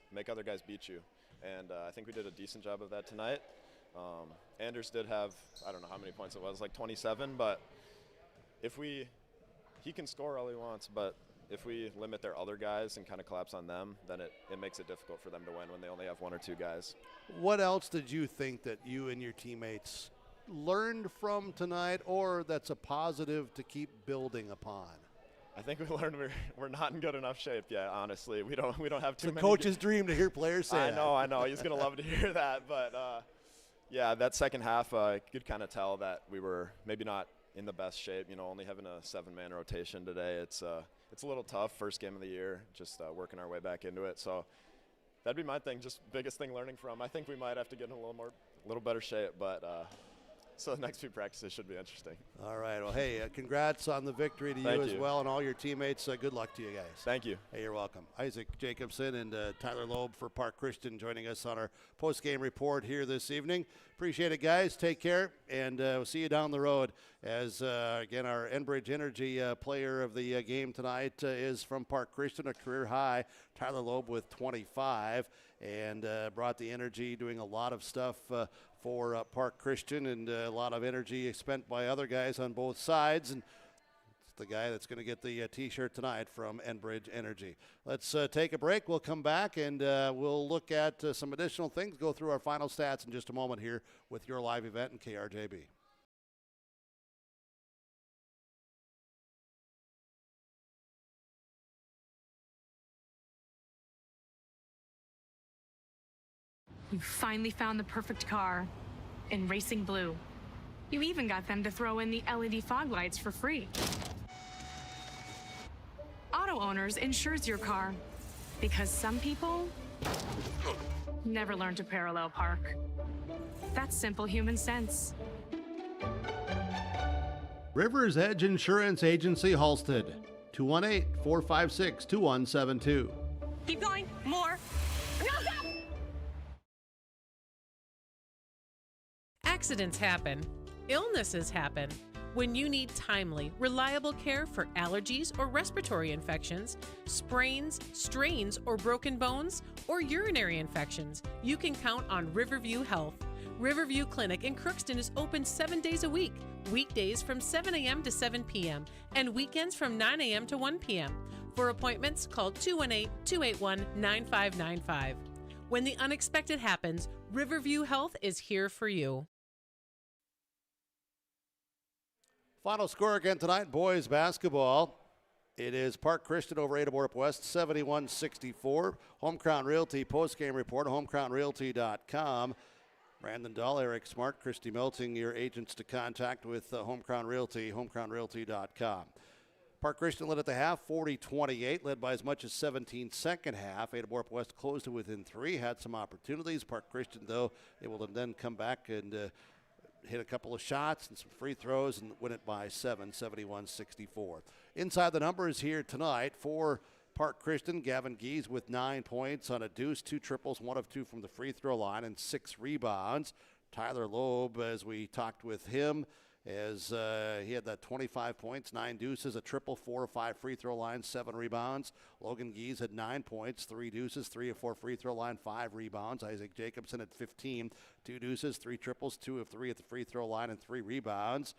beat you. And I think we did a decent job of that tonight. Anders did have, I don't know how many points it was, like 27, but he can score all he wants, but if we limit their other guys and kind of collapse on them, then it makes it difficult for them to win when they only have one or two guys. What else did you think that you and your teammates learned from tonight, or that's a positive to keep building upon? I think we learned we're not in good enough shape yet, honestly. We don't have too many. It's a coach's dream to hear players say that. I know. He's going to love to hear that. But, yeah, that second half, you could kind of tell that we were maybe not in the best shape. Only having a 7-man rotation today, it's a little tough. First game of the year, just working our way back into it. So that'd be my thing, just biggest thing learning from. I think we might have to get in a little better shape, but so the next few practices should be interesting. All right. Well, hey, congrats on the victory to you as well and all your teammates. Good luck to you guys. Thank you. Hey, you're welcome. Isaac Jacobson and Tyler Loeb for Park Christian joining us on our post-game report here this evening. Appreciate it, guys. Take care, and we'll see you down the road as, again, our Enbridge Energy player of the game tonight is from Park Christian, a career high. Tyler Loeb with 25 and brought the energy, doing a lot of stuff for Park Christian, and a lot of energy spent by other guys on both sides. And it's the guy that's going to get the T-shirt tonight from Enbridge Energy. Let's take a break. We'll come back, and we'll look at some additional things, go through our final stats in just a moment here with your live event in KRJB. You finally found the perfect car in Racing Blue. You even got them to throw in the LED fog lights for free. Auto Owners insures your car because some people never learn to parallel park. That's simple human sense. Rivers Edge Insurance Agency, Halstead, 218-456-2172. Keep going. More. No, stop! Accidents happen. Illnesses happen. When you need timely, reliable care for allergies or respiratory infections, sprains, strains, or broken bones, or urinary infections, you can count on Riverview Health. Riverview Clinic in Crookston is open 7 days a week, weekdays from 7 a.m. to 7 p.m., and weekends from 9 a.m. to 1 p.m. For appointments, call 218-281-9595. When the unexpected happens, Riverview Health is here for you. Final score again tonight, boys basketball. It is Park Christian over Ada-Borup-West, 71-64. Home Crown Realty postgame report, homecrownrealty.com. Brandon Dahl, Eric Smart, Christy Melting, your agents to contact with Home Crown Realty, homecrownrealty.com. Park Christian led at the half, 40-28, led by as much as 17 second half. Ada-Borup-West closed it within 3, had some opportunities. Park Christian, though, able to then come back and hit a couple of shots and some free throws and win it by 7, 71-64. Inside the numbers here tonight for Park Christian, Gavin Gies with 9 points on a deuce, 2 triples, 1 of 2 from the free throw line, and 6 rebounds. Tyler Loeb, as we talked with him, as he had that 25 points, 9 deuces, a triple, 4 of 5 free throw line, 7 rebounds. Logan Gies had 9 points, 3 deuces, 3 of 4 free throw line, 5 rebounds. Isaac Jacobson had 15, 2 deuces, 3 triples, 2 of 3 at the free throw line, and 3 rebounds.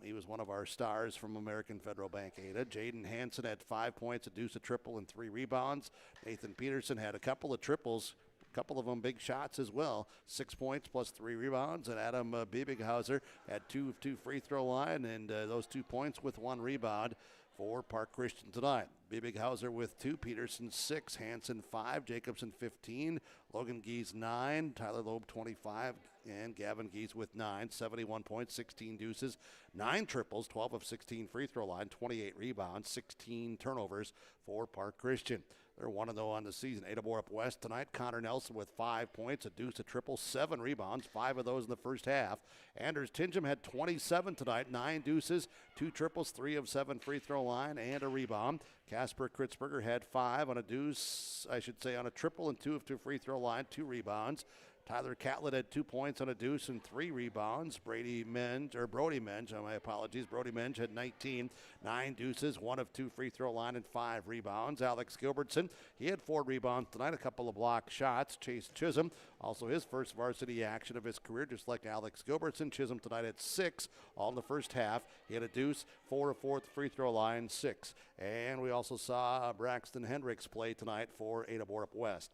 He was one of our stars from American Federal Bank Ada. Jaden Hansen had 5 points, a deuce, a triple, and 3 rebounds. Nathan Peterson had a couple of triples, couple of them big shots as well. 6 points plus 3 rebounds, and Adam Biebighauser had 2 of 2 free throw line, and those 2 points with 1 rebound for Park Christian tonight. Biebighauser with 2, Peterson 6, Hansen 5, Jacobson 15, Logan Geese 9, Tyler Loeb 25, and Gavin Geese with 9, 71 points, 16 deuces, 9 triples, 12 of 16 free throw line, 28 rebounds, 16 turnovers for Park Christian. They're 1-0 on the season. Ada-Borup-West tonight. Connor Nelson with 5 points, a deuce, a triple, 7 rebounds, 5 of those in the first half. Anders Tingham had 27 tonight, 9 deuces, 2 triples, 3 of 7 free throw line, and a rebound. Casper Kritzberger had 5 on a deuce, on a triple and 2 of 2 free throw line, 2 rebounds. Tyler Catlett had 2 points on a deuce and 3 rebounds. Brody Menge, Brody Menge had 19, 9 deuces, 1 of 2 free throw line and 5 rebounds. Alex Gilbertson, he had 4 rebounds tonight, a couple of block shots. Chase Chisholm, also his first varsity action of his career, just like Alex Gilbertson. Chisholm tonight had 6, all in the first half. He had a deuce, 4 of 4 free throw line, 6. And we also saw Braxton Hendricks play tonight for Ada-Borup-West.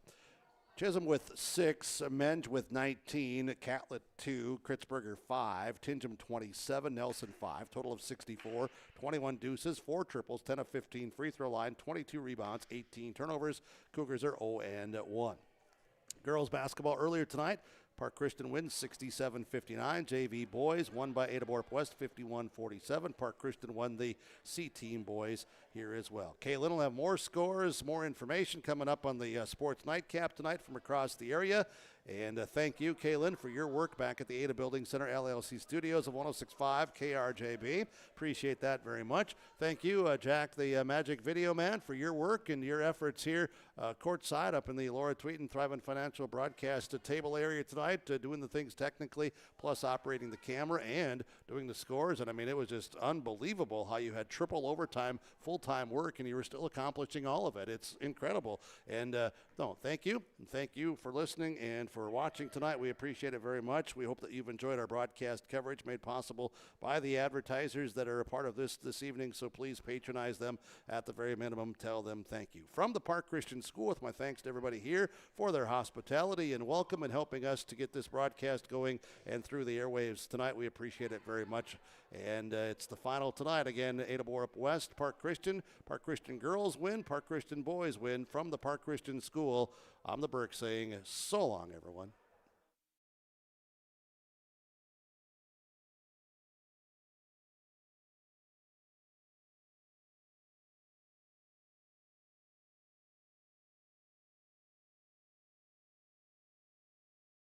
Chisholm with 6, Menge with 19, Catlett 2, Kritzberger 5, Tingham 27, Nelson 5, total of 64, 21 deuces, 4 triples, 10 of 15 free throw line, 22 rebounds, 18 turnovers. Cougars are 0-1. Girls basketball earlier tonight. Park Christian wins 67-59. JV boys won by Ada-Borup-West 51-47. Park Christian won the C-team boys here as well. Kaylin will have more scores, more information coming up on the sports nightcap tonight from across the area. And thank you, Kaylin, for your work back at the Ada Building Center LLC studios of 106.5 KRJB. Appreciate that very much. Thank you, Jack, the Magic Video Man, for your work and your efforts here courtside up in the Laura Tweeten Thrivent Financial broadcast table area tonight, doing the things technically, plus operating the camera and doing the scores. And, I mean, it was just unbelievable how you had triple overtime, full-time work, and you were still accomplishing all of it. It's incredible. And, thank you. And thank you for listening and for watching tonight. We appreciate it very much. We hope that you've enjoyed our broadcast coverage made possible by the advertisers that are a part of this evening, so please patronize them at the very minimum. Tell them thank you. From the Park Christian School, with my thanks to everybody here for their hospitality and welcome and helping us to get this broadcast going and through the airwaves tonight. We appreciate it very much. And it's the final tonight. Again, Ada-Borup-West, Park Christian girls win, Park Christian boys win. From the Park Christian School, I'm the Burke saying so long, everyone.